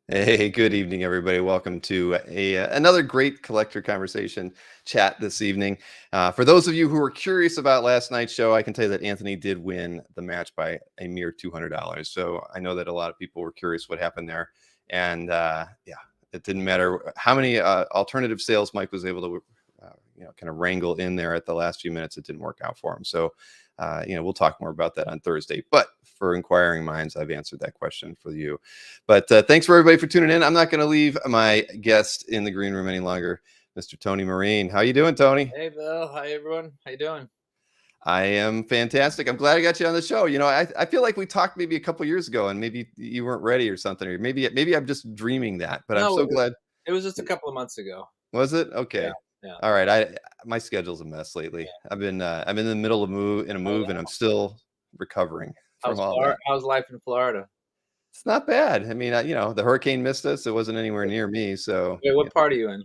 Hey, good evening, everybody. Welcome to another great collector conversation chat this evening. For those of you who were curious about last night's show, I can tell you that Anthony did win the match by a mere $200. So I know that a lot of people were curious what happened there, and yeah, it didn't matter how many alternative sales Mike was able to, kind of wrangle in there at the last few minutes. It didn't work out for him. So we'll talk more about that on Thursday. But for inquiring minds, I've answered that question for you. But thanks for everybody for tuning in. I'm not going to leave my guest in the green room any longer, Mr. Tony Marine. How you doing, Tony? Hey, Bill. Hi, everyone. How you doing? I am fantastic. I'm glad I got you on the show. I feel like we talked maybe a couple years ago, and maybe you weren't ready or something, or maybe I'm just dreaming that. But I'm No, so glad. it was just a couple of months ago. Was it Yeah, okay? yeah. All right. My schedule's a mess lately. I'm in the middle of a Oh, move, and I'm still recovering from how's all Florida? that. How's life in Florida? It's not bad. I mean, the hurricane missed us. It wasn't anywhere near me, so Wait, what part are you in?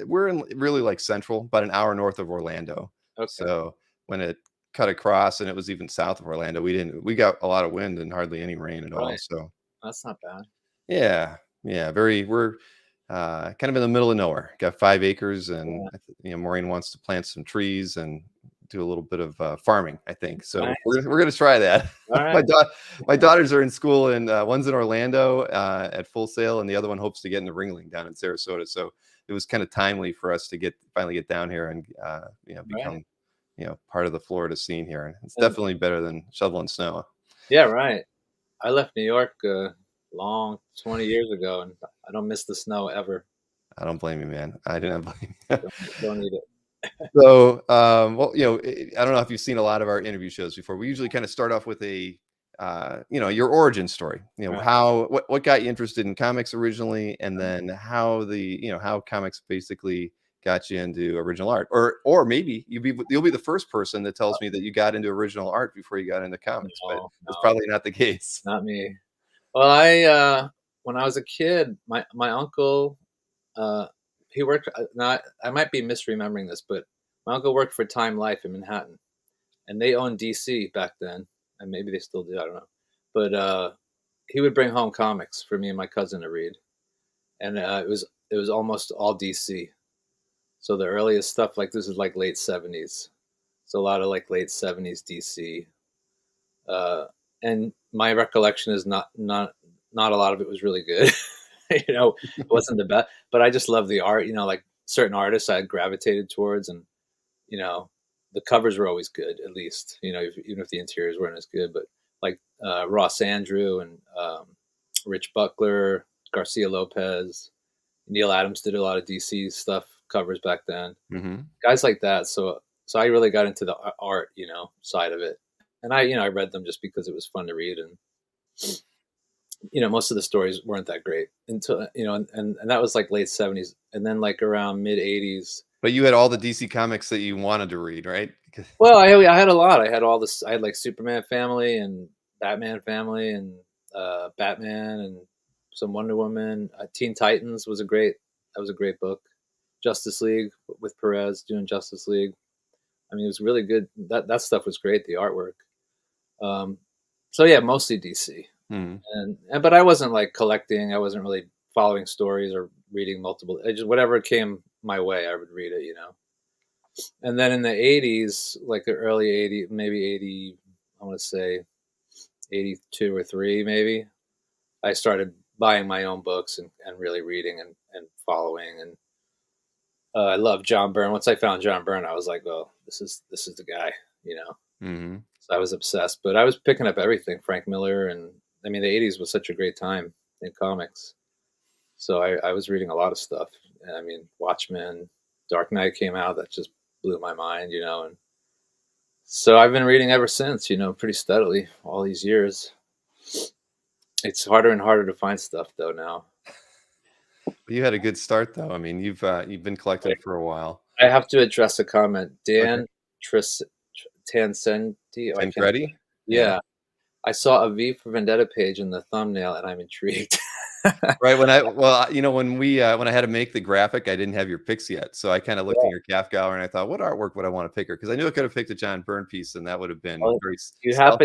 we're in really like central, about an hour north of Orlando. Okay. So when it cut across and it was even south of Orlando, we got a lot of wind and hardly any rain at all. Right. So That's not bad. yeah, yeah, we're kind of in the middle of nowhere. Got 5 acres, and Yeah. Maureen wants to plant some trees and do a little bit of farming, I think. So Nice. we're gonna try that. All my right. da- my daughters are in school, and one's in Orlando at Full Sail, and the other one hopes to get into Ringling down in Sarasota. So it was kind of timely for us to finally get down here and Right. become part of the Florida scene here. And it's And, definitely better than shoveling snow. yeah, right. I left New York long 20 years ago, and I don't miss the snow ever. I don't blame you, man. I Yeah, didn't blame you. don't need it. So, well, I don't know if you've seen a lot of our interview shows before. We usually kind of start off with your origin story. Right. What got you interested in comics originally, and then how comics basically got you into original art, or maybe you'll be the first person that tells me that you got into original art before you got into comics, but No, that's no, probably not the case. not me. Well, when I was a kid, my uncle, uh, he worked. Now I might be misremembering this, but my uncle worked for Time Life in Manhattan, and they owned DC back then, and maybe they still do. I don't know, but he would bring home comics for me and my cousin to read, and it was almost all DC. So the earliest stuff like this is like late '70s. So a lot of like late '70s DC. Uh, and my recollection is not a lot of it was really good. It wasn't the best, but I just love the art. Like certain artists I gravitated towards, and you know, the covers were always good. At least even if the interiors weren't as good, but like Ross Andrew and Rich Buckler, Garcia Lopez, Neil Adams did a lot of DC stuff covers back then. Hmm. Guys like that. So I really got into the art, side of it, and I read them just because it was fun to read, and most of the stories weren't that great until and that was like late '70s, and then like around mid '80s. But you had all the DC comics that you wanted to read, right? Well, I had a lot. I had all this. I had like Superman family and Batman family and Batman and some Wonder Woman. Teen Titans was a great. That was a great book. Justice League with Perez doing Justice League. I mean, it was really good. That stuff was great. The artwork. Um, so yeah, mostly DC. Hmm. But I wasn't like collecting. I wasn't really following stories or reading multiple. I just whatever came my way, I would read it. And then in the '80s, like the early '80s, maybe '80, I want to say '82 or '83, maybe I started buying my own books and really reading and following. And I love John Byrne. Once I found John Byrne, I was like, well, this is the guy. Hmm. So I was obsessed. But I was picking up everything, Frank Miller, and I mean the '80s was such a great time in comics. So I was reading a lot of stuff. I mean, Watchmen, Dark Knight came out, that just blew my mind. And so I've been reading ever since, pretty steadily all these years. It's harder and harder to find stuff though now. You had a good start, though. I mean, you've been collecting for a while. I have to address a comment. Okay. Dan Tris Tansenti. Oh, I can't. Tancredi? Yeah. Yeah, I saw a V for Vendetta page in the thumbnail, and I'm intrigued. Right, when I had to make the graphic, I didn't have your picks yet, so I kinda looked in your CAF Gallery, and I thought, "What artwork would I wanna pick her?" Because I knew I could have picked a John Byrne piece, and that would have been Well, very you stealth.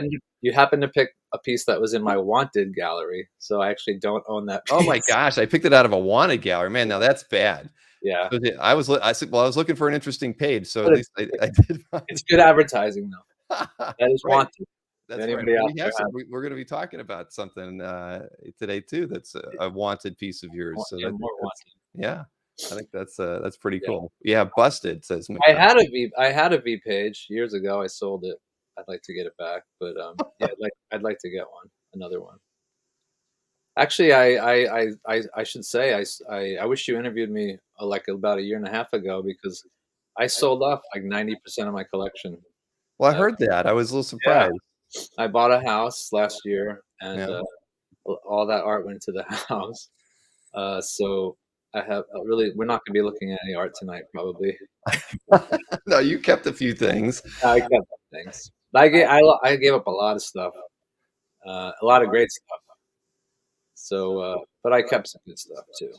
happen to pick a piece that was in my wanted gallery, so I actually don't own that Oh my piece. gosh, I picked it out of a wanted gallery. Man, now that's bad. Yeah, So I said, well, I was looking for an interesting page, so at but least I did it's find. good advertising though. That is Right. wanted. If That's right. anybody out We there have some. has We're going to be talking about something today too. That's a wanted piece of yours. So yeah, I think more that's wanted. yeah. I think that's pretty Yeah. cool. Yeah, busted says I McDonald. had a V page years ago. I sold it. I'd like to get it back, but yeah, I'd like to get one, another one. Actually, I should say I wish you interviewed me like about a year and a half ago because I sold off like 90% of my collection. Well, I Uh, heard that. I was a little yeah, surprised. I bought a house last year, and Yeah. all that art went to the house. So I have really, we're not going to be looking at any art tonight, probably. No, you kept a few things. I kept things. I gave up a lot of stuff, a lot of great stuff. So, but I kept some good stuff too.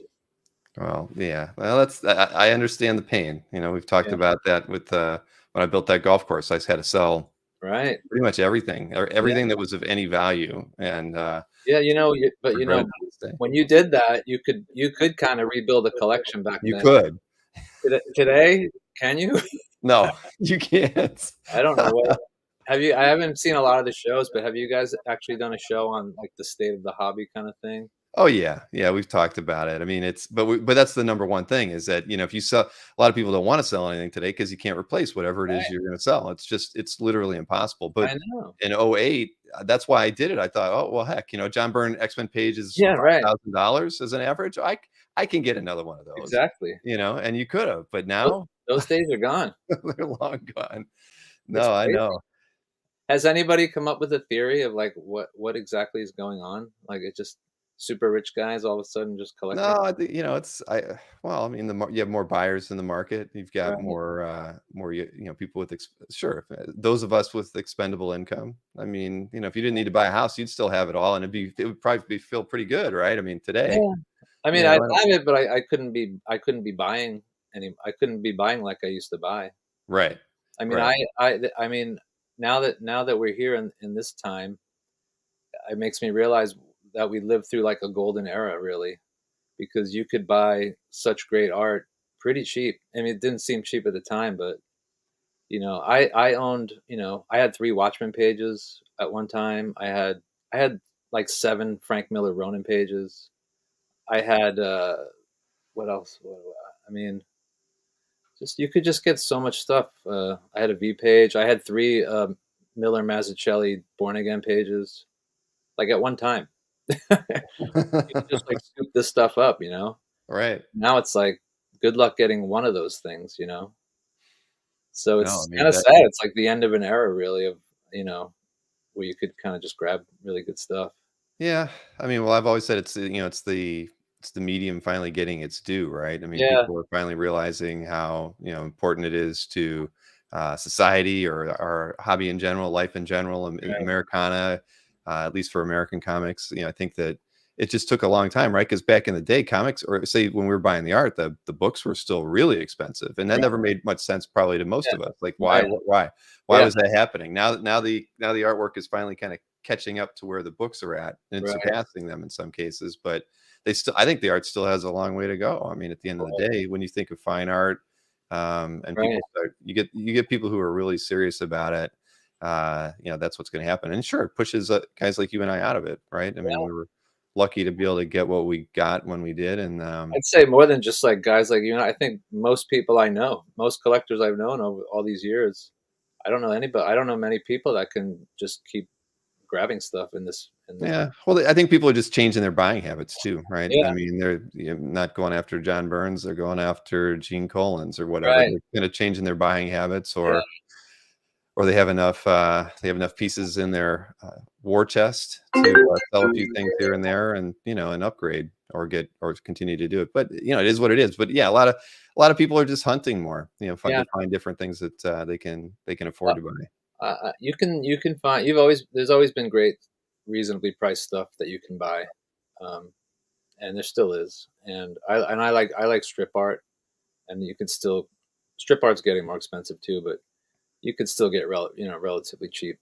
Well, yeah. Well, I understand the pain. We've talked Yeah, about that with when I built that golf course. I just had to sell right. pretty much everything, or Yeah, everything that was of any value, and yeah. But regret it to this day. when you did that, you could kind of rebuild a collection back You then. could. Today, can you? No, you can't. I don't know what. Have you? I haven't seen a lot of the shows, but have you guys actually done a show on like the state of the hobby kind of thing? Oh yeah, yeah, we've talked about it. I mean, but that's the number one thing is that if you sell, a lot of people don't want to sell anything today because you can't replace whatever it is Right. you're going to sell. It's literally impossible. But I know. in '08, that's why I did it. I thought, oh well, heck, John Byrne X-Men page is Yeah. Right. $5,000 as an average. I can get another one of those, Exactly. and you could have, but Those, now those days are gone. they're long gone. It's No, I crazy. know. Has anybody come up with a theory of like what exactly is going on? Like it's just super rich guys all of a sudden just collecting? No, I think it's well, I mean, you have more buyers in the market. You've got Right. more people with sure, those of us with expendable income. I mean, if you didn't need to buy a house, you'd still have it all, and it would probably feel pretty good, right? I mean, today, Yeah. I mean, I I don't, have it, but I couldn't be buying I couldn't be buying like I used to buy. right, I mean, right. I mean, now that we're here in this time, it makes me realize that we lived through like a golden era, really, because you could buy such great art pretty cheap. I mean, it didn't seem cheap at the time, but I owned, I had 3 Watchmen pages at one time. I had like 7 Frank Miller Ronin pages. I had what else? I mean, just you could just get so much stuff. I had a V page. I had 3 Miller Mazzucchelli Born Again pages, like at one time. You could just like scoop this stuff up. Right. Now it's like, good luck getting one of those things. So No, I it's mean kind of that. sad. It's like the end of an era, really, of you know where you could kind of just grab really good stuff. Yeah, I mean, well, I've always said it's the medium finally getting its due, right? I mean, Yeah, people are finally realizing how important it is to society or our hobby in general, life in general, right. Americana, at least for American comics. I think that it just took a long time, right? Because back in the day, comics, or say when we were buying the art, the books were still really expensive, and that Right. never made much sense probably to most Yeah. of us. Like, why, Right. why Yeah. was that happening? Now the artwork is finally kind of catching up to where the books are at and Right. surpassing them in some cases, but I think the art still has a long way to go. I mean, at the end of the day, when you think of fine art, and Right. you get people who are really serious about it, that's what's going to happen. And sure, it pushes guys like you and I out of it, right? I mean, Yeah. we were lucky to be able to get what we got when we did, and I'd say more than just like guys like you. I think most people I know, most collectors I've known over all these years, I don't know anybody. I don't know many people that can just keep grabbing stuff in this. In this. yeah, well, I think people are just changing their buying habits too, right? Yeah. I mean, they're not going after John Burns; they're going after Gene Collins or whatever. Right. They're kind of changing their buying habits, Yeah. or they have enough pieces in their war chest to sell a few things here and there, and upgrade or continue to do it. But it is what it is. But yeah, a lot of people are just hunting more, Yeah. to find different things that they can afford Well, to buy. you can find. There's always been great, reasonably priced stuff that you can buy, um, and there still is. And I like strip art, and you can still strip art's getting more expensive too, but you could still get relatively cheap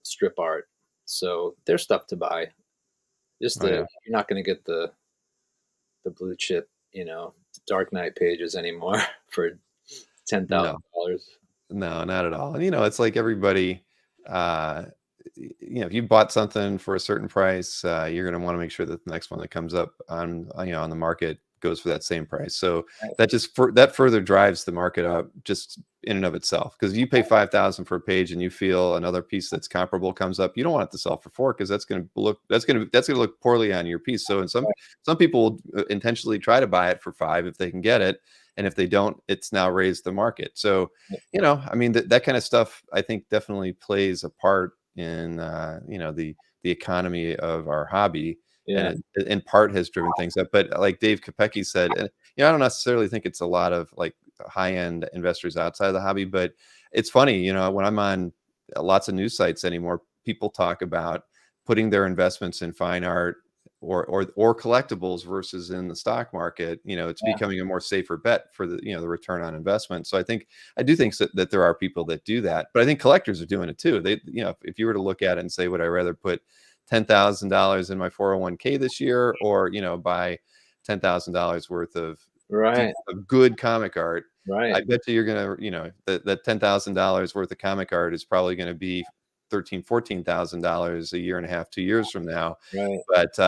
strip art. So there's stuff to buy. Just Oh the yeah. you're not going to get the blue chip, Dark Knight pages anymore for No. $10,000. No, not at all. And it's like everybody, if you bought something for a certain price, you're going to want to make sure that the next one that comes up on, on the market goes for that same price. So Right. that further drives the market up just in and of itself. Because you pay 5,000 for a page and you feel another piece that's comparable comes up, you don't want it to sell for 4 because that's going to look poorly on your piece. So, and some people will intentionally try to buy it for 5 if they can get it. And if they don't, it's now raised the market. So, I mean, that kind of stuff, I think, definitely plays a part in, the economy of our hobby, Yeah. and it in part has driven things up. But like Dave Kopecky said, and I don't necessarily think it's a lot of like high end investors outside of the hobby, but it's funny, when I'm on lots of news sites anymore, people talk about putting their investments in fine art or collectibles versus in the stock market. It's Yeah. becoming a more safer bet for the return on investment. So I do think that there are people that do that, but I think collectors are doing it too. They, if you were to look at it and say, would I rather put $10,000 in my 401k this year, or buy $10,000 worth of Right. good comic art? Right. I bet you're gonna, that $10,000 worth of comic art is probably going to be $14,000 a year and a half, 2 years from now. Right. But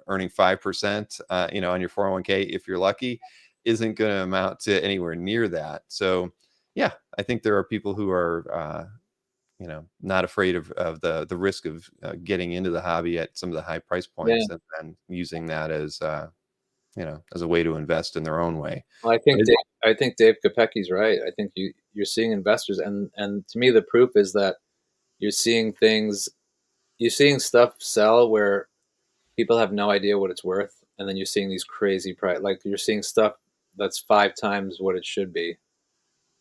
earning 5%, on your 401k, if you're lucky, isn't going to amount to anywhere near that. So, yeah, I think there are people who are, not afraid of the risk of getting into the hobby at some of the high price Yeah. points, and then using that as as a way to invest in their own way. Well, I think Dave Kopecky's right. I think you're seeing investors, and to me the proof is that you're seeing things, you're seeing stuff sell where people have no idea what it's worth, and then you're seeing these crazy price, like you're seeing stuff that's 5 times what it should be,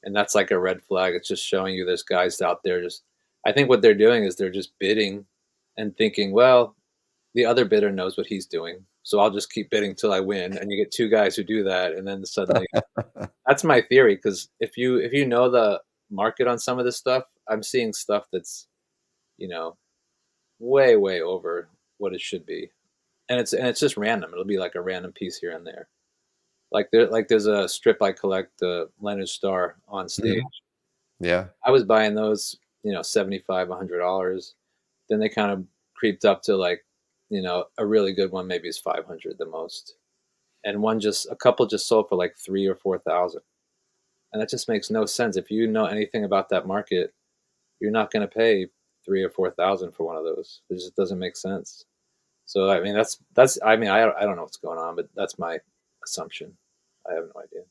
and that's like a red flag. It's just showing you there's guys out there just. I think what they're doing is they're just bidding and thinking, well, the other bidder knows what he's doing, so I'll just keep bidding till I win. And you get two guys who do that, and then suddenly that's my theory. Because if you know the market on some of this stuff, I'm seeing stuff that's you know way over what it should be, and it's just random. It'll be like a random piece here and there. There's a strip I collect, Leonard Starr on stage. Mhm. Yeah. I was buying those, $75, $100. Then they kind of creeped up to like, a really good one maybe is 500 the most, and a couple just sold for like 3 or 4 thousand, and that just makes no sense. If you know anything about that market, you're not going to pay 3 or 4 thousand for one of those. It just doesn't make sense. So I mean, that's I mean, I don't know what's going on, but that's my assumption. I have no idea.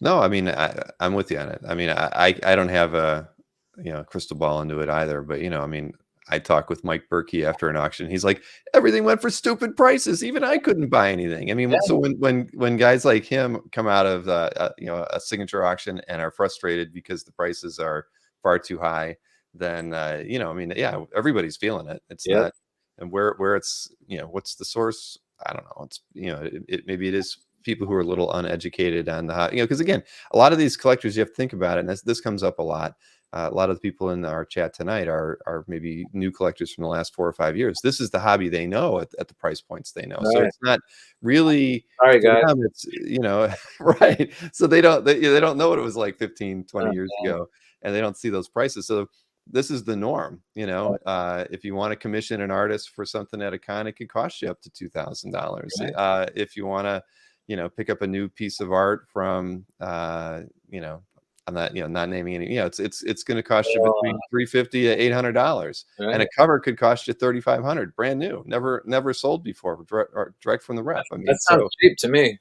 No, I mean, I'm with you on it. I mean, I don't have a crystal ball into it either, but I mean, I talked with Mike Berkey after an auction. He's like, everything went for stupid prices. Even I couldn't buy anything. I mean, so Yeah, when guys like him come out of a signature auction and are frustrated because the prices are far too high, then I mean, yeah, everybody's feeling it. It's yep, not, and where it's what's the source? I don't know. It's maybe it is people who are a little uneducated on because again, a lot of these collectors, you have to think about it, and this comes up a lot. A lot of the people in our chat tonight are maybe new collectors from the last 4 or 5 years. This is the hobby they know at the price points they know. So right. it's not really Sorry, for guys. them. It's right. So they don't know what it was like 15, 20 Oh, years man. ago, and they don't see those prices. So this is the norm. If you want to commission an artist for something at a con, it could cost you up to $2,000. Right. If you want to, pick up a new piece of art from, I'm not, not naming any, it's going to cost you between Oh, $350 to $800, and right. a cover could cost you 3,500, brand new, never sold before, direct from the rep. I That mean, sounds so cheap to me.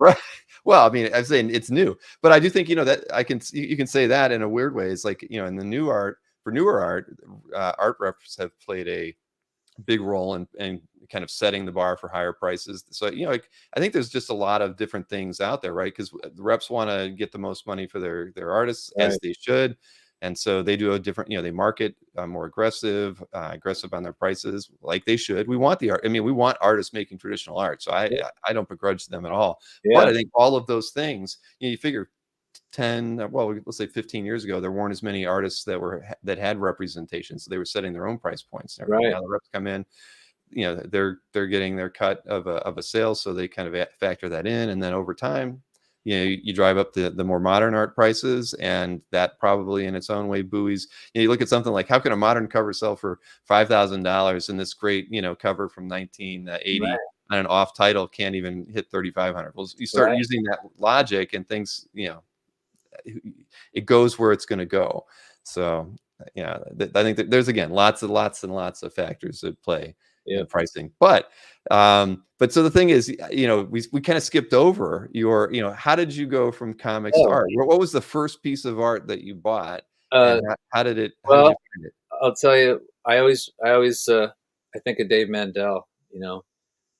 right. Well, I mean, I'm saying it's new, but I do think that you can say that in a weird way. It's like in the new art, for newer art, art reps have played a big role in kind of setting the bar for higher prices. So like, I think there's just a lot of different things out there, right? Because the reps want to get the most money for their artists, as Right. they should, and so they do a different. They market more aggressive on their prices, like they should. We want the art. I mean, we want artists making traditional art, so I Yeah. I don't begrudge them at all. But Yeah. I think all of those things, you figure well, let's say 15 years ago, there weren't as many artists that had representation, so they were setting their own price points and everything. Right. Now the reps come in, they're getting their cut of a sale, so they kind of factor that in, and then over time, you drive up the more modern art prices, and that probably in its own way buoys. You look at something like, how can a modern cover sell for $5,000, and this great cover from 1980 Right. on an off title can't even hit 3,500? Well, you start Right. using that logic, and things, it goes where it's going to go. So I think that there's, again, lots and lots of factors at play Yeah. in pricing. But so the thing is, we kind of skipped over your, how did you go from comics to Oh, art? What was the first piece of art that you bought, uh, and how did you well, find it? I'll tell you, I think of Dave Mandel,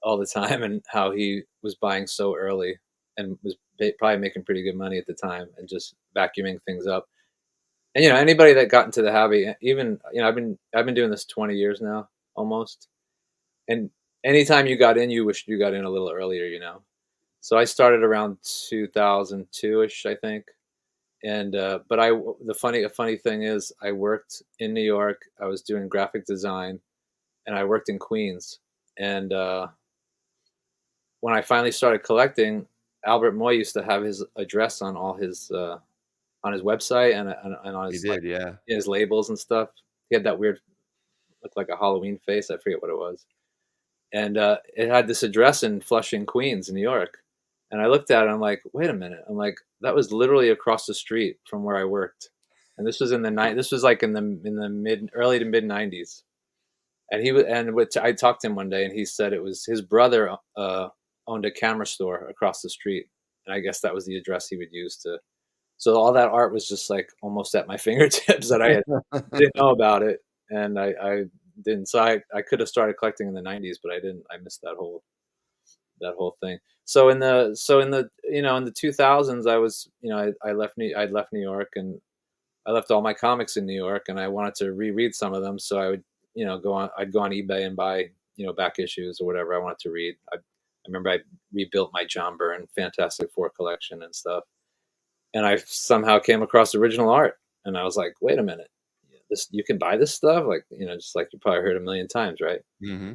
all the time, and how he was buying so early and was probably making pretty good money at the time and just vacuuming things up. And anybody that got into the hobby, even I've been doing this 20 years now almost, and anytime you got in, you wished you got in a little earlier. So I started around 2002 ish, I think. And but a funny thing is, I worked in New York. I was doing graphic design, and I worked in Queens. And when I finally started collecting, Albert Moy used to have his address on all his on his website, and on He his, like, did, yeah. his labels and stuff. He had that weird, looked like a Halloween face. I forget what it was, and it had this address in Flushing, Queens, New York. And I looked at it. I'm like, wait a minute. I'm like, that was literally across the street from where I worked, and this was in the night. This was like in the early to mid '90s. And I talked to him one day, and he said it was his brother owned a camera store across the street, and I guess that was the address he would use to. So all that art was just like almost at my fingertips that didn't know about it, and I didn't. So I could have started collecting in the '90s, but I didn't. I missed that whole thing. So in the 2000s, I was I'd left New York, and I left all my comics in New York, and I wanted to reread some of them. So I would I'd go on eBay and buy back issues or whatever I wanted to read. I remember I rebuilt my John Byrne Fantastic Four collection and stuff, and I somehow came across original art, and I was like, wait a minute, this, you can buy this stuff, like, just like you probably heard a million times, right? Hmm.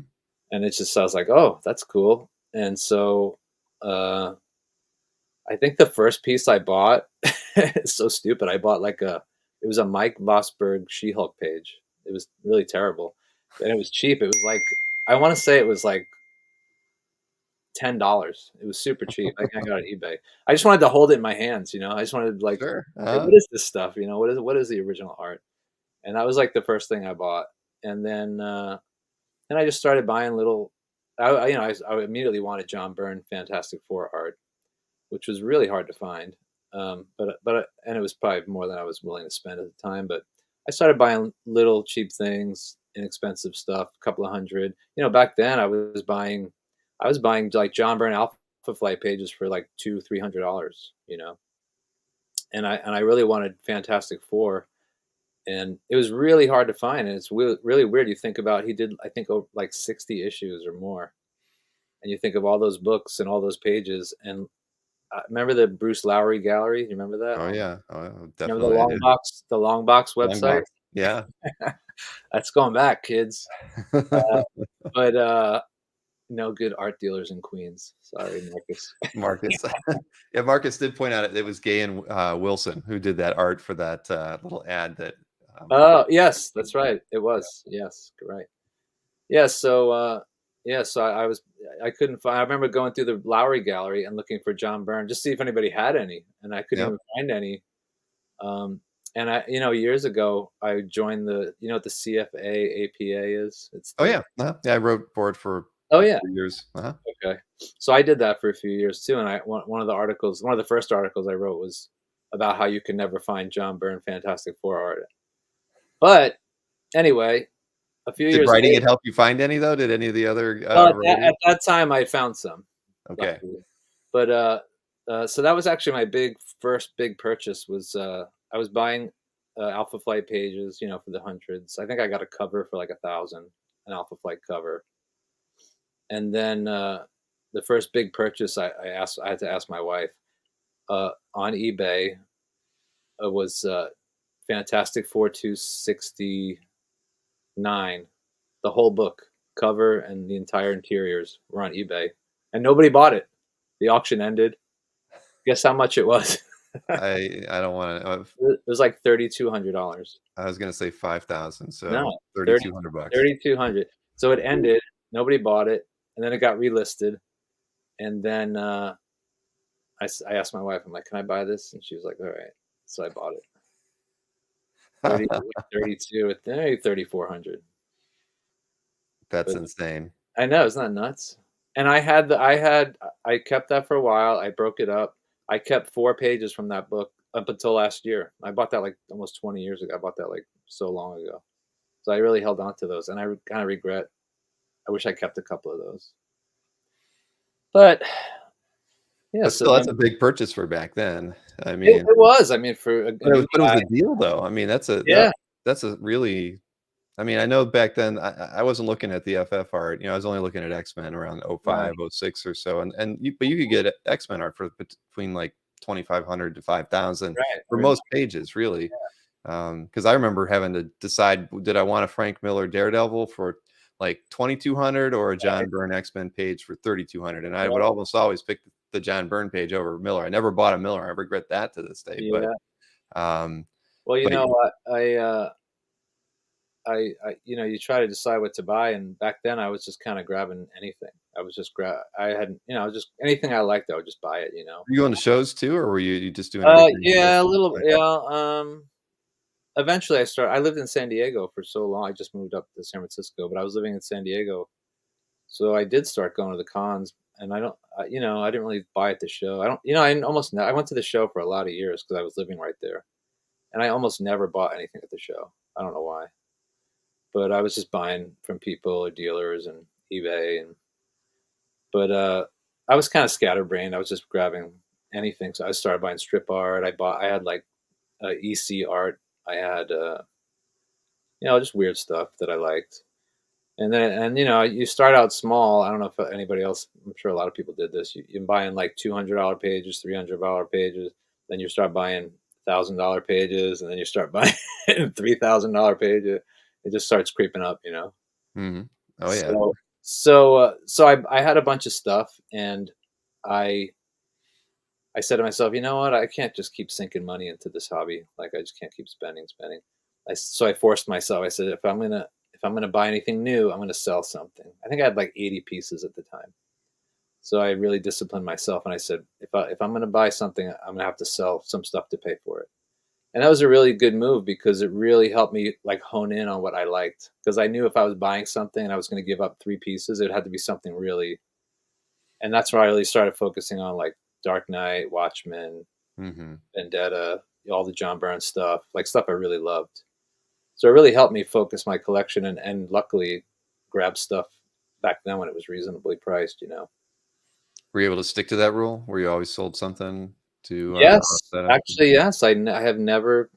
And it's just, I was like, oh, that's cool. And so I think the first piece I bought, it's so stupid. I bought it was a Mike Vosberg She-Hulk page. It was really terrible, and it was cheap. It was like, I want to say it was like $10. It was super cheap. I got it on eBay. I just wanted to hold it in my hands. I just wanted to, like, Sure. hey, what is this stuff? What is the original art? And that was like the first thing I bought. And then I just started buying little. I immediately wanted John Byrne Fantastic Four art, which was really hard to find. And it was probably more than I was willing to spend at the time. But I started buying little cheap things, inexpensive stuff, a couple of hundred. Back then I was buying like John Byrne Alpha Flight pages for like $200-300. And I really wanted Fantastic Four, and it was really hard to find. And it's really weird. You think about, he did, I think, like 60 issues or more, and you think of all those books and all those pages. And remember the Bruce Lowry Gallery? You remember that? Oh yeah. Oh, Remember definitely I do. The long box Long website? box. Yeah. That's going back, kids. But no good art dealers in Queens. Sorry, Marcus. Marcus. Yeah, Marcus did point out it was Gay and Wilson who did that art for that little ad that. Oh, yes, that's right. It was. Yes, right. Yeah, so I couldn't find. I remember going through the Lowry Gallery and looking for John Byrne, just to see if anybody had any, and I couldn't Yeah. even find any. Um, and years ago, I joined what the CFA APA is. It's Oh the yeah. Yeah, I wrote for it for Oh a yeah, few years. Uh-huh. okay. So I did that for a few years too, and one of the first articles I wrote was about how you can never find John Byrne Fantastic Four art. But anyway, a few Did years writing later. it help you find any though? Did any of the other Well, at writers? that time, I found some, Okay. luckily. But so that was actually my first big purchase. Was I was buying Alpha Flight pages, for the hundreds. I think I got a cover for like 1,000, an Alpha Flight cover. And then the first big purchase, I had to ask my wife on eBay. was Fantastic Four 269. The whole book, cover and the entire interiors were on eBay, and nobody bought it. The auction ended. Guess how much it was? I don't want to. It was like $3,200. I was gonna say 5,000, so No, 30 $3,200. 3,200. So it ended, nobody bought it, and then it got relisted, and then, I asked my wife, I'm like, "Can I buy this?" And she was like, "Alright." So I bought it. 30 32 with 3,400. That's But insane. I know, isn't that nuts? And I kept that for a while, I broke it up. I kept 4 pages from that book up until last year. I bought that, like, almost 20 years ago. I bought that, like, so long ago. So I really held on to those, and I kinda regret I wish I kept a couple of those. But, yeah, But so still, that's a then big purchase for back then. I it mean, it was, I mean, for a but new it was guy. a deal, though. I mean, Yeah, that's a really. I mean, I know back then I wasn't looking at the FF art. I was only looking at X-Men around right, 05, 06 or so, and you could get X-Men art for between like 2,500 to 5,000 right, I for remember, most pages, really. Because I remember having to decide, did I want a Frank Miller Daredevil for like 2,200 or a right, John Byrne X-Men page for 3,200? And I would right, almost always pick the John Byrne page over Miller. I never bought a Miller. I regret that to this day. yeah. Um, Well, you but know what, you try to decide what to buy, and back then I was just kinda grabbing anything. I was just I had I was just anything I liked, I would just buy it, you know? were you going to shows too, or were you just doing everything Yeah, a local? little yeah, eventually I lived in San Diego for so long. I just moved up to San Francisco, but I was living in San Diego, so I did start going to the cons, and I don't I didn't really buy at the show. I don't I went to the show for a lot of years because I was living right there, and I almost never bought anything at the show. I don't know why, but I was just buying from people or dealers and eBay, but, I was kinda scatterbrained. I was just grabbing anything, so I started buying strip art. I had, like, EC art. I had, just weird stuff that I liked. You start out small. I don't know if anybody else, I'm sure a lot of people did this. You're buying like $200 pages, $300 pages. Then you start buying $1,000 pages, and then you start buying $3,000 pages. It just starts creeping up. Mhm. Oh, yeah. So, so I had a bunch of stuff, and I I said to myself, you know what? I can't just keep sinking money into this hobby. Like I just can't keep spending. So I forced myself. I said, if I'm gonna buy anything new, I'm gonna sell something. I think I had like 80 pieces at the time. So I really disciplined myself, and I said, if I'm gonna buy something, I'm gonna have to sell some stuff to pay for it. And that was a really good move because it really helped me like hone in on what I liked. Because I knew if I was buying something and I was going to give up 3 pieces, it had to be something really. And that's where I really started focusing on like Dark Knight, Watchmen, Mhm. Vendetta, all the John Byrne stuff, like stuff I really loved. So it really helped me focus my collection, and luckily grab stuff back then when it was reasonably priced. Were you able to stick to that rule where you always sold something to, Yes, offset it? actually, yes. I have never.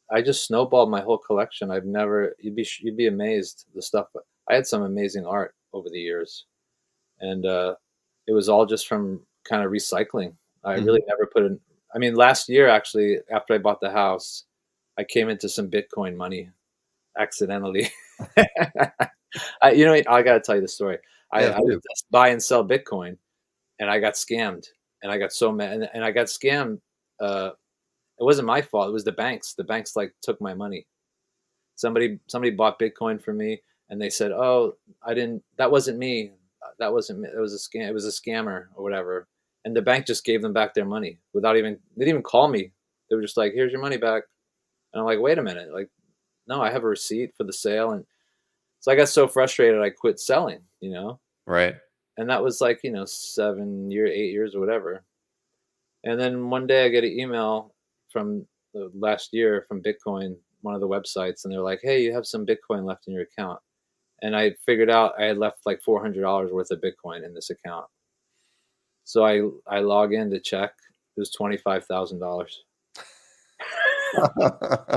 I just snowballed my whole collection. I've never. You'd be amazed the stuff. I had some amazing art over the years, and it was all just from kind of recycling. I Mhm. really never put in. I mean, last year actually, after I bought the house, I came into some Bitcoin money accidentally. I got to tell you the story. I, Yeah, I would do. just buy and sell Bitcoin, and I got scammed, and I got so mad, and I got scammed. Uh, it wasn't my fault. It was the banks. The banks like took my money. Somebody bought Bitcoin for me, and they said, "Oh, I didn't. That wasn't me. That wasn't me. It was a scam. It was a scammer or whatever." And the bank just gave them back their money without even. They didn't even call me. They were just like, "Here's your money back." And I'm like, "Wait a minute. Like, no, I have a receipt for the sale." And so I got so frustrated, I quit selling. Right. And that was like 7 year, 8 years or whatever. And then one day I get an email from the last year from Bitcoin, one of the websites, and they're like, "Hey, you have some Bitcoin left in your account." And I figured out I had left like $400 worth of Bitcoin in this account. So I log in to check. It was $25,000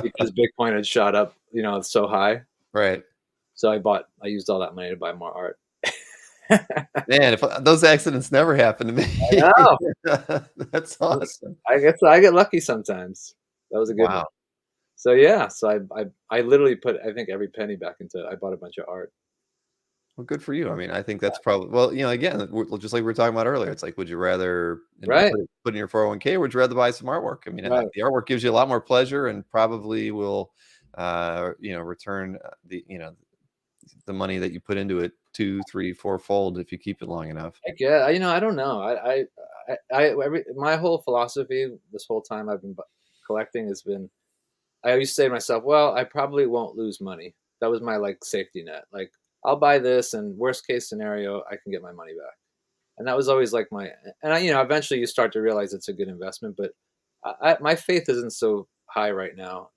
because Bitcoin had shot up, so high. Right. So I used all that money to buy more art. Man, if those accidents never happen to I me. know. That's awesome. I guess I get lucky sometimes. That was a good one. Wow. So yeah, so I literally put, I think, every penny back into it. I bought a bunch of art. Well, good for you. I mean, I think that's probably well, again, just like we were talking about earlier, it's like, would you rather Right, put in your 401k, or would you rather buy some artwork? I mean, right. the artwork gives you a lot more pleasure and probably will, return the money that you put into it two, three, fourfold if you keep it long enough. I don't know. My whole philosophy this whole time I've been collecting has been, I used to say to myself, well, I probably won't lose money. That was my like safety net. Like I'll buy this, and worst case scenario, I can get my money back. And that was always like my, and eventually you start to realize it's a good investment, but my faith isn't so high right now.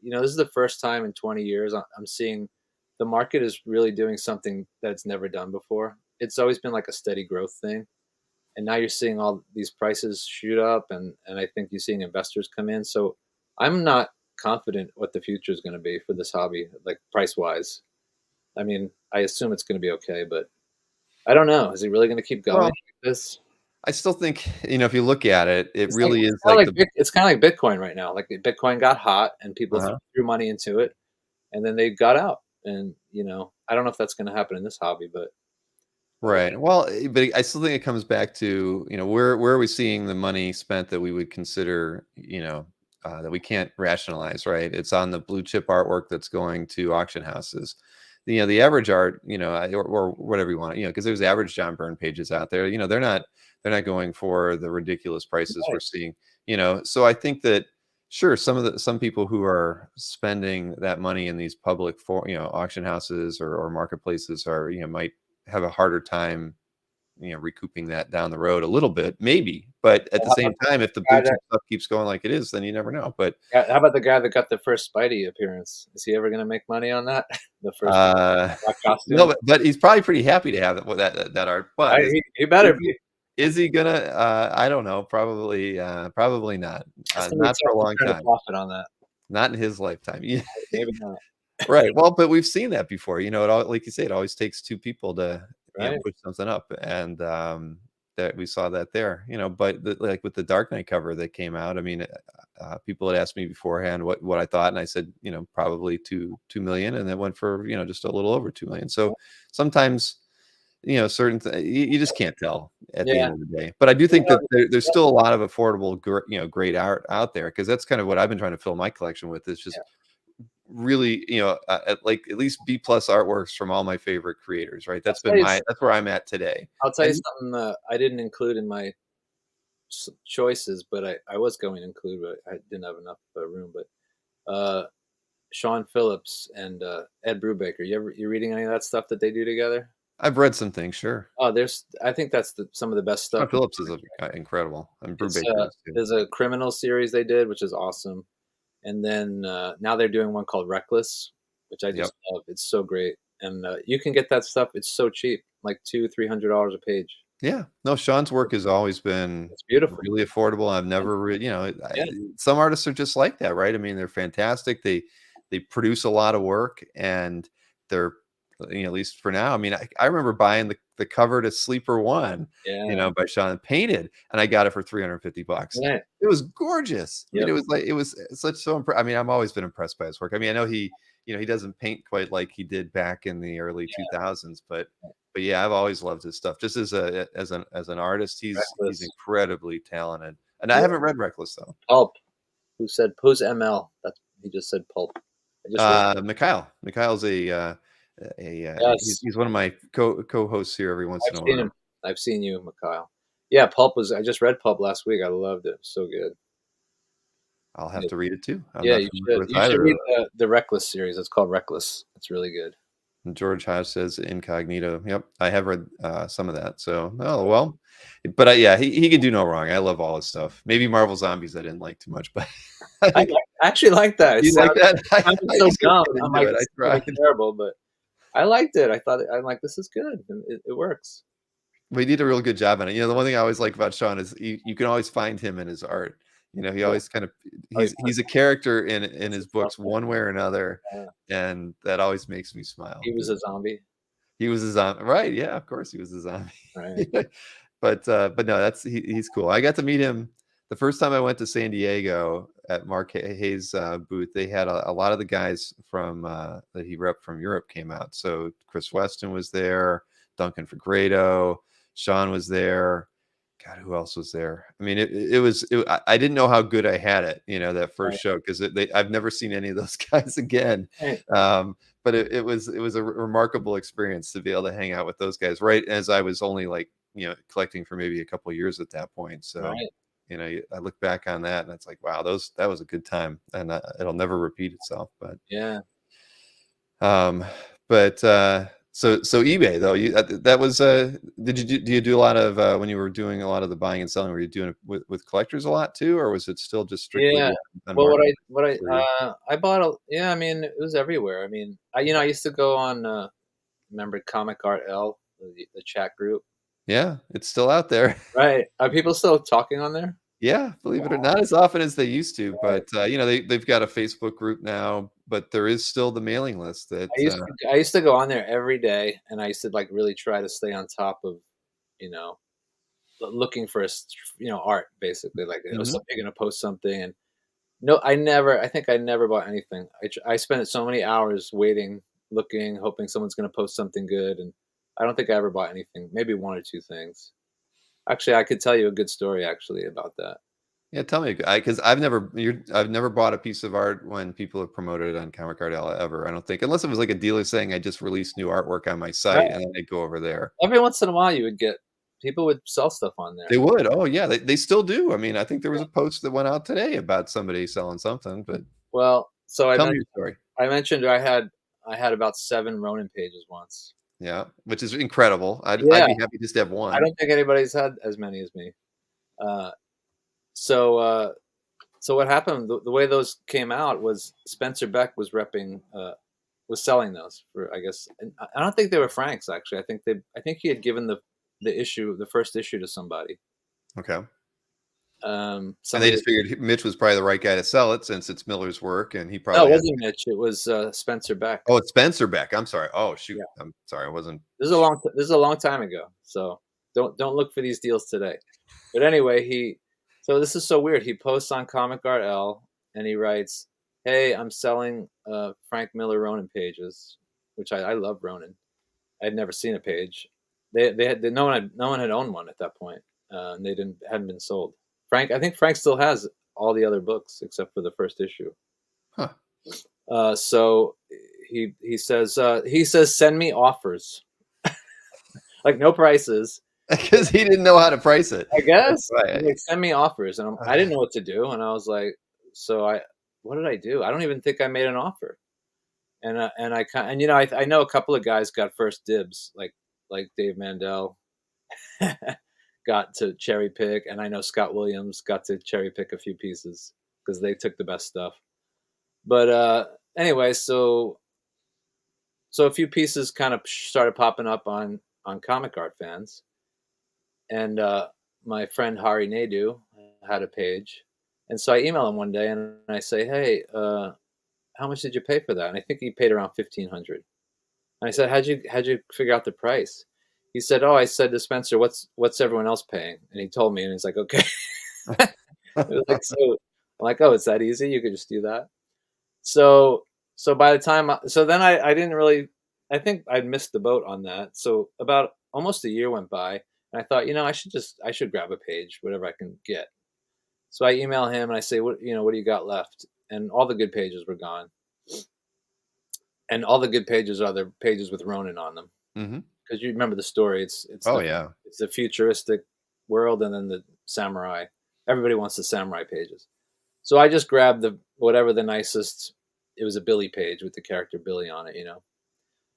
This is the first time in 20 years I'm seeing the market is really doing something that it's never done before. It's always been like a steady growth thing. And now you're seeing all these prices shoot up, and I think you're seeing investors come in. So I'm not confident what the future is going to be for this hobby, like price wise. I mean, I assume it's going to be okay, but I don't know. Is it really going to keep going Well, like this? I still think, if you look at it, it It's like really it's is kind like of like the it's kind of like Bitcoin right now. Like Bitcoin got hot and people uh threw money into it, and then they got out. And I don't know if that's going to happen in this hobby, but right. Well, but I still think it comes back to, where are we seeing the money spent that we would consider, that we can't rationalize, right? It's on the blue chip artwork that's going to auction houses. The average art, or whatever you want, because there's average John Byrne pages out there. They're not going for the ridiculous prices we're right. seeing. So I think that sure, some people who are spending that money in these public for auction houses or marketplaces are might have a harder time recouping that down the road a little bit, maybe. But at the How about same the time, if the guy blue chip that stuff keeps going like it is, then you never know. But how about the guy that got the first Spidey appearance? Is he ever going to make money on that? The first uh black no, costume? but he's probably pretty happy to have that art. But He better is be. he, is he gonna I don't know, probably not. It's gonna be Not for tough a to long turn a time. profit on that. Not in his lifetime. Yeah. Maybe not. Right. Well, but we've seen that before. Like you say, it always takes two people to, Right? push something up, and that we saw that there. But like with the Dark Knight cover that came out, I mean, people had asked me beforehand what I thought, and I said, probably 2 million, and it went for just a little over 2 million. So sometimes, certain you just can't tell at the Yeah. end of the day. But I do think Well, that there's still a lot of affordable, great art out there, because that's kind of what I've been trying to fill my collection with. Is just yeah. really, at least B plus artworks from all my favorite creators, right? I'll tell you, That's where I'm at today. I'll tell you And something I didn't include in my choices, but I was going to include, but I didn't have enough room. But Sean Phillips and Ed Brubaker. You reading any of that stuff that they do together? I've read some things, sure. Oh, I think that's some of the best John stuff. Phillips is incredible, and Brubaker is too. There's a criminal series they did, which is awesome. And then now they're doing one called Reckless, which I Yep. just love. It's so great, and you can get that stuff. It's so cheap, like $200-300 a page. Yeah. No, Sean's work has always been It's beautiful. really affordable. I've And, never yeah, some artists are just like that, right? I mean, they're fantastic. They produce a lot of work, and they're at least for now. I mean, I remember buying the cover to Sleeper One, yeah, by Sean, painted, and I got it for $350. yeah, It was gorgeous. I mean, yep, it was such so I mean, I've always been impressed by his work. I mean, I know he doesn't paint quite like he did back in the early yeah. 2000s, but yeah, I've always loved his stuff. Just as an artist, he's Reckless. incredibly talented. And I Yeah. haven't read Reckless though. Pulp. Who's ML? That's he just said Pulp. I just read. Mikhail's Yes, he's one of my co-hosts here every once I've in a seen while. him. I've seen you, Mikhail. Yeah, Pulp was. I just read Pulp last week. I loved it. It was so good. I'll have Yeah, to read it too. I'm yeah, not you familiar should. with You should either. read the Reckless series. It's called Reckless. It's really good. And George House says Incognito. Yep, I have read some of that. So, oh well, but yeah, he can do no wrong. I love all his stuff. Maybe Marvel Zombies I didn't like too much, but I I think actually like that. It you like sounds that. sounded I so just couldn't dumb. get I'm into like, it. this I is gonna be tried. terrible, but I liked it. I'm like, this is good. And it works. We did a real good job on it. The one thing I always like about Sean is you can always find him in his art. He Yeah. always kind of Oh, he he's a character in puts his himself books in. one way or another, Yeah. and that always makes me smile. He was a zombie, He was a zombie, right? Yeah, of course he was a zombie. right? But no, he's cool. I got to meet him the first time I went to San Diego. at Mark Hayes' booth, they had a lot of the guys from that he repped from Europe came out. So Chris Weston was there, Duncan Fegredo, Sean was there. God, who else was there? I mean, I didn't know how good I had it, that first show, because I've never seen any of those guys again. Right. But it was a remarkable experience to be able to hang out with those guys, right as I was only like, collecting for maybe a couple of years at that point. So, Right. I look back on that and it's like, wow, that was a good time, and it'll never repeat itself. But Yeah. but so eBay though, that was do you do a lot of when you were doing a lot of the buying and selling, were you doing it with collectors a lot too, or was it still just strictly Yeah. on Well, market I bought yeah, I mean, it was everywhere. I mean, I used to go on, remember Comic Art L, the chat group? Yeah, it's still out there. Right. Are people still talking on there? Yeah, believe it or not, as often as they used to, Right. but they've got a Facebook group now, but there is still the mailing list that I used to go on there every day, and I used to, like, really try to stay on top of, you know, looking for art, basically, like, Mhm. somebody gonna post something, and I think I never bought anything. I spent so many hours waiting, looking, hoping someone's gonna post something good, and I don't think I ever bought anything, maybe 1 or 2 things. Actually, I could tell you a good story actually about that. Yeah, tell me, because I've never bought a piece of art when people have promoted it on Comic Art ever. I don't think, unless it was like a dealer saying I just released new artwork on my site, Right. and then they go over there. Every once in a while, you would get people would sell stuff on there. They would. Oh yeah, they still do. I mean, I think there was Yeah. a post that went out today about somebody selling something. But Well, so tell me your story. I mentioned I had about 7 Ronin pages once. Yeah, which is incredible. I'd Yeah, be happy just to have I one. don't think anybody's had as many as me. Uh, so, uh, so what happened, the way those came out was Spencer Beck was selling those for, I guess, and I don't think they were Frank's actually. I think he had given the first issue to somebody. Okay. And they Somebody just figured Mitch was probably the right guy to sell it since it's Miller's work, and he No, it probably had. wasn't Mitch, it was, Spencer Beck. Oh, it's Spencer Beck. I'm sorry. Oh shoot, Yeah. I'm sorry. I wasn't. This is a long time ago, so don't look for these deals today. But anyway, so this is so weird. He posts on Comic Art L, and he writes, "Hey, I'm selling Frank Miller Ronin pages," which I love Ronin. I'd never seen a page. No one had owned one at that point, and they hadn't been sold. I think Frank still has all the other books except for the first issue. Huh. So he says send me offers, like no prices. Because he didn't know how to price it. I That's guess he's why. like send me offers, and I didn't know what to do, and I was like, what did I do? I don't even think I made an offer, and I know a couple of guys got first dibs, like Dave Mandel got to cherry pick, and I know Scott Williams got to cherry pick a few pieces because they took the best stuff. But anyway, so a few pieces kind of started popping up on Comic Art Fans, and my friend Hari Naidu had a page, and so I email him one day and I say, "Hey, how much did you pay for that?" And I think he paid around 1,500. And I said, "How'd you figure out the price?" He said, "Oh, I said to Spencer, what's everyone else paying?" And he told me, and he's like, "Okay." It was like so. I'm like, "Oh, it's that easy? You could just do that." So by the time so then I didn't really, I think I'd missed the boat on that. So about almost a year went by, and I thought, I should grab a page, whatever I can get. So I email him and I say, what do you got left? And all the good pages were gone. And all the good pages are the pages with Ronin on them. Hmm. Because you remember the story. Oh yeah. It's the futuristic world, and then the samurai. Everybody wants the samurai pages. So I just grabbed whatever the nicest. It was a Billy page with the character Billy on it.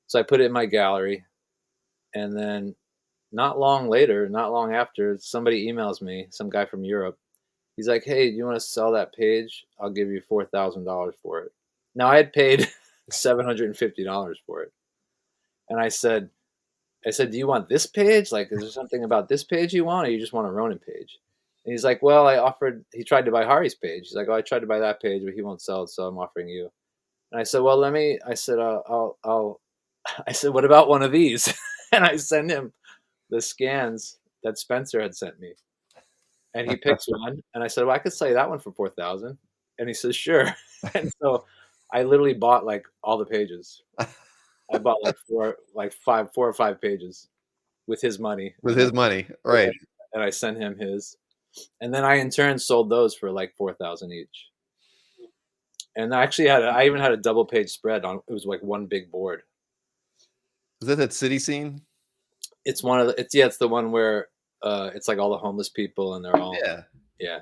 So I put it in my gallery, and then not long after, somebody emails me, some guy from Europe. He's like, "Hey, do you want to sell that page? I'll give you $4,000 for it." Now I had paid $750 for it, and I said, "Do you want this page? Like, is there something about this page you want, or you just want a Ronin page?" And he's like, "Well, he tried to buy Hari's page. He's like, oh, I tried to buy that page, but he won't sell it, so I'm offering you." And I said, "Well, I said, I said, what about one of these?" And I send him the scans that Spencer had sent me. And he picks one. And I said, "Well, I could sell you that one for 4,000." And he says, sure. And so I literally bought like all the pages. I bought like four or five pages with his money, With his money, right? and I sent him his, and then I in turn sold those for like 4,000 each. And I even had a double page spread on. It was like one big board. Is that city scene? It's one of the. It's the one where it's like all the homeless people, and they're all Yeah. yeah.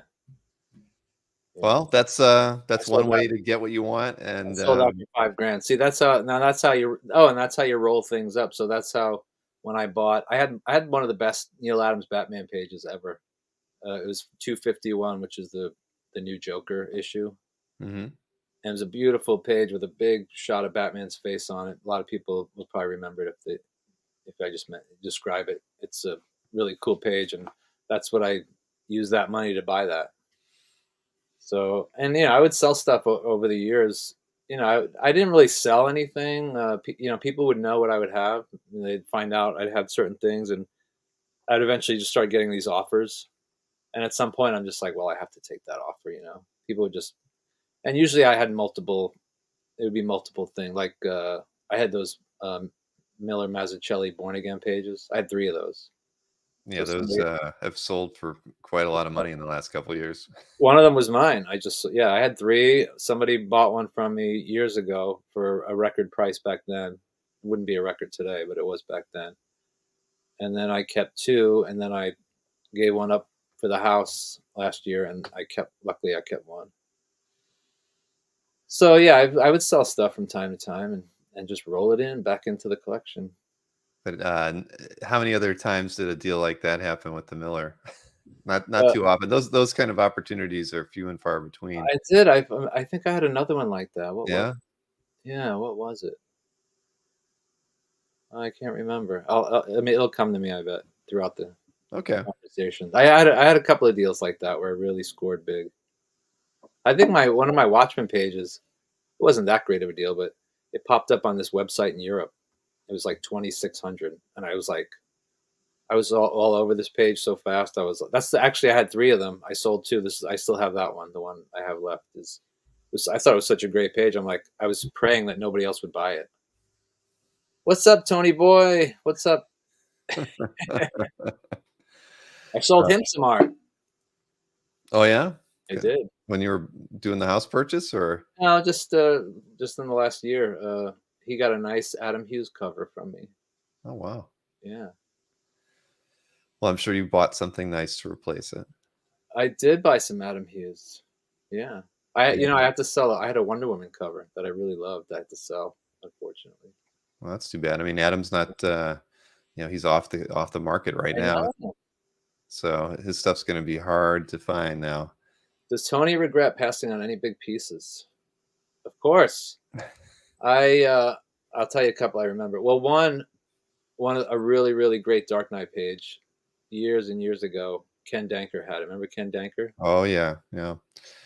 Well, that's I one sold way that. to get what you want, I and sold out for 5 grand. See, that's how now that's how you. Oh, and that's how you roll things up. So that's how when I bought, I had one of the best Neil Adams Batman pages ever. It was 251, which is the new Joker issue. mhm. And it was a beautiful page with a big shot of Batman's face on it. A lot of people will probably remember it if I just describe it. It's a really cool page, and that's what I used that money to buy that. So, and I would sell stuff over the years. I didn't really sell anything. People would know what I would have. They'd find out I'd have certain things, and I'd eventually just start getting these offers. And at some point, I'm just like, well, I have to take that offer. People would just, and usually I had multiple. It would be multiple things. Like I had those Miller Mazzucchelli Born Again pages. I had 3 of those. Yeah, So those somebody, have sold for quite a lot of money in the last couple of years. one of them was mine. I had 3. Somebody bought one from me years ago for a record price back then. It wouldn't be a record today, but it was back then. And then I kept 2, and then I gave one up for the house last year, and luckily I kept one. So yeah, I would sell stuff from time to time and just roll it back into the collection. But how many other times did a deal like that happen with the Miller? Not Uh, too often. Those kind of opportunities are few and far between. I did. I think I had another one like that. What was? Yeah. Yeah, what was it? I can't remember. I mean, it'll come to me. I bet throughout the Okay. conversations. I had a couple of deals like that where I really scored big. I think my one of my Watchmen pages, it wasn't that great of a deal, but it popped up on this website in Europe. It was like 2,600, and I was all over this page so fast. Actually, I had 3 of them. I sold 2. I still have that one. The one I have left I thought it was such a great page. I'm like, I was praying that nobody else would buy it. What's up, Tony boy? What's up? I sold him some art. Oh yeah. I Okay. did. When you were doing the house purchase, or No, just in the last year, he got a nice Adam Hughes cover from me. oh wow. Yeah, Well, I'm sure you bought something nice to replace it. I did buy some Adam Hughes. Yeah, Yeah. I have to sell it. I had a Wonder Woman cover that I really loved. I had to sell, unfortunately. Well, that's too bad. I mean, Adam's not he's off the market right I now. know. So his stuff's going to be hard to find now. Does Tony regret passing on any big pieces? Of course. I I'll tell you a couple I remember. Well, one a really really great Dark Knight page, years and years ago. Ken Danker had it. Remember Ken Danker? Oh yeah, yeah.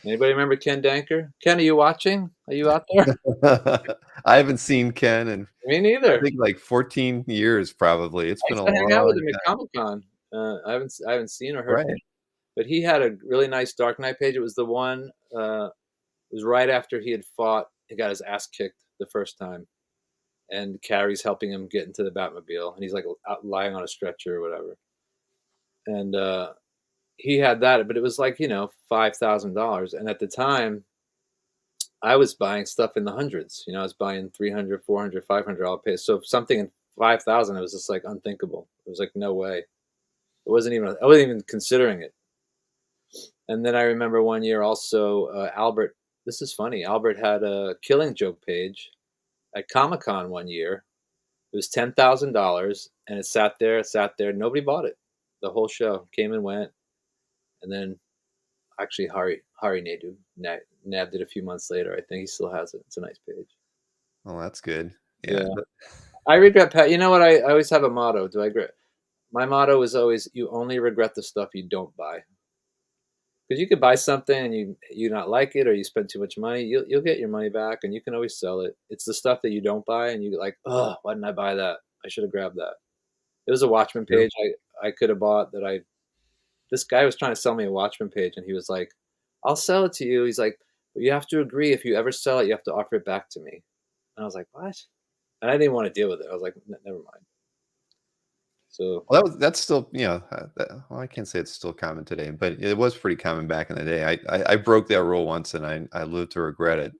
Anybody remember Ken Danker? Ken, are you watching? Are you out there? I haven't seen Ken in Me I neither. think like 14 years probably. It's I been used a to hang out with long him at time. Comic Con. I haven't seen or heard from him, Right. but he had a really nice Dark Knight page. It was the one. It was right after he had fought. He got his ass kicked the first time, and Carrie's helping him get into the Batmobile, and he's like out lying on a stretcher or whatever. And he had that, but it was like $5,000, and at the time, I was buying stuff in the hundreds. I was buying 300, 400, $500 pages. So if something in 5,000, it was just like unthinkable. It was like no way. I wasn't even considering it. And then I remember one year also, Albert. This is funny. Albert had a Killing Joke page at Comic Con one year. It was $10,000, and it sat there, sat there. Nobody bought it. The whole show came and went, and then actually Hari Naidu nabbed it a few months later. I think he still has it. It's a nice page. Well, that's good. Yeah. Yeah, I regret. You know what? I always have a motto. Do I regret? My motto is always: you only regret the stuff you don't buy. Because you could buy something and you not like it, or you spend too much money, you'll get your money back, and you can always sell it. It's the stuff that you don't buy, and you like, oh, why didn't I buy that? I should have grabbed that. It was a Watchman True. page I could have bought This guy was trying to sell me a Watchman page, and he was like, I'll sell it to you. He's like, but you have to agree if you ever sell it, you have to offer it back to me. And I was like, what? And I didn't want to deal with it. I was like, Never mind." So Well, that's still, well, I can't say it's still common today, but it was pretty common back in the day. I broke that rule once, and I lived to regret it.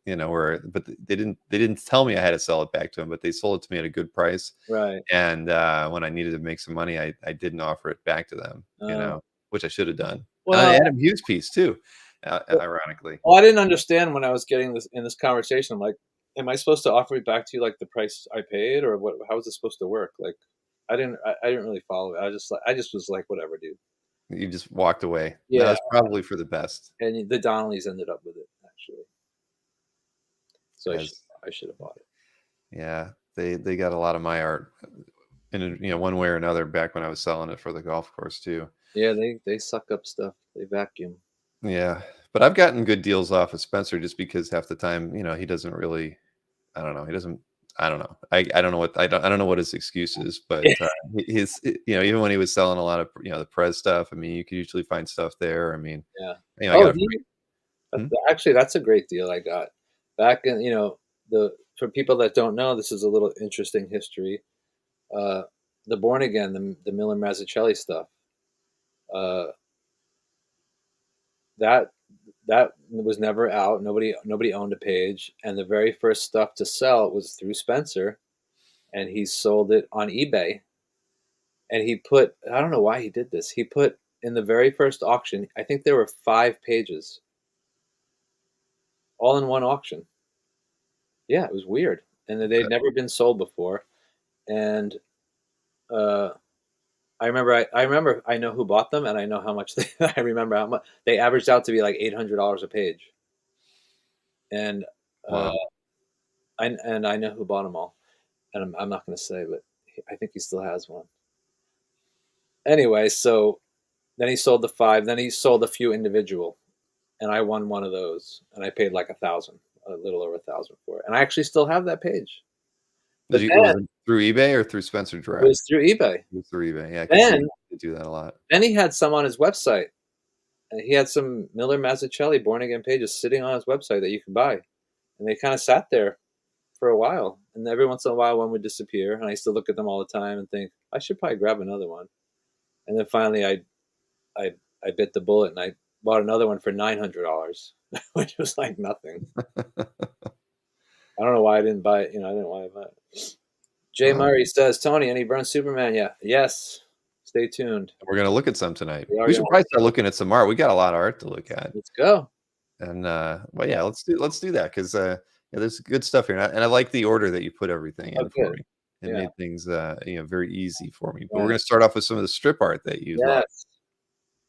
But they didn't tell me I had to sell it back to them, but they sold it to me at a good price. right. And when I needed to make some money, I didn't offer it back to them, Uh, which I should have done. well, Adam Hughes piece too, ironically. well, I didn't understand when I was getting this in this conversation. I'm like, am I supposed to offer it back to you like the price I paid, or what? How is this supposed to work? Like, I didn't really follow it. I just was like, whatever, dude. You just walked away. That Yeah, was probably for the best. and the Donnellys ended up with it actually, so As I should have bought it. Yeah, they got a lot of my art one way or another back when I was selling it for the golf course too. Yeah, they suck up stuff. They vacuum. Yeah, but I've gotten good deals off of Spencer just because half the time, he doesn't really, I don't know, he doesn't, I don't know. I don't know what I don't know what his excuse is, but even when he was selling a lot of the Prez stuff, I mean, you could usually find stuff there. I mean, Yeah. I got Oh, a free. Hmm? actually, that's a great deal I got back in. The for people that don't know, this is a little interesting history. Uh, the Born Again, the Miller Mazzucchelli stuff. Uh, that that was never out. Nobody owned a page, and the very first stuff to sell was through Spencer, and he sold it on eBay. And he put, I don't know why he did this. He put in the very first auction, I think there were 5 pages, all in one auction. Yeah, it was weird, and they'd never been sold before. And uh, I remember I know who bought them, and I know how much I remember how much they averaged out to be like $800 a page. And uh, Wow. I know who bought them all, and I'm not going to say, but I think he still has one. Anyway, so then he sold the 5. Then he sold a few individual, and I won one of those, and I paid like 1,000, a little over 1,000 for it, and I actually still have that page. But Was then it through eBay or through Spencer it Direct? was through eBay. It was through eBay. Yeah, I could see Then you do that a lot. then he had some on his website. And he had some Miller Mazzucchelli Born Again pages sitting on his website that you could buy, and they kind of sat there for a while. And every once in a while, one would disappear, and I used to look at them all the time and think I should probably grab another one. And then finally, I I bit the bullet and I bought another one for $900, which was like nothing. I don't know why I didn't buy it. I didn't want to buy it. Jay Wow. Murray says, Tony, any Burn Superman yet? Yes. Stay tuned. We're gonna look at some tonight. We are We going should probably start looking at some art. We got a lot of art to look at. Let's go. And well, yeah, let's do that because there's good stuff here, and I like the order that you put everything Oh, in for good. me. It Yeah. made things very easy for me. But we're Right. gonna start off with some of the strip art that you love. Yes.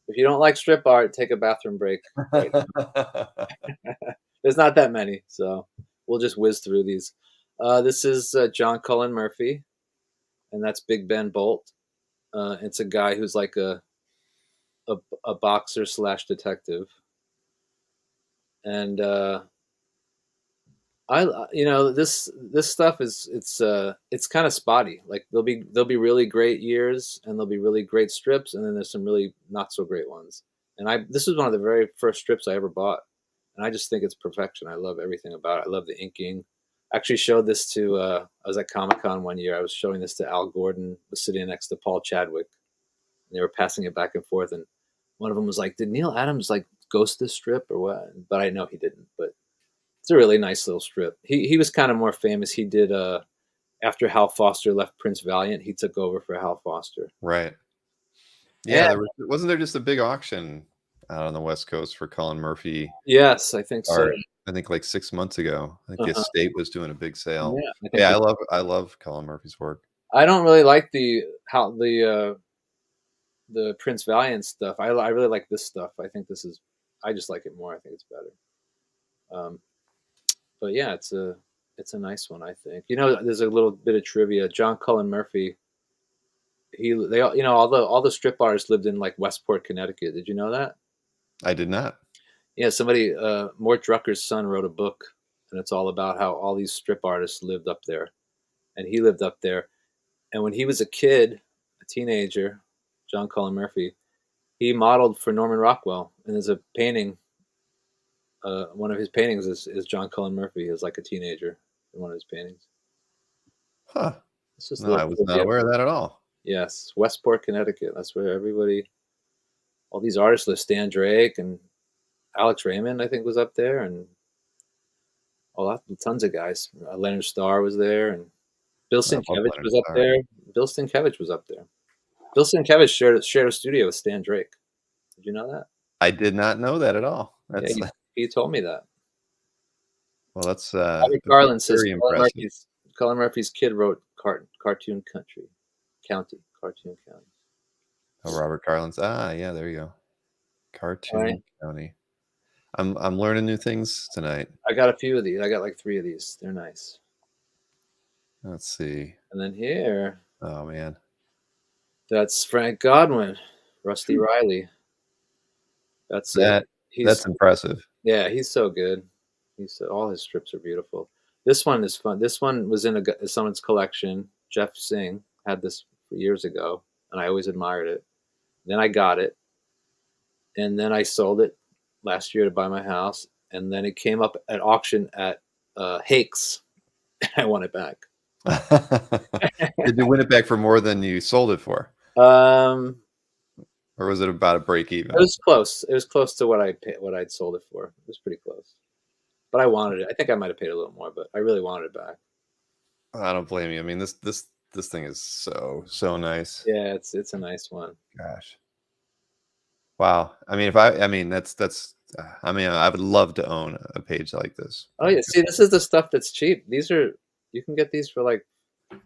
If you don't like strip art, take a bathroom break right now. There's not that many, so we'll just whiz through these. This is John Cullen Murphy, and that's Big Ben Bolt. It's a guy who's like a, a boxer slash detective, and this stuff it's kind of spotty. Like there'll be really great years, and there'll be really great strips, and then there's some really not so great ones. And this is one of the very first strips I ever bought, and I just think it's perfection. I love everything about it. I love the inking. I actually showed this to I was at Comic-Con one year. I was showing this to Al Gordon, was sitting next to Paul Chadwick, and they were passing it back and forth. And one of them was like, "Did Neil Adams like ghost this strip or what?" But I know he didn't. But it's a really nice little strip. He was kind of more famous. He did after Hal Foster left Prince Valiant, he took over for Hal Foster. Right. Yeah, And wasn't there just a big auction out on the West Coast for Colin Murphy yes, I think so. art? I think like 6 months ago. I think the Uh-huh. estate was doing a big sale. Yeah, I think Yeah, I love Colin Murphy's work. I don't really like the Prince Valiant stuff. I really like this stuff. I think this is. I just like it more. I think it's better. Um, but yeah, it's a nice one. I think. There's a little bit of trivia. John Cullen Murphy. They all all the strip artists lived in like Westport, Connecticut. Did you know that? I did not. Yeah, somebody Mort Drucker's son wrote a book, and it's all about how all these strip artists lived up there, and he lived up there. And when he was a kid, a teenager, John Cullen Murphy, he modeled for Norman Rockwell, and there's a painting one of his paintings is John Cullen Murphy as like a teenager in one of his paintings. Huh. It's just a No, I little was not trivia. aware of that at all. Yes, Westport, Connecticut. That's where all these artists live. Stan Drake and Alex Raymond, I think, was up there, and tons of guys. Leonard Starr was there, and Bill I love Sienkiewicz Leonard was up Starr. there. Bill Sienkiewicz was up there. Bill Sienkiewicz shared a studio with Stan Drake. Did you know that? I did not know that at all. Yeah, That's he told me that. well, that's Robert Garland says very impressive. Colin Murphy's kid wrote Cartoon Cartoon County. Oh, Robert Garland's. Ah, yeah, there you go. All right, Cartoon County. I'm learning new things tonight. I got a few of these. I got like 3 of these. They're nice. Let's see. And then here, Oh man, that's Frank Godwin, Rusty Riley. That's that's impressive. yeah, he's so good. All his strips are beautiful. This one is fun. This one was in someone's collection. Jeff Singh had this years ago, and I always admired it. Then I got it, and then I sold it last year to buy my house, and then it came up at auction at Hakes, and I won it back. Did you win it back for more than you sold it for, Um, or was it about a break even? it was close. It was close to what I'd sold it for. It was pretty close, but I wanted it. I think I might have paid a little more, but I really wanted it back. I don't blame you. I mean, this thing is so nice. Yeah, it's a nice one. Gosh. Wow. I mean, that's. I mean, I would love to own a page like this. Oh yeah, see, this is the stuff that's cheap. You can get these for like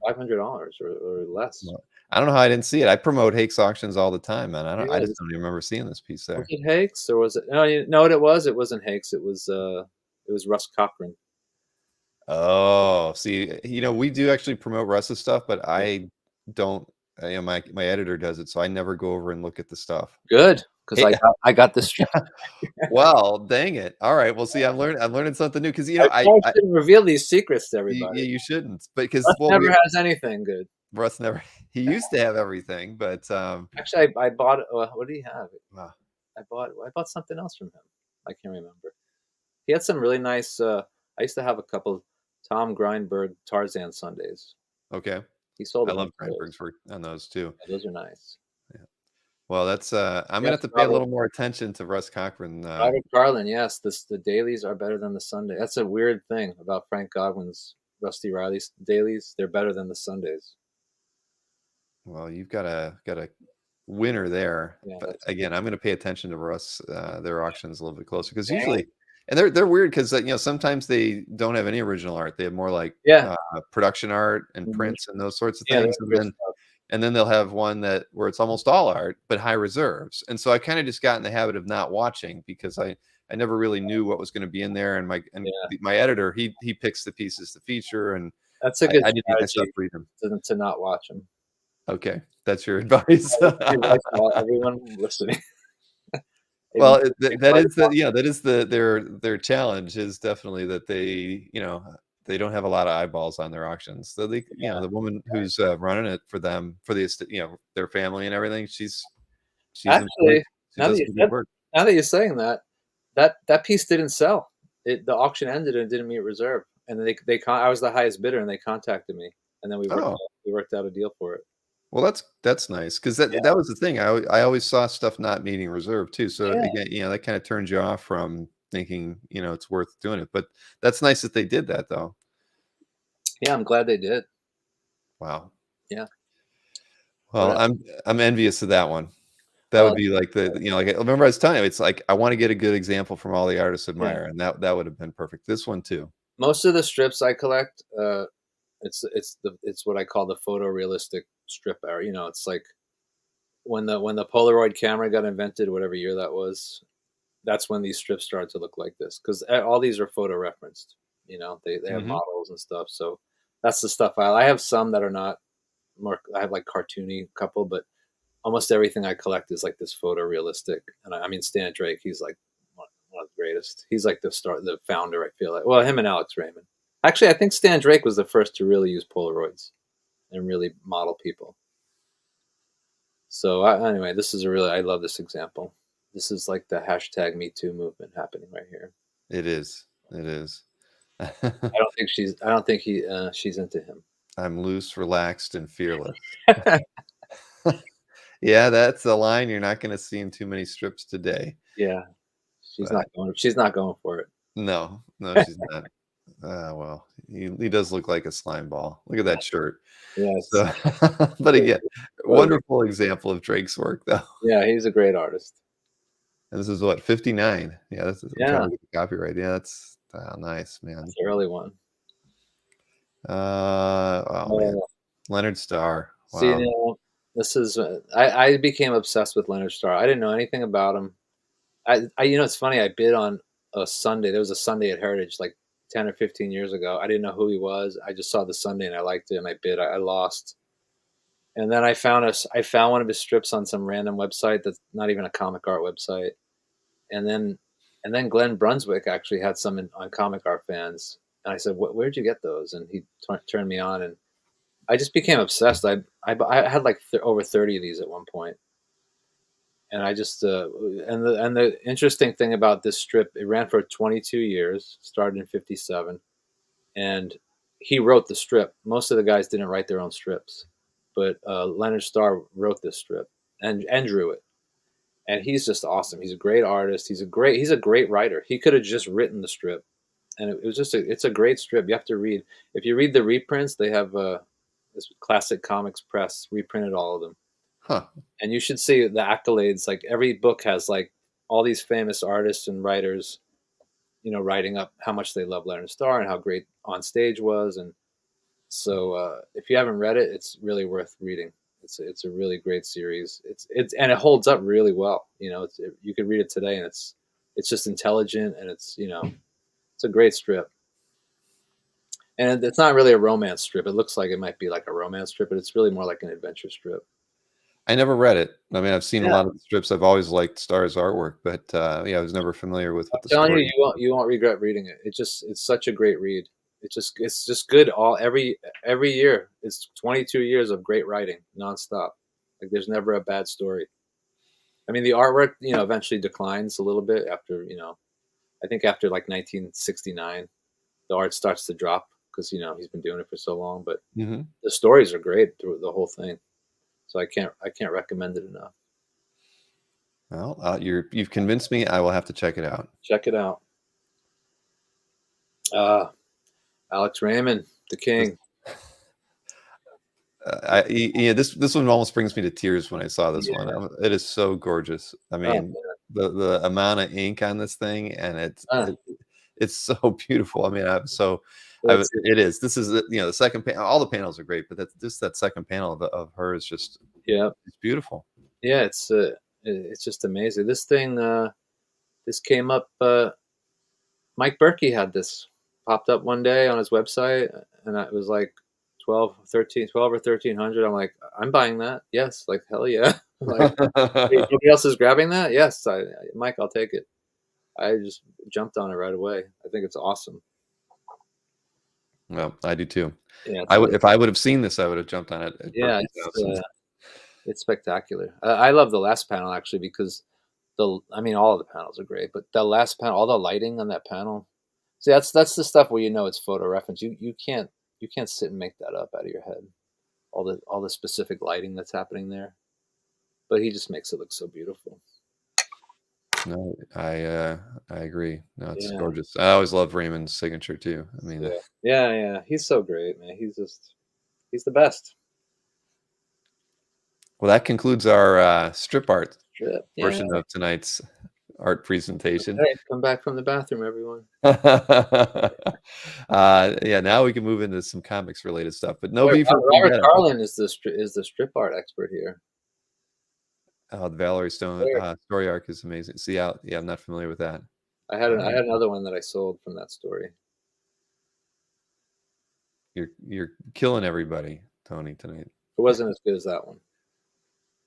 $500 or less. Well, I don't know how I didn't see it. I promote Hakes auctions all the time, man. I Yeah, just don't even remember seeing this piece there. was it Hakes or was it? No, you know what it was? It wasn't Hakes. It was Russ Cochran. Oh, see, we do actually promote Russ's stuff, but I don't. My editor does it, so I never go over and look at the stuff. Good, because Hey, I got this. well, dang it! All right, well, see, I'm learning something new because I shouldn't reveal these secrets to everybody. you shouldn't, but because Russ never has anything good. Russ never. He used to have everything, but Actually, I bought. What did he have? wow. I bought something else from him. I can't remember. He had some really nice. I used to have a couple Tom Grindberg Tarzan Sundays. Okay, He sold. I a love bunch of Grindberg's work on those too. Yeah, those are nice. Yeah. Well, that's I'm gonna Yes, have to pay a little more attention to Russ Cochran. Robert Garland, yes, the dailies are better than the Sunday. That's a weird thing about Frank Godwin's Rusty Riley's dailies. They're better than the Sundays. Well, you've got a winner there. Yeah, But that's again, I'm going to pay attention to Russ their auctions a little bit closer because usually, and they're weird because sometimes they don't have any original art. They have more like yeah, production art and Mhm. prints and those sorts of Yeah, things. that's good stuff. And then they'll have one where it's almost all art but high reserves. And so I kind of just got in the habit of not watching because I never really knew what was going to be in there. And Yeah, my editor he picks the pieces to feature, and that's a good I didn't I stopped strategy reading. to not watch them. Okay, that's your advice. Advice to everyone listening. Well, If that I- is their challenge is definitely that they don't have a lot of eyeballs on their auctions. So the woman who's running it for them for their family and everything, she's employed. Actually, She now does that some good work. you're saying that, that piece didn't sell. The auction ended and it didn't meet reserve, and I was the highest bidder, and they contacted me, and then Oh, we worked out a deal for it. well, that's nice because Yeah, that was the thing. I always saw stuff not meeting reserve too. So yeah, again, that kind of turns you off from thinking it's worth doing it. But that's nice that they did that though. yeah. I'm glad they did. Wow. Yeah. Well, But, I'm envious of that one. That would well, be like like I remember I was telling you, it's like I want to get a good example from all the artists I yeah. admire, and that would have been perfect. This one too. Most of the strips I collect, it's what I call the photorealistic strip era. It's like when the Polaroid camera got invented, whatever year that was. That's when these strips started to look like this because all these are photo referenced. They have Hmm. models and stuff. So that's the stuff I have some that are not more. I have like cartoony couple, but almost everything I collect is like this photorealistic. And I mean Stan Drake, he's like one of the greatest. He's like the founder. I feel like him and Alex Raymond. Actually, I think Stan Drake was the first to really use Polaroids and really model people. So anyway, I love this example. This is like the hashtag Me Too movement happening right here. It is. It is. I don't think she's into him. I'm loose, relaxed, and fearless. Yeah, that's a line you're not going to see in too many strips today. Yeah, she's not But going. She's not going for it. no, no, she's not. Well, he does look like a slime ball. Look at that shirt. Yes. So, but again, What a- wonderful example of Drake's work, though. Yeah, he's a great artist. And this is what 59. Yeah, I'm trying Yeah, to get the copyright. Yeah, that's nice, man. that's the early one. Oh man, Uh, Leonard Starr. See, Wow. this is I became obsessed with Leonard Starr. I didn't know anything about him. It's funny. I bid on a Sunday. There was a Sunday at Heritage like 10 or 15 years ago. I didn't know who he was. I just saw the Sunday and I liked it, and I bid. I lost, and then I found one of his strips on some random website that's not even a comic art website, and then Glenn Brunswick actually had some on Comic Art Fans, and I said, "Where'd you get those?" And he turned me on, and I just became obsessed. I had like over 30 of these at one point, and I just and the interesting thing about this strip, it ran for 22 years, started in '57, and he wrote the strip. Most of the guys didn't write their own strips, but Leonard Starr wrote this strip and drew it, and he's just awesome. He's a great artist. He's a great writer. He could have just written the strip, and it was just it's a great strip. You have to read. If you read the reprints, they have this Classic Comics Press reprinted all of them, Huh. and you should see the accolades. Like every book has like all these famous artists and writers, writing up how much they love Leonard Starr and how great on stage was. And so, if you haven't read it, it's really worth reading. It's a really great series. And it holds up really well. You could read it today, and it's just intelligent, and it's a great strip. And it's not really a romance strip. It looks like it might be like a romance strip, but it's really more like an adventure strip. I never read it. I mean, I've seen a Yeah, lot of the strips. I've always liked Starr's artwork, but yeah, I was never familiar with I'm what the telling you, story. you won't regret reading it. It's such a great read. It's just good every year. It's 22 years of great writing nonstop. Like there's never a bad story. I mean, the artwork, eventually declines a little bit after, I think after like 1969, the art starts to drop because, he's been doing it for so long, but Hmm. the stories are great through the whole thing. So I can't recommend it enough. Well, you've convinced me. I will have to check it out. Check it out. Uh, Alex Raymond, the This, king. yeah, this one almost brings me to tears when I saw this one. Yeah. It is so gorgeous. I Oh, mean, the amount of ink on this thing, and man. it's so beautiful. I mean, It's it is. This is the second panel. All the panels are great, but that's just that second panel of her is just yeah, it's beautiful. yeah. It's just amazing. This thing, this came up. Mike Berkey had this popped up one day on his website, and it was like 12 or 1300. I'm like, I'm buying that. Yes, like hell yeah. Like, hey, nobody else is grabbing that. Yes, Mike, I'll take it. I just jumped on it right away. I think it's awesome. Well, I do too. Yeah, I would if I would have seen this, I would have jumped on it at yeah, Berkeley's house. it's spectacular. I love the last panel actually because I mean, all of the panels are great, but the last panel, all the lighting on that panel. See, that's the stuff where it's photo reference. You can't sit and make that up out of your head. All the specific lighting that's happening there, but he just makes it look so beautiful. No, I agree. No, it's Yeah, gorgeous. I always love Raymond's signature too. I mean, yeah, yeah, yeah. He's so great, man. He's the best. well, that concludes our strip art Strip. Yeah. portion of tonight's art presentation. Hey, come back from the bathroom, everyone. Yeah, now we can move into some comics related stuff, but no Boy, beef or Robert vendetta. Carlin is the strip art expert here. Oh, the Valerie Stone There- story arc is amazing. See, yeah, I'm not familiar with that. I Um, had another one that I sold from that story. you're killing everybody, Tony, tonight. It wasn't as good as that one.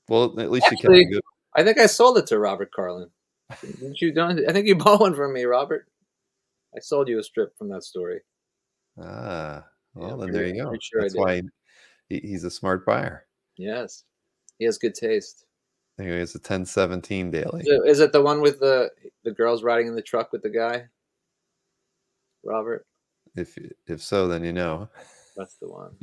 Well, at least you kept Actually, it good. I think I sold it to Robert Carlin. Didn't you? Don't I think you bought one from me, Robert? I sold you a strip from that story. Ah, Yeah, well, then there you go. pretty sure I That's did. why he's a smart buyer. Yes, he has good taste. Anyway, it's a 1017 Is daily. it, is it the one with the girls riding in the truck with the guy? Robert. If so, then you know. That's the one.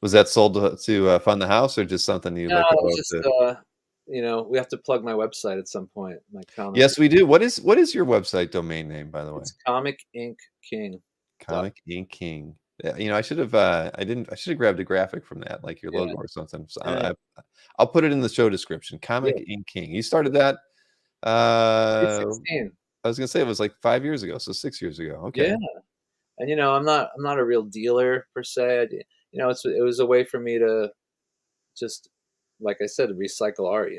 Was that sold to fund the house, or just something you No, looked it was about? just we have to plug my website at some point. My comic. Yes, we do. What is your website domain name, by the way? It's Comic Ink King. Comic Ink King. Yeah, I should have. I didn't. I should have grabbed a graphic from that, like your Yeah. logo or something. So Yeah. I'll put it in the show description. Yeah. Comic Ink King. You started that. It's Uh, 16. I was gonna say it was like 5 years ago, so 6 years ago. Yeah. Okay. And I'm not a real dealer per se. It was a way for me to just, like I said, recycle art.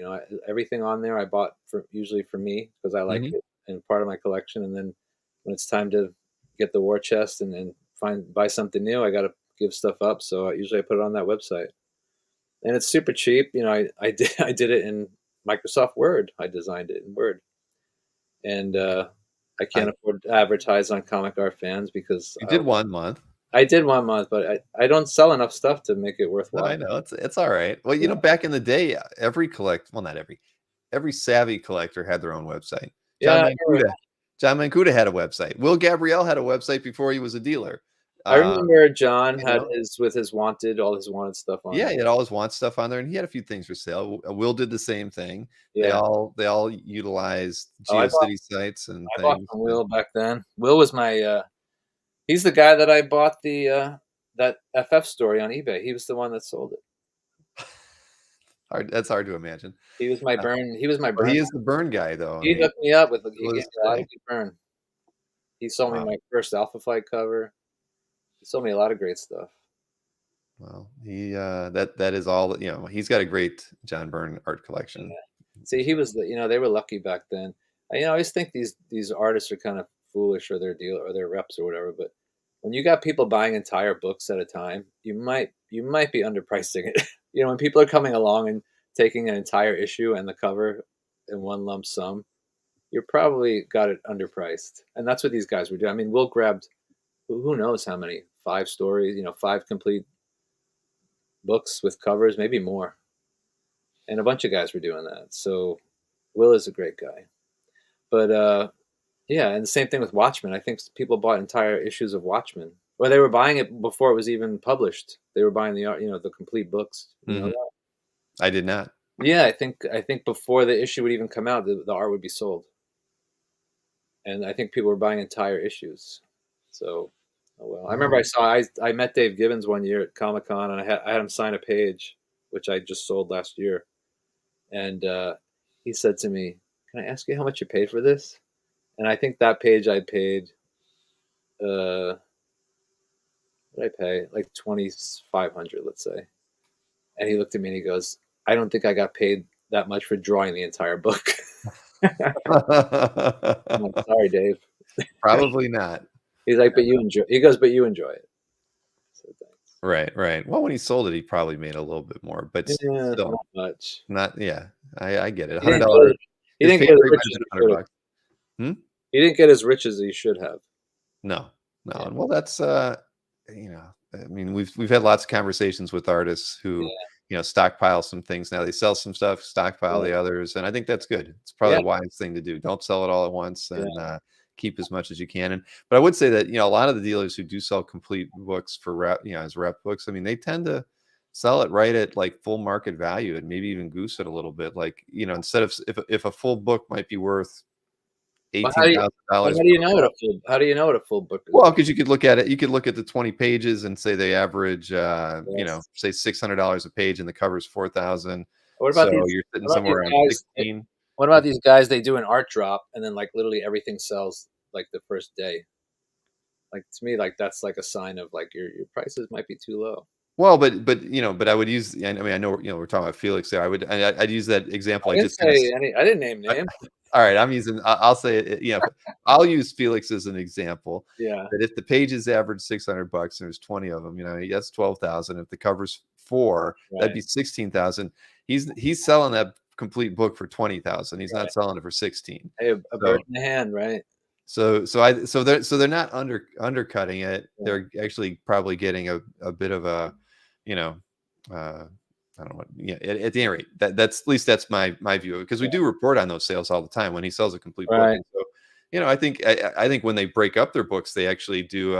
Everything on there I bought usually for me because I like Hmm. it and part of my collection. And then when it's time to get the war chest and then buy something new, I got to give stuff up. So usually I put it on that website, and it's super cheap. I did I did it in Microsoft Word. I designed it in Word, and I I can't afford to advertise on Comic Art Fans because You did 1 month. I did 1 month, but I don't sell enough stuff to make it No, worthwhile. I know it's all right. Well, Yeah, back in the day, well, not every savvy collector had their own website. John yeah. Mancuda, John Mancuda had a website. Will Gabrielle had a website before he was a dealer. I Uh, remember John you had know, all his wanted stuff on yeah, there. he had all his want stuff on there, and he had a few things for sale. Will did the same thing. They Yeah. all utilized Oh, GeoCity sites and I bought things. from Will back then. Will was he's the guy that I bought that FF story on eBay. He was the one that sold it. That's hard to imagine. Uh, He was my well, burn. he is the burn guy, though. I He mean, hooked me up he Will gave is me a lot today. of good burn. He sold me Wow. my first Alpha Flight cover. He sold me a lot of great stuff. Well, that is all. He's got a great John Byrne art collection. Yeah. See, they were lucky back then. I always think these artists are kind of foolish or their deal or their reps or whatever, but when you got people buying entire books at a time, you might be underpricing it. When people are coming along and taking an entire issue and the cover in one lump sum, you're probably got it underpriced. And that's what these guys were doing. I mean, Will grabbed who knows how many, 5 stories, 5 complete books with covers, maybe more. And a bunch of guys were doing that. So Will is a great guy. But yeah, and the same thing with Watchmen. I think people bought entire issues of Watchmen, or they were buying it before it was even published. They were buying the art, the complete books. Mhm. I did not. Yeah, I think before the issue would even come out, the art would be sold, and I think people were buying entire issues. So, oh well. I remember I met Dave Gibbons one year at Comic-Con, and I had him sign a page, which I just sold last year, and he said to me, "Can I ask you how much you paid for this?" And I think that page I paid, what did I pay? Like 2,500, let's say. And he looked at me and he goes, "I don't think I got paid that much for drawing the entire book." I'm like, "Sorry, Dave." Probably not. He's like, "But you enjoy." He goes, "But you enjoy it." So thanks. Right, right. Well, when he sold it, he probably made a little bit more, but Yeah, still not much. not. Yeah, I get it. He didn't $100. get, he His didn't pay get as rate rich might have as been he should have. $100. Hmm? He didn't get as rich as he should have. No, no. Yeah, And well, that's I mean, we've had lots of conversations with artists who, yeah, stockpile some things. Now they sell some stuff, stockpile yeah, the others, and I think that's good. It's probably yeah, a wise thing to do. Don't sell it all at once, yeah. and keep as much as you can. But I would say that a lot of the dealers who do sell complete books for rep, as rep books, I mean, they tend to sell it right at like full market value and maybe even goose it a little bit. Like instead of if a full book might be worth But $18,000 how do you per know what book. a full book is? Well, because you could look at it, you could look at the 20 pages and say they average, Yes. say $600 a page, and the cover's 4,000. What about So these? you're sitting What about these somewhere around guys? 16. What about these guys? They do an art drop, and then like literally everything sells like the first day. Like to me, like that's like a sign of like your prices might be too low. Well, but I would use. I mean, I know we're talking about Felix there. I'd use that example. I I didn't just kind of. say any. I didn't name names. All right, I'm using. I'll say it. I'll use Felix as an example. Yeah, That if the pages average $600 and there's 20 of them, that's 12,000. If the cover's 4, that'd right, be 16,000. He's selling that complete book for 20,000. He's not right. selling it for 16. Hey, a So bird in the hand, right? so they're not undercutting it. Yeah, They're actually probably getting a bit of a, you know, uh, I don't know what. Yeah, at the end rate, that's at least that's my view, because we yeah. do report on those sales all the time when he sells a complete book, Right. and so I think when they break up their books, they actually do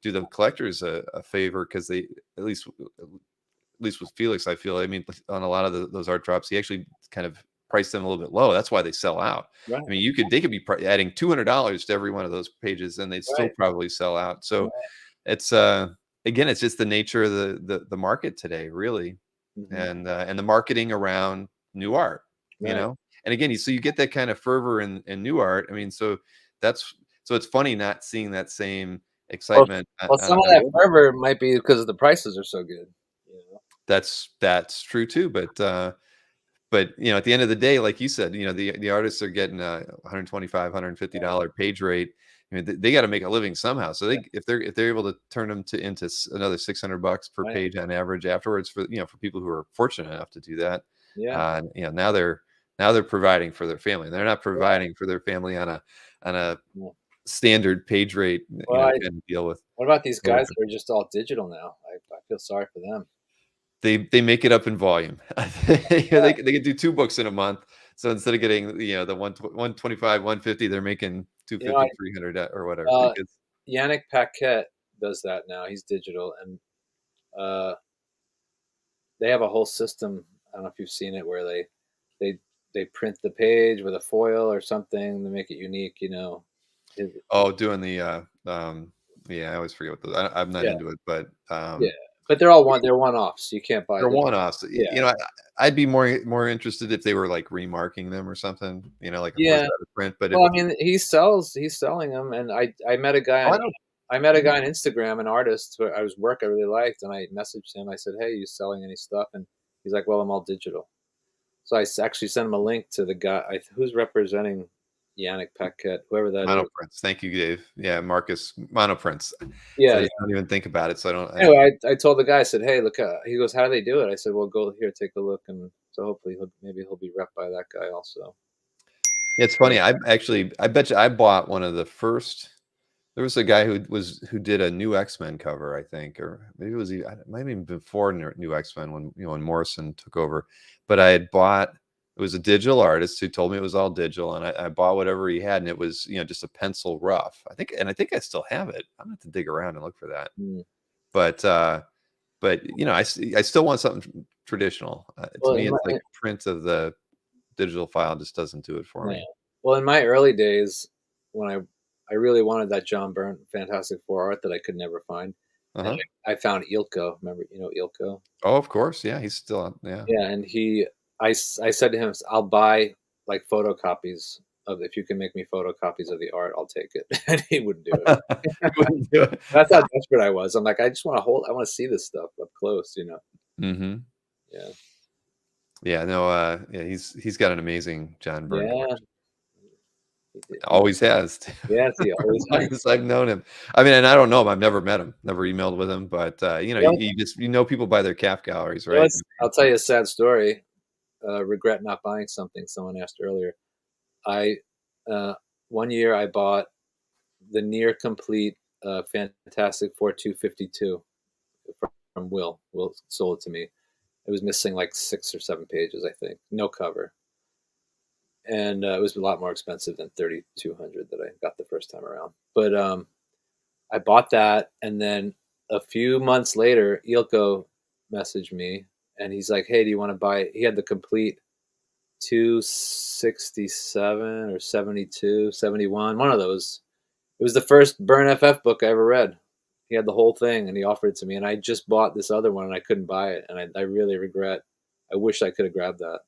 the collectors a favor, because they at least with Felix, I feel. I mean, on a lot of those art drops, he actually kind of priced them a little bit low. That's why they sell out. Right, I mean, they could be adding $200 to every one of those pages, and they'd still right, probably sell out. So right. it's again, it's just the nature of the market today, really, Hmm. and the marketing around new art, you Right. know. And again, you get that kind of fervor in new art. I mean, that's so it's funny not seeing that same Well, excitement some of on that older. fervor might be because the prices are so good. You know? That's true too, but at the end of the day, like you said, the artists are getting a 125 Right. $150 page rate. I mean, they got to make a living somehow. So Yeah. if they're able to turn them into another $600 per Right. page on average afterwards, for people who are fortunate enough to do that, Yeah. now they're providing for their family. They're not Right. providing for their family on a Yeah. standard page rate, Well, I, kind of deal with. what about these guys that are just all digital now? I feel sorry for them. They make it up in volume. Yeah. They could do 2 books in a month. So instead of getting, the 125, 150, they're making two You know, I fifty, 300, or whatever, uh, because Yannick Paquette does that now. He's digital, and uh, they have a whole system. I don't know if you've seen it, where they they print the page with a foil or something to make it unique. You know, His- doing yeah, I always forget what those. I'm not yeah, into it, but yeah. But they're one offs. You can't buy they're them. one-offs. Yeah, I'd be more interested if they were like remarking them or something, like a first yeah. out of print. But if Well, I mean, he's selling them, and I met a guy oh, on I don't. on Instagram, an artist who I was work I really liked, and I messaged him. I said, "Hey, you selling any stuff?" And he's like, "Well, I'm all digital." So actually sent him a link to the guy who's representing Yannick Paquette, whoever that is. Monoprints. Thank you, Dave. Yeah, Marcus Monoprints. So Yeah, I yeah. don't even think about it. So I don't. Anyway, I told the guy, I said, "Hey, look." He goes, "How do they do it?" I said, "Well, go here, take a look." And so hopefully maybe he'll be rep by that guy also. It's But funny. I bet you I bought one of the first. There was a guy who did a new X-Men cover, I think, or maybe it might have even been before new X-Men, when Morrison took over. But I had bought. It was a digital artist who told me it was all digital, and I bought whatever he had, and it was just a pencil rough. I think I still have it. I'm gonna have to dig around and look for that. mm, But I still want something traditional. To well, me, it's like print of the digital file just doesn't do it for yeah. me. Well, in my early days, when I really wanted that John Byrne Fantastic Four art that I could never find, and Uh-huh. I found Ilko. Remember, Ilko? Oh, of course. Yeah, he's still on. Yeah. Yeah, and I said to him, "I'll buy like photocopies of if you can make me photocopies of the art, I'll take it." And he wouldn't do it. He wouldn't do it. That's how desperate I was. I'm like, I just want to hold. I want to see this stuff up close. You know? Mhm. Yeah, Yeah, no, yeah, he's got an amazing John Byrne yeah. collection. He did. Always has, Yes, he always as has. long as I've known him. I mean, and I don't know him. I've never met him, never emailed with him, but You know, you know people by their CAF galleries, you know right? what's, I'll tell you a sad story. Regret not buying something. Someone asked earlier. I uh, One year I bought the near complete Fantastic Four 252 from Will. Will sold it to me. It was missing like 6 or 7 pages, I think. No cover, and it was a lot more expensive than 3,200 that I got the first time around. But I bought that, and then a few months later, Ilko messaged me, and he's like, "Hey, do you want to buy?" He had the complete 267 or 72, 71, one of those. It was the first Burn FF book I ever read. He had the whole thing, and he offered it to me, and I just bought this other one, and I couldn't buy it, and I really regret. I wish I could have grabbed that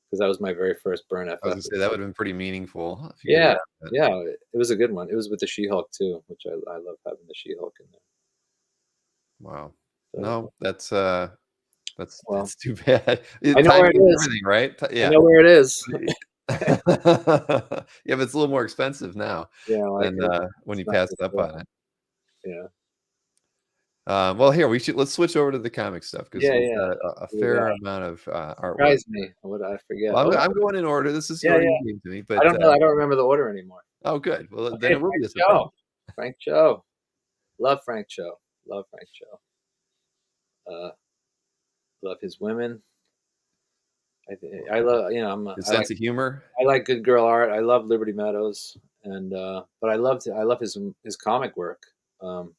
because that was my very first Burn I was FF. gonna say that would have been pretty meaningful if you could have Yeah, grabbed that. yeah, it was a good one. It was with the She-Hulk too, which I love having the She-Hulk in there. Wow. So, No, that's well, too bad. I know where Timing it is is. everything, right? I Yeah. know where it is. Yeah, but it's a little more expensive now Yeah, well, I than could. when It's you not passed for up sale. on it. Yeah, Well, here let's switch over to the comic stuff, because yeah, we've yeah. got a What do we fair got? amount of artwork. Surprise me. What I forget? Well, Oh, I'm going in order. This is the yeah, order yeah. you gave to me, I but don't know. I don't remember the order anymore. oh, good. Well, then Okay, it will be Frank a surprise. Cho. Frank Cho. Love Frank Cho. Love Frank Cho. Uh, love his women. I love. His I like. sense of humor. I like good girl art. I love Liberty Meadows, and but I love his comic work. Um,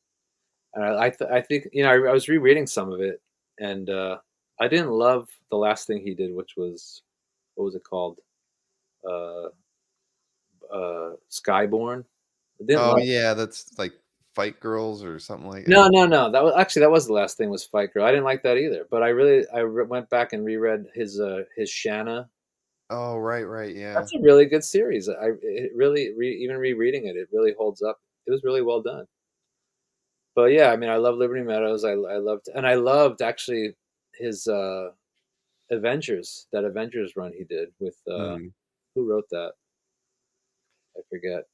and I think I was rereading some of it, and I didn't love the last thing he did, which was what was it called? Uh, Skyborn. I didn't Oh love. yeah, that's like Fight Girls or something like No, that. no, no. That was the last thing was Fight Girl. I didn't like that either. But went back and reread his Shanna. Oh right, right, yeah. That's a really good series. It really even rereading it, it really holds up. It was really well done. But yeah, I mean, I love Liberty Meadows. I loved actually his Avengers run he did with Mm. who wrote that? I forget.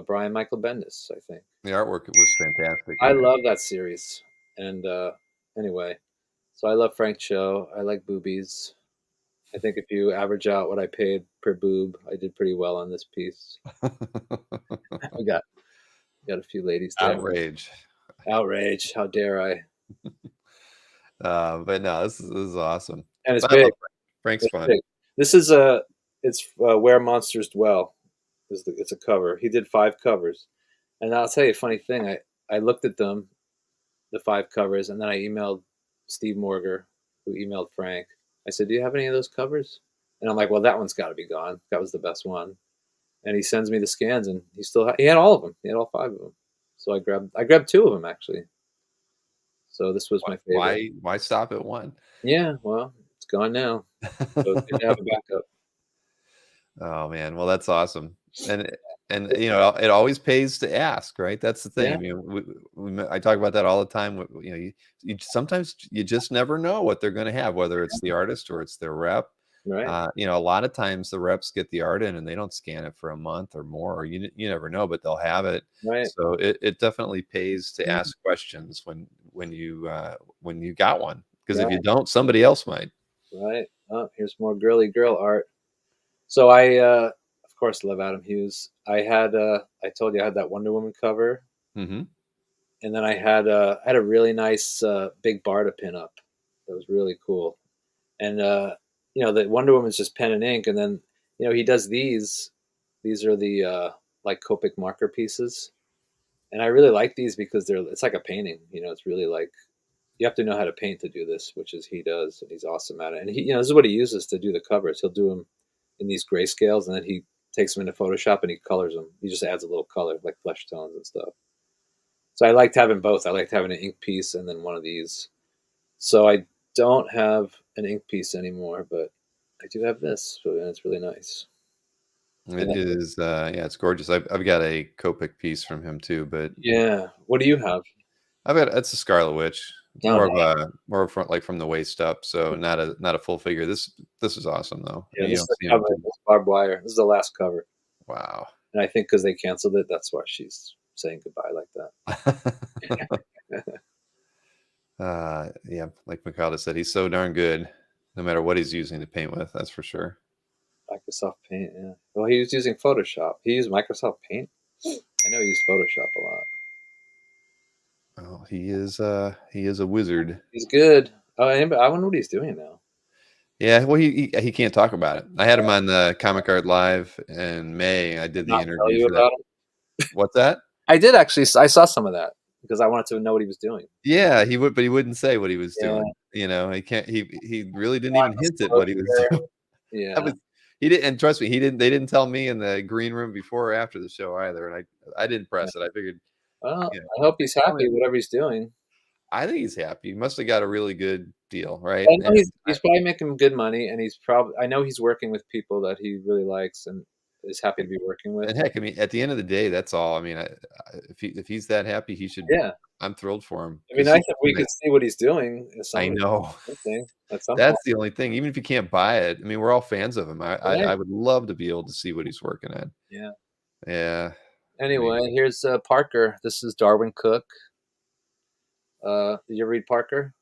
Brian Michael Bendis, I think. The artwork was fantastic I in it. love that series. And anyway, so I love Frank Cho. I like boobies. I think if you average out what I paid per boob, I did pretty well on this piece. We got a few ladies there. Outrage. Outrage! How dare I? But no, this is awesome. And it's But I big. love Frank. Frank's It's fun. big. This is a. It's Where Monsters Dwell. It's a cover. He did 5 covers, and I'll tell you a funny thing. I looked at them, the 5 covers, and then I emailed Steve Morger, who emailed Frank. I said, "Do you have any of those covers?" And I'm like, "Well, that one's got to be gone. That was the best one." And he sends me the scans, and he had all of them. He had all 5 of them. So I grabbed 2 of them actually. So this was my favorite. Why stop at one? Yeah, well, it's gone now. So it's good to have a backup. Oh man, well that's awesome. And it always pays to ask, right? That's the thing. Yeah, I mean, I talk about that all the time. You sometimes you just never know what they're going to have, whether it's the artist or it's their rep. right, A lot of times the reps get the art in and they don't scan it for a month or more, or you never know, but they'll have it. right. So it definitely pays to Yeah, ask questions when you got one, because if you right, don't, somebody else might. right. Oh, here's more girly girl art. So of course, love Adam Hughes. I told you I had that Wonder Woman cover, Hmm. and then I had a really nice big Barda pin up. That was really cool. And the Wonder Woman's just pen and ink, and then he does these. These are the like Copic marker pieces, and I really like these because it's like a painting. It's really like you have to know how to paint to do this, which is he does, and he's awesome at it. And this is what he uses to do the covers. He'll do them in these grayscales, and then he takes them into Photoshop and he colors them. He just adds a little color, like flesh tones and stuff. So I liked having both. I liked having an ink piece and then one of these. So I don't have an ink piece anymore, but I do have this, and it's really nice. And It is, yeah, it's gorgeous. I've got a Copic piece from him too, but yeah, what do you have? I've got it's a Scarlet Witch, Oh, nice. more of front like from the waist up, so not a full figure. This is awesome though. Yeah, You this is don't the see them cover. too. This is barbed wire. This is the last cover, Wow. and I think because they canceled it, that's why she's saying goodbye like that. Yeah, like Mikada said, he's so darn good, no matter what he's using to paint with. That's for sure. Microsoft Paint, yeah. Well, he was using Photoshop. He used Microsoft Paint. I know he used Photoshop a lot. Oh, he is a wizard. He's good. Oh, I wonder what he's doing now. Yeah, well, he can't talk about it. I had him on the Comic Art Live in May. I Did did the not tell interview you for that. about him. What's that? I did actually. I saw some of that because I wanted to know what he was doing. Yeah, he would, but he wouldn't say what he was Yeah, doing. He can't. He really didn't even hint at what he was non-disclosure. doing. That Yeah. was he didn't. And trust me, he didn't. They didn't tell me in the green room before or after the show either. And I didn't Yeah. press it. I figured, Well, you know, I hope he's tell me. happy whatever he's doing. I think he's happy. He must have got a really good deal, right? I know And he's probably making good money, and he's probably. I know he's working with people that he really likes and is happy to be working with. and heck, I mean, at the end of the day, that's all. I mean, if he's that happy, he should. Yeah, I'm thrilled for him it'd be because nice if we could see what he's doing I know. something at some point. That's the only thing. Even if you can't buy it, I mean, we're all fans of him. Right? I would love to be able to see what he's working at. Yeah. Yeah. Anyway, Maybe. here's Parker. This is Darwin Cook. Did you read Parker?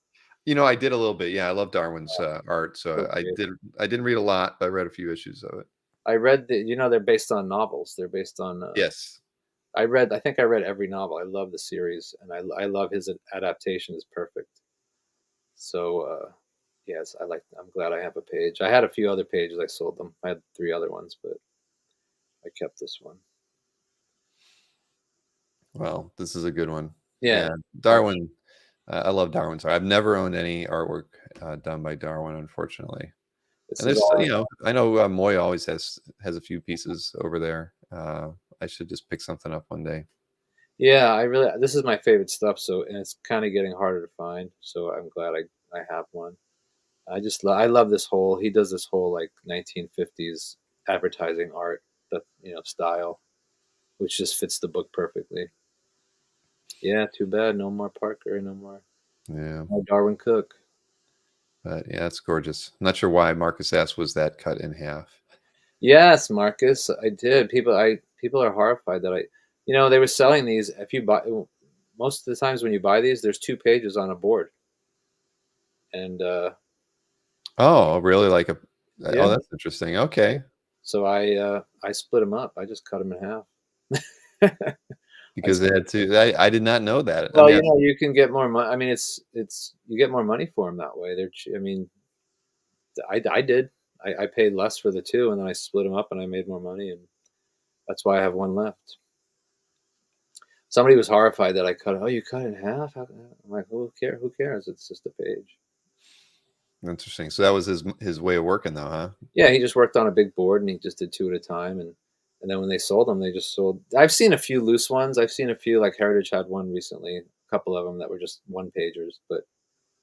I did a little bit. Yeah, I love Darwin's art, so So great. I didn't read a lot, but I read a few issues of it. I read they're based on novels. They're based on. Yes. I think I read every novel. I love the series, and I love his adaptation is perfect. So yes, I'm glad I have a page. I had a few other pages. I sold them. I had 3 other ones, but I kept this one. Well, this is a good one. Yeah, Yeah, Darwin. I love Darwin's art. I've never owned any artwork done by Darwin, unfortunately. this And is there's, all. I know Moy always has a few pieces over there. I should just pick something up one day. Yeah, I really this is my favorite stuff. So, and it's kind of getting harder to find. So I'm glad I have one. I love this whole he does this whole like 1950s advertising art that style, which just fits the book perfectly. Yeah, too bad no more Parker, Yeah, no Darwin Cook. but yeah, it's gorgeous. I'm not sure why Marcus S was that cut in half. Yes, Marcus, I did. People are horrified that they were selling these. If you buy, most of the times when you buy these, there's 2 pages on a board, and Oh, really? Like a? yeah. Oh, that's interesting. Okay, So I split them up. I just cut them in half. I because they had to. I did not know that. I Well, mean, you can get more money. I mean, it's you get more money for them that way. I mean, I did. I paid less for the two, and then I split them up, and I made more money, and that's why I have one left. Somebody was horrified that I cut it. Oh, you cut it in half? I'm like, who cares? Who cares? It's just a page. interesting. So that was his way of working, though, huh? Yeah, he just worked on a big board, and he just did two at a time, and then when they sold them, they just sold. I've seen a few loose ones. I've seen a few like Heritage had one recently. A couple of them that were just one pagers, but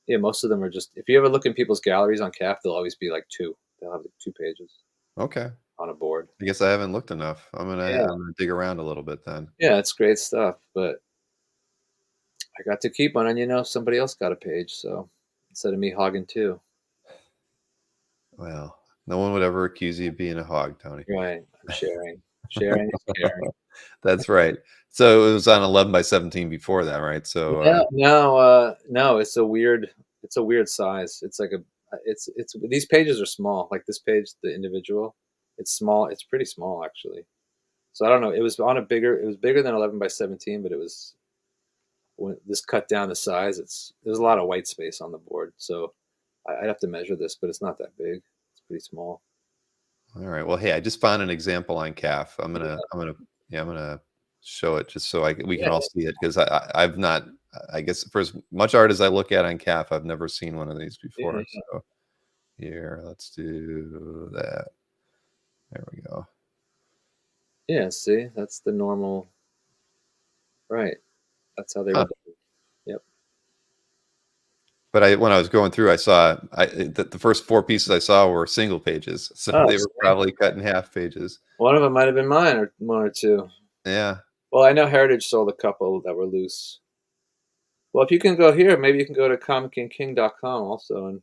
yeah, most of them are just. If you ever look in people's galleries on CAF, they'll always be like two. They'll have like 2 pages Okay. on a board. I guess I haven't looked enough. Yeah, I'm gonna dig around a little bit then. yeah, it's great stuff. But I got to keep one, and somebody else got a page, so instead of me hogging two, Well, no one would ever accuse you of being a hog, Tony. right? I'm sharing. Sharing is caring. That's right. So it was on 11 by 17 before that, right? So No, no, no. It's a weird size. It's like it's. These pages are small. Like this page, the individual, it's small. It's pretty small actually. So I don't know. It was on a bigger. It was bigger than 11 by 17, but it was when this cut down the size. There's a lot of white space on the board, so I'd have to measure this, but it's not that big. It's pretty small. all right. Well, hey, I just found an example on CAF. Yeah, I'm gonna show it just so we can yeah. all see it because I've not. I guess for as much art as I look at on CAF, I've never seen one of these before. Yeah. So here, let's do that. There we go. Yeah, see, that's the normal. Right. That's how they were Huh. done. Yep. But when I was going through, I saw the first four pieces I saw were single pages, so Oh, they were probably cut in half pages. one of them might have been mine, or one or two. Yeah, Well, I know Heritage sold a couple that were loose. Well, if you can go here, maybe you can go to comicandking.com also, and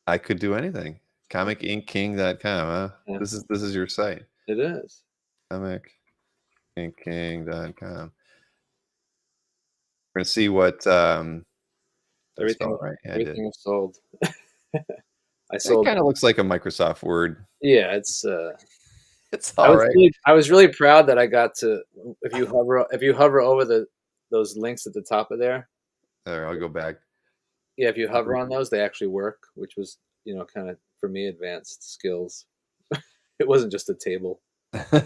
I could do anything. ComicInkKing.com, huh? yeah, This is your site. it is. ComicInkKing.com. We're gonna see what did I spell Everything, it right? Yeah, I did. everything is sold. I It sold. kind of looks like a Microsoft Word. Yeah, it's. It's all right. I was really proud that I got to. If you hover over those links at the top of there, There, I'll go back. yeah, if you hover on those, they actually work, which was kind of for me advanced skills. It wasn't just a table. I had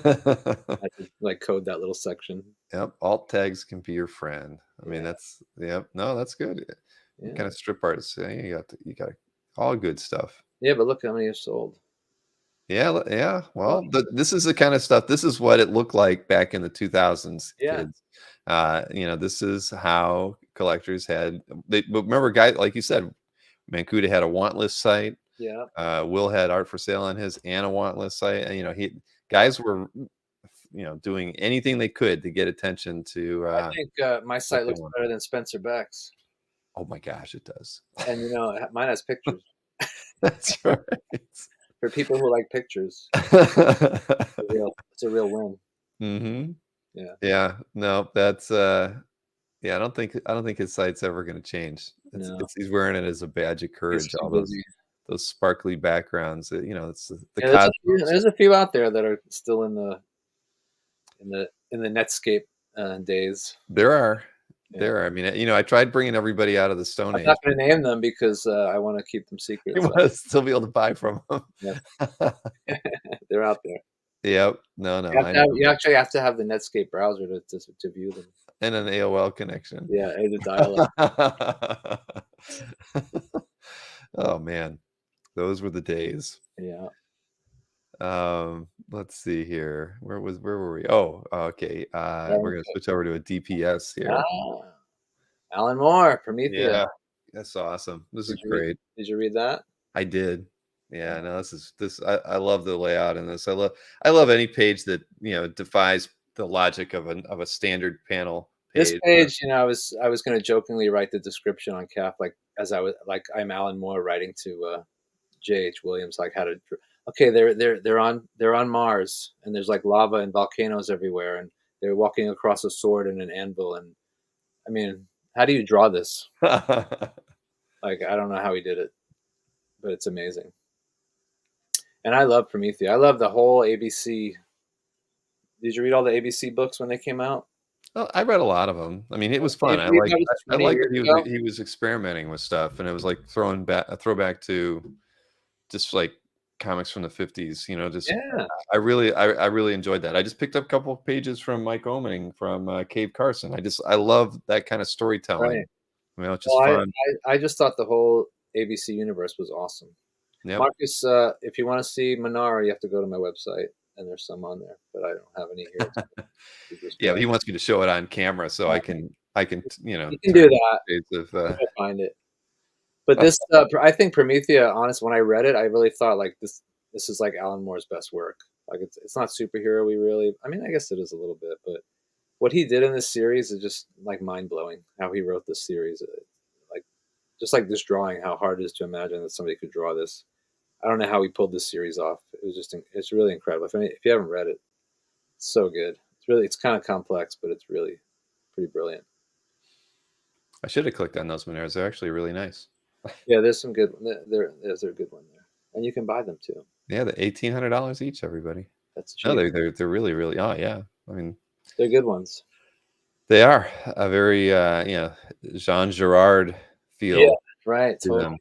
to like code that little section. Yep, alt tags can be your friend. I mean, Yeah, that's yep. No, that's good. What yeah, kind of strip artists? You got all good stuff. yeah. But look how many are sold. Yeah, yeah. Oh, Well, this is the kind of stuff. This is what it looked like back in the 2000s, yeah, kids. This is how collectors had. But remember, guys, like you said, Mancuda had a want list site. yeah. Will had art for sale on his and a want list site. And guys were doing anything they could to get attention to I think my what site they looks want. better than Spencer Beck's, Oh my gosh, it does. and mine has pictures That's right. for people who like pictures. It's a real win. Hmm. Yeah, Yeah, no, that's yeah, I don't think his site's ever gonna change. no, It's he's wearing it as a badge of he's courage, too all busy. those sparkly backgrounds, it's the Yeah, there's a few, cosmos. there's a few out there that are still in the Netscape days. There are. Yeah, There are. I mean, I tried bringing everybody out of the Stone I'm not Age. going to name them because I want to keep them You secret. So wanna still be able to buy from yeah, them. they're out there. Yep. No, no, I know. You actually have to have the Netscape browser to view them. And an AOL connection. Yeah, and the dial-up. Oh man, those were the days. Yeah. Let's see here. Where were we? Oh, okay. We're gonna switch over to a DPS here. Ah, Alan Moore, Promethea. Yeah, that's awesome. This is Did you read great. did you read that? I did. Yeah. Yeah, no, I love the layout in this. I love any page that, defies the logic of a standard panel This page. page, I was gonna jokingly write the description on CAF, like, as I was like, I'm Alan Moore writing to, J.H. Williams, like, how to okay, they're on Mars, and there's, like, lava and volcanoes everywhere, and they're walking across a sword and an anvil, and, I mean, how do you draw this? Like, I don't know how he did it, but it's amazing. And I love Promethea. I love the whole ABC. Did you read all the ABC books when they came out? Well, I read a lot of them. I mean, it was Can you fun. believe that was I 20 like that years ago? he was experimenting with stuff, and it was like throwing back a throwback to just like comics from the 50s. Just Yeah, I really enjoyed that. I just picked up a couple of pages from Mike Oeming from Cave Carson. I love that kind of storytelling. right. It's Well, just fun. I just thought the whole ABC universe was awesome. Yep. Marcus, if you want to see Manara, you have to go to my website, and there's some on there, but I don't have any here. So you just Yeah, but he wants me to show it on camera so I can you can turn do that. shades of I'll find it. But this, I think Promethea. Honest, when I read it, I really thought like this is like Alan Moore's best work. Like it's not superhero-y really. I mean, I guess it is a little bit, but what he did in this series is just like mind blowing. How he wrote this series, like just like this drawing, how hard it is to imagine that somebody could draw this. I don't know how he pulled this series off. It was just it's really incredible. If you haven't read it, it's so good. It's kind of complex, but it's really pretty brilliant. I should have clicked on those Moneras. They're actually really nice. Yeah, there's some good. There's a good one there, and you can buy them too. Yeah, the $1,800 each, everybody. That's No, cheap. they're really, really, oh yeah. I mean, They're good ones. they are a very Jean Girard Yeah, feel right. to Totally. them.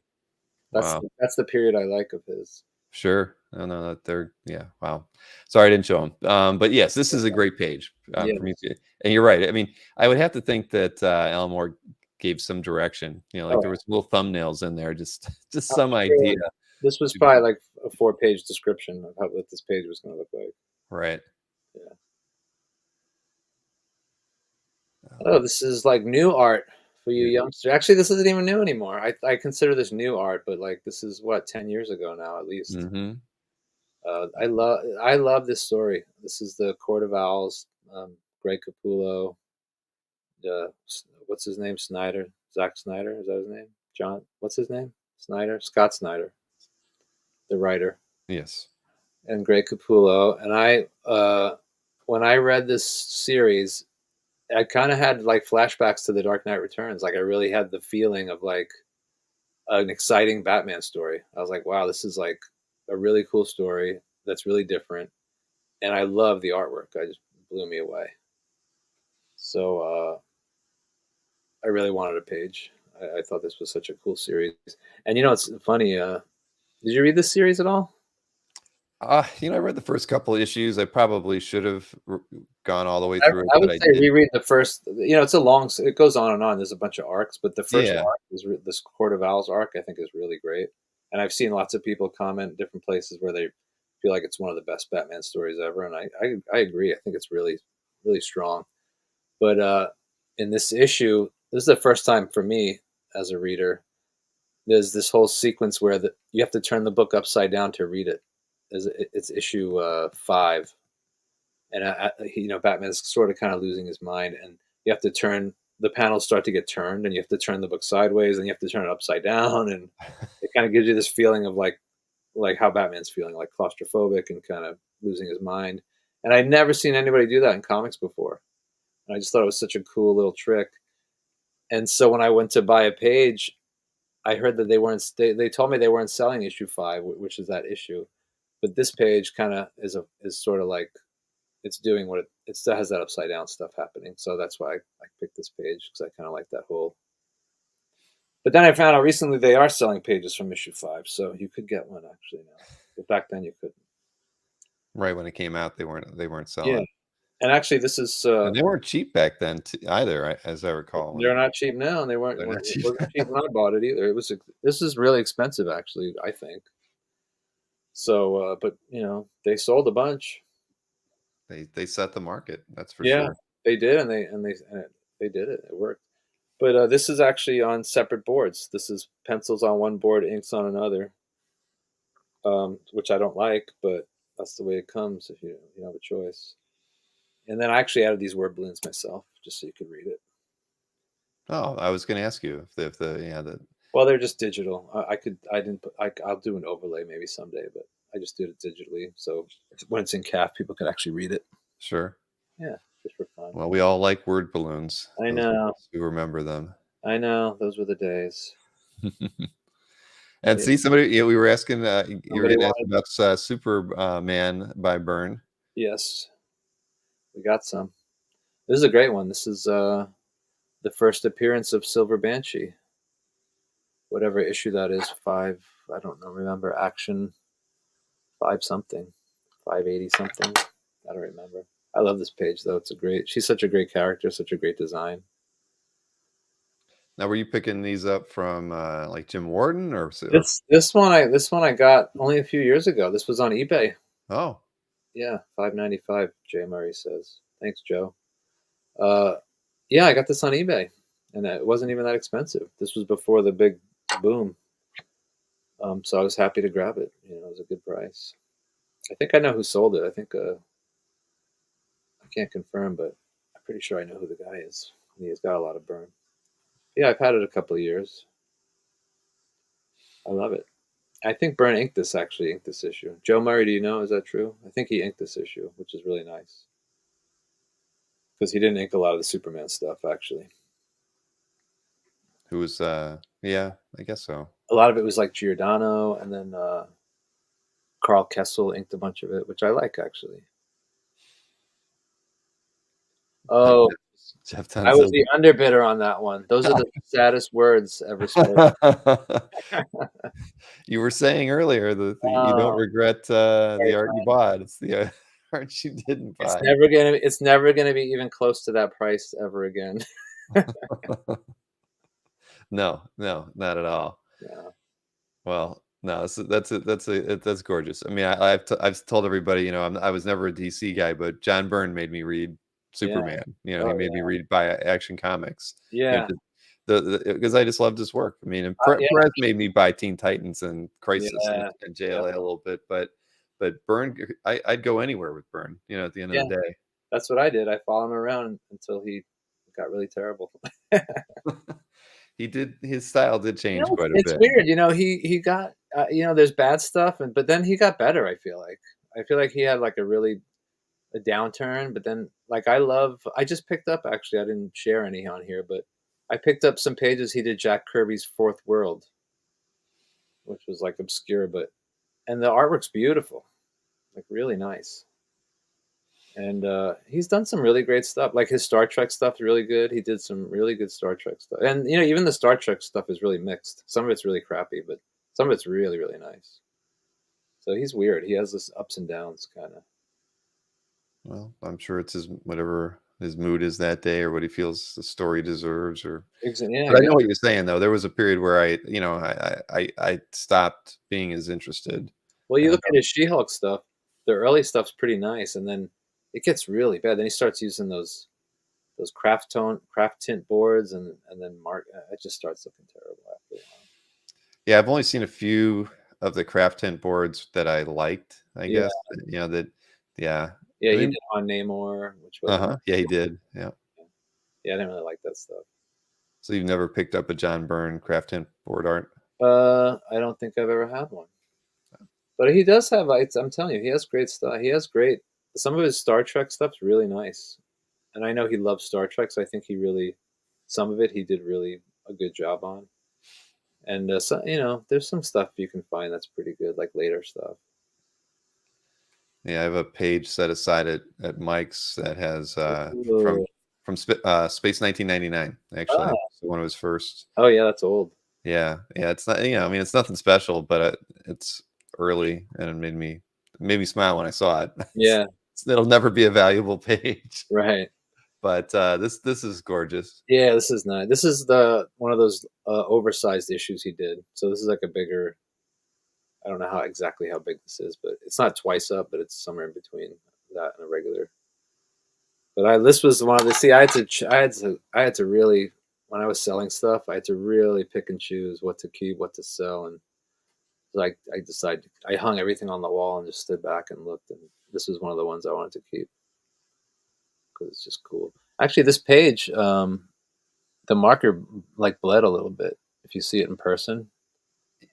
Wow. That's the period I like of his. Sure. No, no, no, they're yeah. Wow. Sorry, I didn't show them. But yes, this is a great page Yeah, for me too. And you're right. I mean, I would have to think that Alan Moore gave some direction. Like oh, there was little thumbnails in there, just just I'm some sure idea. this was probably like a 4-page description of what this page was going to look like. Right. Yeah. Oh, Um, this is like new art for you yeah. youngsters. Actually, this isn't even new anymore. I consider this new art, but like this is what 10 years ago now at least. Mhm. I love this story. This is the Court of Owls. Greg Capullo. What's his name? Snyder. Zack Snyder. Is that his name? John. What's his name? Snyder. Scott Snyder, the writer, Yes. and Greg Capullo. And when I read this series, I kind of had like flashbacks to The Dark Knight Returns. Like I really had the feeling of like an exciting Batman story. I was like, wow, this is like a really cool story that's really different, and I love the artwork. I just blew me away. So I really wanted a page. I thought this was such a cool series. And it's funny. Did you read this series at all? I read the first couple of issues. I probably should have gone all the way through it, I but would I say did. reread the first. It's a long. It goes on and on. There's a bunch of arcs, but the first Yeah. arc is this Court of Owls arc. I think is really great. And I've seen lots of people comment in different places where they feel like it's one of the best Batman stories ever. And I agree. I think it's really really strong. But in this issue, this is the first time for me as a reader. There's this whole sequence where you have to turn the book upside down to read it. It's issue 5, and Batman's sort of kind of losing his mind, and you have to turn the panels start to get turned, and you have to turn the book sideways, and you have to turn it upside down, and it kind of gives you this feeling of like how Batman's feeling, like claustrophobic and kind of losing his mind. And I'd never seen anybody do that in comics before, and I just thought it was such a cool little trick. And so when I went to buy a page, I heard that they told me they weren't selling issue 5, which is that issue, but this page kind of is sort of like it's doing what it still has that upside down stuff happening. So that's why I picked this page, because I kind of like that whole. But then I found out recently they are selling pages from issue 5, so you could get one actually now. But back then you couldn't. Right when it came out, they weren't Yeah, selling, and actually, this is and they weren't cheap back then either, as I recall. they're not cheap now, and they weren't They're not it cheap. wasn't cheap when I bought it either. This is really expensive, actually, I think. So, but they sold a bunch. They set the market, that's for Yeah, sure. they did, they did it. It worked. But this is actually on separate boards. This is pencils on one board, inks on another, which I don't like, but that's the way it comes if you have a choice. And then I actually added these word balloons myself, just so you could read it. Oh, I was gonna ask you if the yeah, the Well, they're just digital. I could, I didn't, put, I'll do an overlay maybe someday, but I just did it digitally. So when it's in CAF, people can actually read it. sure. Yeah, just for fun. Well, we all like word balloons, I those of know, us who remember them. I know. Those were the days. And Yeah, see, we were asking, you were somebody getting asked wanted. about Superman by Byrne. Yes, we got some. This is a great one. This is the first appearance of Silver Banshee, whatever issue that is. Five. I don't know. Remember Action five something, 580 something. I don't remember. I love this page though. It's a great. She's such a great character. Such a great design. Now, were you picking these up from, like, Jim Warden or This one I got only a few years ago. This was on eBay. oh, Yeah, 5.95. Jay Murray says. Thanks, Joe. Uh, yeah, I got this on eBay, and it wasn't even that expensive. This was before the big boom, so I was happy to grab it. It was a good price. I think I know who sold it. I think I can't confirm, but I'm pretty sure I know who the guy is. And he's got a lot of burn. Yeah, I've had it a couple of years. I love it. I think Byrne inked this actually, inked this issue. Joe Murray, do you know? Is that true? I think he inked this issue, which is really nice. Because he didn't ink a lot of the Superman stuff, actually. who was, yeah, I guess so. A lot of it was like Giordano, and then Carl Kessel inked a bunch of it, which I like, actually. Oh, Jeff I was Townsend. the underbidder on that one. Those are the saddest words ever spoken. You were saying earlier that you don't Oh, regret, very the art you bought. It's the, art you didn't buy. It's never gonna be even close to that price ever again. No, no, not at all. Yeah. Well, no, that's gorgeous. I mean, I've told everybody, I was never a DC guy, but John Byrne made me read Yeah. Superman. He Oh made me read by Action Comics. yeah. Because I just loved his work. I mean, and Yeah. Perez made me buy Teen Titans and Crisis Yeah. and Yeah. JLA a little bit, but Byrne, I'd go anywhere with Byrne. At the end Yeah. of the day. That's what I did. I followed him around until he got really terrible. His style did change quite a It's bit. weird. He got there's bad stuff, but then he got better. I feel like he had like a downturn, but then like I just picked up actually. I didn't share any on here, but I picked up some pages he did Jack Kirby's Fourth World, which was like obscure, and the artwork's beautiful, like really nice. And he's done some really great stuff. Like his Star Trek stuff is really good. He did some really good Star Trek stuff, and even the Star Trek stuff is really mixed. Some of it's really crappy, but some of it's really really nice. So he's weird. He has this ups and downs kind of. Well, I'm sure it's whatever his mood is that day or what he feels the story deserves Yeah, but I know what you're saying though. There was a period where I stopped being as interested. well, you And look at his She-Hulk stuff. The early stuff's pretty nice, and then it gets really bad. Then he starts using those craft tint boards, and then Mark. It just starts looking terrible after a while. yeah, I've only seen a few of the craft tent boards that I liked, I Yeah, guess. That yeah. yeah, I he mean, did on Namor, which wasn't. uh-huh. Yeah, he did. Yeah. Yeah, I didn't really like that stuff. So you've never picked up a John Byrne craft tent board art? I don't think I've ever had one. But he does have. I'm telling you, he has great stuff. He has great. Some of his Star Trek stuff's really nice, and I know he loves Star Trek, so I think some of it he did really a good job on. And so there's some stuff you can find that's pretty good, like later stuff. Yeah, I have a page set aside at Mike's that has Ooh. Space 1999, actually. Ah. So one of his first. Oh yeah, that's old. Yeah, yeah. It's not, I mean, it's nothing special, but it's early, and it made me made me smile when I saw it. Yeah, It'll never be a valuable page, right. but this is gorgeous. Yeah, this is nice. This is the one of those oversized issues he did. So this is like a bigger. I don't know how exactly how big this is, but it's not twice up, but it's somewhere in between that and a regular. But this was one of the see. I had to really when I was selling stuff, I had to really pick and choose what to keep, what to sell, and like I decided I hung everything on the wall and just stood back and looked, and this was one of the ones I wanted to keep because it's just cool. Actually, this page, the marker like bled a little bit. If you see it in person,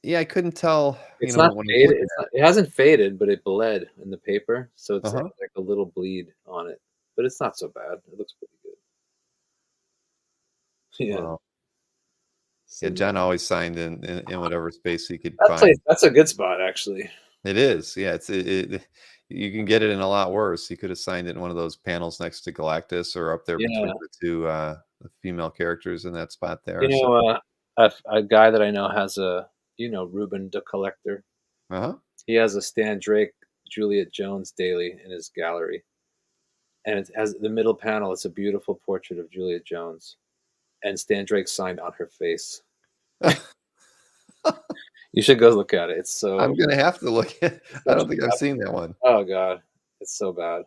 Yeah, I couldn't tell, it's not when I was faded. looking It's not, it hasn't faded, but it bled in the paper, so at it's it. Uh-huh. like a little bleed on it. But it's not so bad. It looks pretty good. Yeah. Well, yeah, So John always signed in whatever space he could that place, find. that's a good spot, actually. It is. Yeah, you can get it in a lot worse. He could have signed it in one of those panels next to Galactus or up there between Yeah. the two the female characters in that spot You there. So, know, a guy that I know has Ruben the Collector. uh-huh. He has a Stan Drake, Juliet Jones daily in his gallery, and it has the middle panel. It's a beautiful portrait of Juliet Jones, and Stan Drake signed on her face. You should go look at it. It's I'm so gonna have to look at it's I such don't a think I've seen that one. oh god, it's so bad.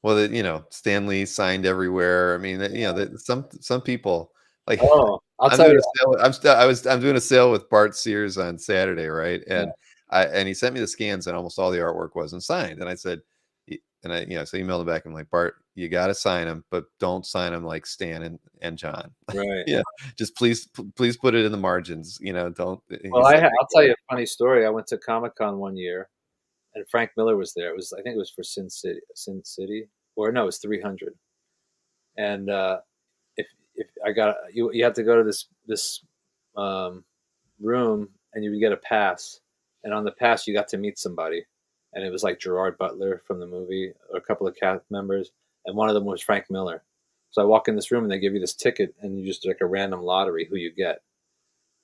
Well, Stan Lee signed everywhere. I mean, some people like Oh, I'll I'm tell doing you. a sale. I'm doing a sale with Bart Sears on Saturday, right? Yeah, And he sent me the scans, and almost all the artwork wasn't signed. And I said, so I emailed him back. I'm like, Bart, you got to sign them, but don't sign them like Stan and John. right. Yeah, just please put it in the margins. Don't. Well, He's like, I'll tell you a funny story. I went to Comic-Con one year, and Frank Miller was there. I think it was for Sin City, or no, it was 300. And if I got you have to go to this um, room, and you would get a pass, and on the pass you got to meet somebody, and it was like Gerard Butler from the movie, or a couple of cast members, and one of them was Frank Miller. So I walk in this room, and they give you this ticket, and you just like a random lottery who you get.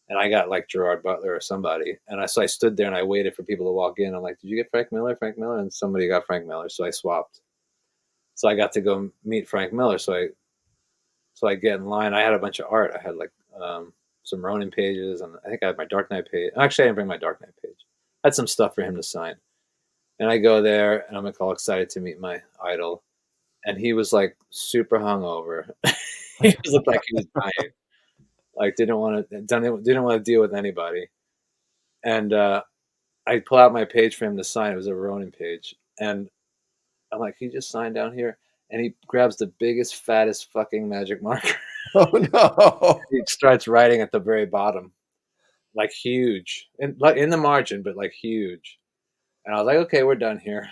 And I got like Gerard Butler or somebody, and I stood there and I waited for people to walk in. I'm like, "Did you get Frank Miller? Frank Miller?" And somebody got Frank Miller, so I swapped. So I got to go meet Frank Miller. So I get in line. I had a bunch of art. I had like some Ronin pages, and I think I had my Dark Knight page. Actually, I didn't bring my Dark Knight page. I had some stuff for him to sign. And I go there, and I'm like all excited to meet my idol. And he was like super hungover. He looked like he was dying. Like didn't want to deal with anybody. And I pull out my page for him to sign. It was a Ronin page, and I'm like, he just signed down here, and he grabs the biggest, fattest fucking magic marker. oh no. He starts writing at the very bottom, like huge, and like in the margin, but like huge. And I was like, okay, we're done here.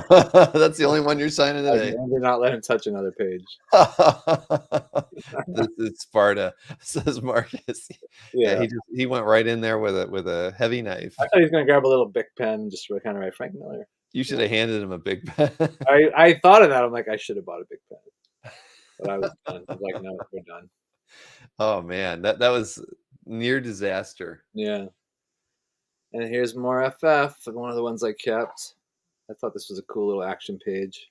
That's the only one you're signing I today. did not let him touch another page. This is Sparta, says Marcus. Yeah, Yeah, he went right in there with a heavy knife. I thought he was gonna grab a little Bic pen and just kind of write Frank Miller. You should have handed him a big pen. I thought of that. I'm like, I should have bought a Bic pen, but I was done. I was like, no, we're done. Oh man, that was near disaster. Yeah. And here's more FF, one of the ones I kept. I thought this was a cool little action page.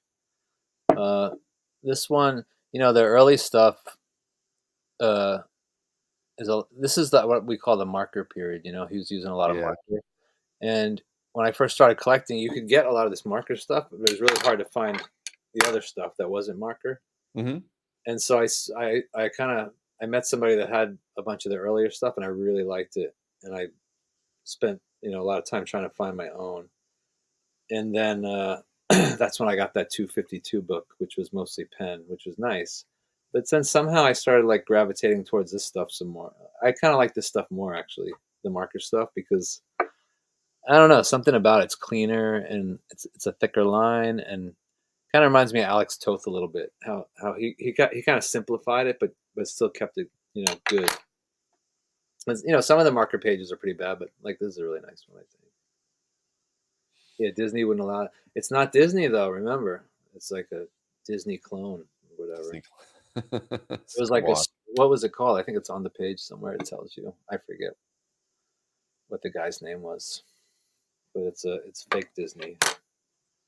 Uh, this one, the early stuff uh, this is what we call the marker period. He was using a lot of Yeah. marker. And when I first started collecting, you could get a lot of this marker stuff, but it was really hard to find the other stuff that wasn't marker. Hmm. And so I met somebody that had a bunch of the earlier stuff, and I really liked it. And I spent a lot of time trying to find my own. And then that's when I got that 252 book, which was mostly pen, which was nice. But then somehow I started like gravitating towards this stuff some more. I kind of like this stuff more, actually, the marker stuff, because I don't know, something about it's cleaner, and it's a thicker line, and kind of reminds me of Alex Toth a little bit. How he kind of simplified it, but still kept it good. Some of the marker pages are pretty bad, but like this is a really nice one, I think. Yeah, Disney wouldn't allow it. It's not Disney though. Remember, it's like a Disney clone or whatever. It was like Squawk. what was it called? I think it's on the page somewhere. It tells you. I forget what the guy's name was. but it's fake Disney.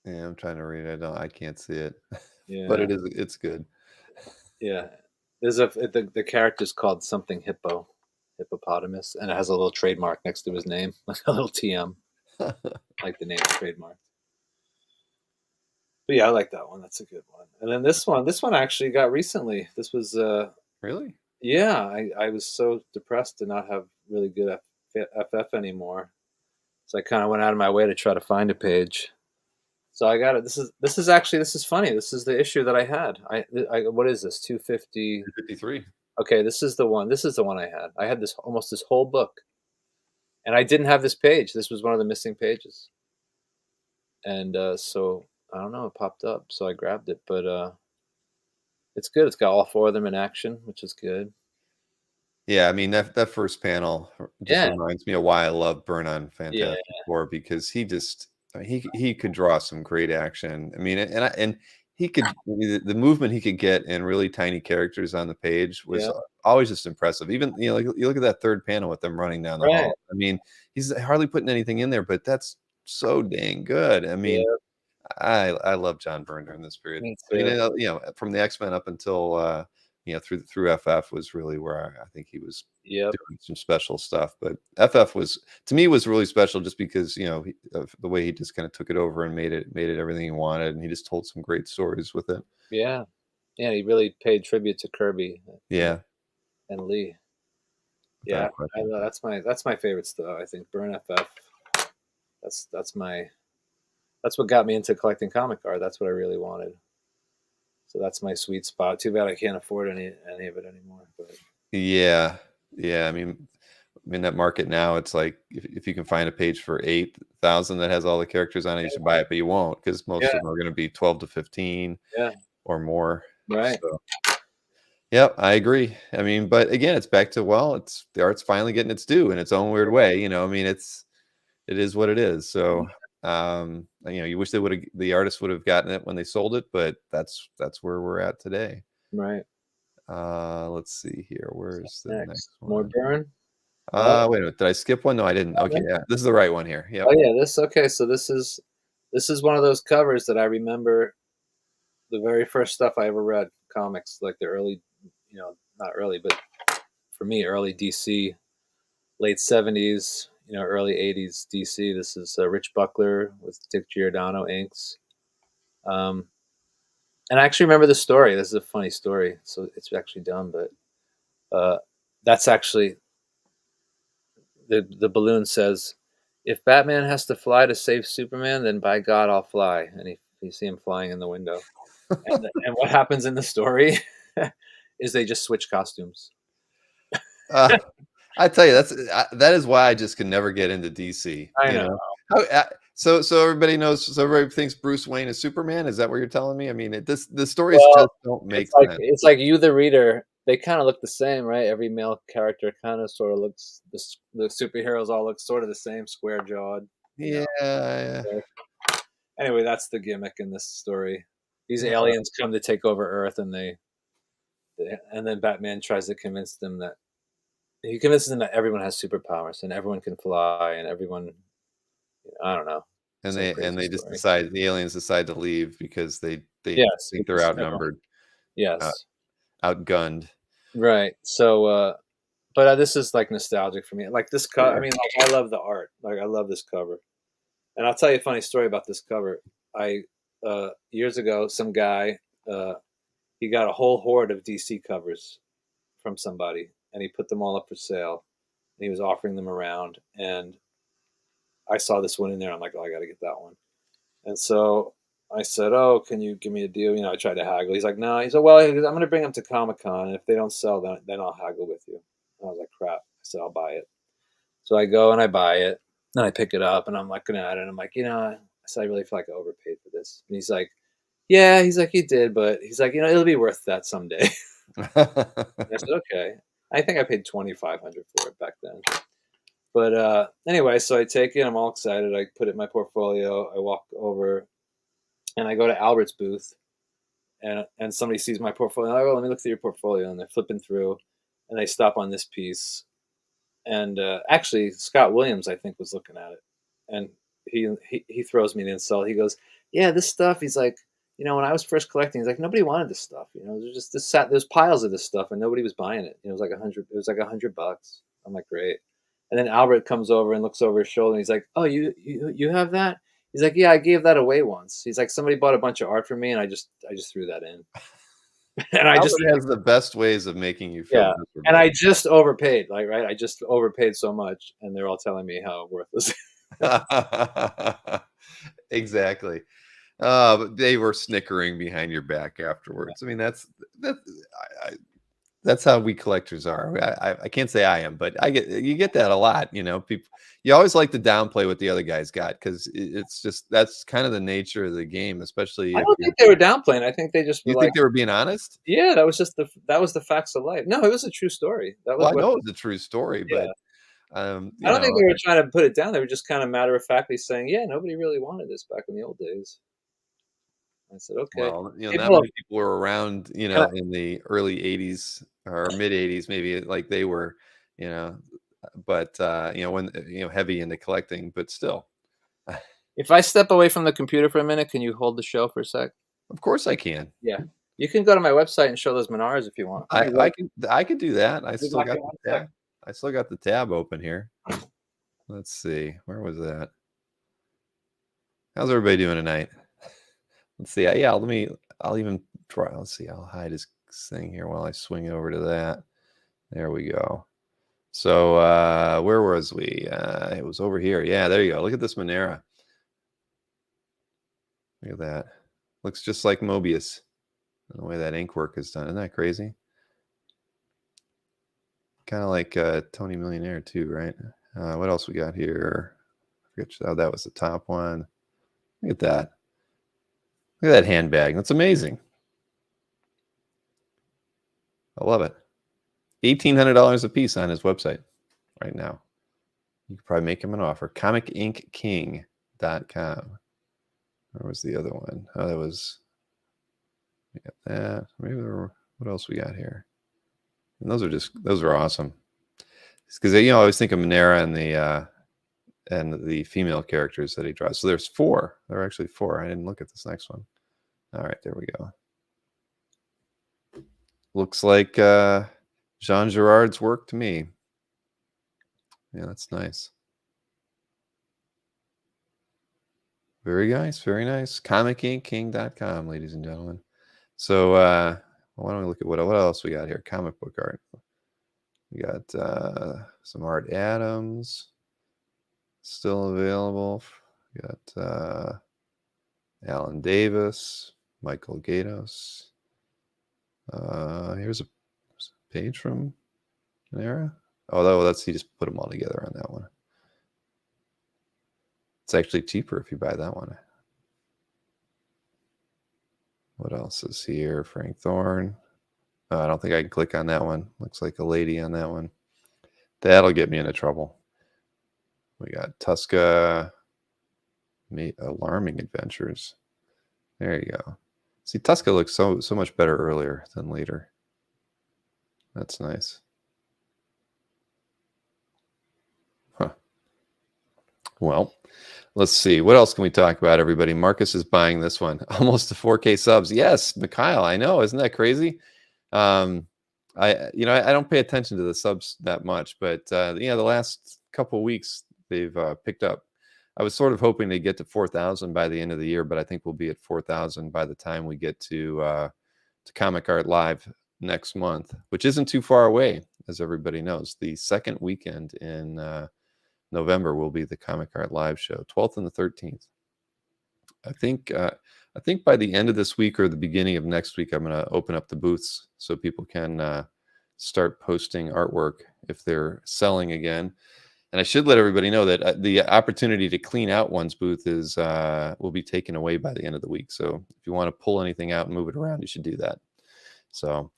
Yeah, I'm trying to read it. I can't see it, but Yeah, it's good. yeah. The character's called something hippopotamus, and it has a little trademark next to his name, like a little TM, like the name trademark. But yeah, I like that one. That's a good one. And then this one I actually got recently. This was Really? yeah, I was so depressed to not have really good FF anymore. So I kind of went out of my way to try to find a page. So I got it. This is funny. This is the issue that I had. What is this? 250. 53. Okay, this is the one. This is the one I had. I had this almost this whole book, and I didn't have this page. This was one of the missing pages, and so I don't know. It popped up, so I grabbed it. But it's good. It's got all four of them in action, which is good. Yeah, I mean that first panel just Yeah, reminds me of why I love Burn on yeah, Fantastic Four because I mean, he could draw some great action. I mean, and he could the movement he could get in really tiny characters on the page was yeah. always just impressive. Even like you look at that third panel with them running down the Right. hall. I mean, he's hardly putting anything in there, but that's so dang good. I mean, Yeah, I love John Byrne during this period. me I mean, too. from the X-Men up until through FF was really where I think he was Yep. doing some special stuff. But FF was to me was really special just because of the way he just kind of took it over and made it everything he wanted, and he just told some great stories with it. Yeah. Yeah. He really paid tribute to Kirby Yeah, and Lee. without Yeah, question. that's my favorite stuff. I think Burn FF. That's my that's what got me into collecting comic art. That's what I really wanted. So that's my sweet spot. Too bad I can't afford any of it anymore. But Yeah, yeah. I mean that market now. It's like if you can find a page for 8,000 that has all the characters on it, you should buy it, but you won't because most yeah, of them are going to be 12 to 15 yeah, or more. right. So, yep, I agree. I mean, but again, it's back to it's the art's finally getting its due in its own weird way. I mean, it is what it is. So, you wish the artist would have gotten it when they sold it, but that's where we're at today. Right. Let's see here. Where's the Next, next more one? Burn. Oh, Wait a minute. Did I skip one? No, I didn't. Okay, no. yeah, this is the right one here. Yep. Oh yeah, this okay. So this is one of those covers that I remember the very first stuff I ever read comics, like the early, not early, but for me, early DC, late '70s, early '80s DC. This is Rich Buckler with Dick Giordano inks. Um, and I actually remember the story. This is a funny story, so it's actually dumb, but uh, that's actually the balloon says, "If Batman has to fly to save Superman, then by God, I'll fly." And you see him flying in the window. And what happens in the story is they just switch costumes. uh, I tell you, that is why I just can never get into DC. I know. So everybody knows. So everybody thinks Bruce Wayne is Superman. Is that what you're telling me? I mean, the stories Well, just don't make sense. it's like you, the reader. They kind of look the same, right? Every male character kind of sort of looks. The superheroes all look sort of the same, square jawed. You Yeah, know. yeah. So anyway, that's the gimmick in this story. These Yeah. aliens come to take over Earth, and then Batman tries to convinces them that everyone has superpowers and everyone can fly and everyone. I don't know. And Some they crazy just story. decide the aliens decide to leave because they Yes, think they're because outnumbered, uh, yes, outgunned. right. So, but this is like nostalgic for me. Like this cover. I Sure. mean, like I love the art. Like I love this cover. And I'll tell you a funny story about this cover. I years ago, some guy uh, he got a whole horde of DC covers from somebody, and he put them all up for sale. And he was offering them around, and I saw this one in there. I'm like, oh, I got to get that one. And so I said, oh, can you give me a deal? I tried to haggle. He's like, no. He said, well, I'm going to bring them to Comic Con, and if they don't sell, then I'll haggle with you. And I was like, crap. I said, I'll buy it. So I go and I buy it, and I pick it up, and I'm looking at it, and I'm like, I said, I really feel like I overpaid for this. And he's like, yeah. He's like, you did, but he's like, it'll be worth that someday. And I said, okay. I think I paid $2,500 for it back then. But anyway, so I take it. I'm all excited. I put it in my portfolio. I walk over and I go to Albert's booth, and somebody sees my portfolio. I go, let me look through your portfolio, and they're flipping through, and they stop on this piece. And actually, Scott Williams, I think, was looking at it, and he throws me an insult. He goes, "Yeah, this stuff." He's like, when I was first collecting, he's like, nobody wanted this stuff. There's just there's piles of this stuff, and nobody was buying it. It was like $100. I'm like, great. And then Albert comes over and looks over his shoulder, and he's like, "Oh, you have that?" He's like, "Yeah, I gave that away once." He's like, "Somebody bought a bunch of art for me, and I just threw that in." And I just Albert has the best ways of making you feel yeah, and miserable. I just overpaid, like, right? I just overpaid so much, and they're all telling me how worthless. Exactly. But they were snickering behind your back afterwards. I mean, that. I, that's how we collectors are. I can't say I am, but you get that a lot. People, you always like to downplay what the other guys got because it's just that's kind of the nature of the game, especially I if don't think they were downplaying. I think they just were you like, think they were being honest. yeah, that was the facts of life. No, it was a true story. That was Well, I what. know it's a true story, Yeah, but I don't think they were trying to put it down. They were just kind of matter of factly saying, yeah, nobody really wanted this back in the old days. I said, okay. well, not People, many people were around, and I- in the early '80s or mid '80s, maybe like they were, you know, but when heavy into collecting, but still. if I step away from the computer for a minute, can you hold the show for a sec? Of course I can. Yeah, you can go to my website and show those Menards if you want. Let me I look. can I could do that. I Be still back got in the 1 sec. tab. I still got the tab open here. Let's see. Where was that? How's everybody doing tonight? Let's see. Yeah, I'll even try. Let's see. I'll hide his thing here while I swing over to that. There we go. So where was we? It was over here. Yeah, there you go. Look at this Monera. Look at that. Looks just like Mobius. The way that ink work is done. Isn't that crazy? Kind of like Tony Millionaire too, right? What else we got here? Oh, that was the top one. Look at that. Look at that handbag. That's amazing. I love it. $1,800 a piece on his website right now. You could probably make him an offer. ComicInkKing.com. Where was the other one? Oh, that was. We got that. Maybe what else we got here? And those are awesome. Because I always think of Monera and the female characters that he draws. So there's 4. There are actually 4. I didn't look at this next one. All right, there we go. Looks like Jean Girard's work to me. Yeah, that's nice. Very nice, very nice. ComicInkKing.com, ladies and gentlemen. So why don't we look at what else we got here? Comic book art. We got some Art Adams still available. We got Alan Davis, Michael Gatos. Here's a page from an era. Oh, that's he just put them all together on that one. It's actually cheaper if you buy that one. What else is here? Frank Thorne. I don't think I can click on that one. Looks like a lady on that one. That'll get me into trouble. We got Tuska, Alarming Adventures. There you go. See, Tuska looks so much better earlier than later. That's nice. Huh. Well, let's see. What else can we talk about, everybody? Marcus is buying this one. Almost to 4K subs. Yes, Mikhail, I know. Isn't that crazy? I don't pay attention to the subs that much, but the last couple of weeks they've picked up. I was sort of hoping to get to 4,000 by the end of the year, but I think we'll be at 4,000 by the time we get to Comic Art Live next month, which isn't too far away, as everybody knows. The second weekend in November will be the Comic Art Live show, 12th and the 13th. I think by the end of this week or the beginning of next week, I'm going to open up the booths so people can start posting artwork if they're selling again. And I should let everybody know that the opportunity to clean out one's booth will be taken away by the end of the week. So if you want to pull anything out and move it around, you should do that. So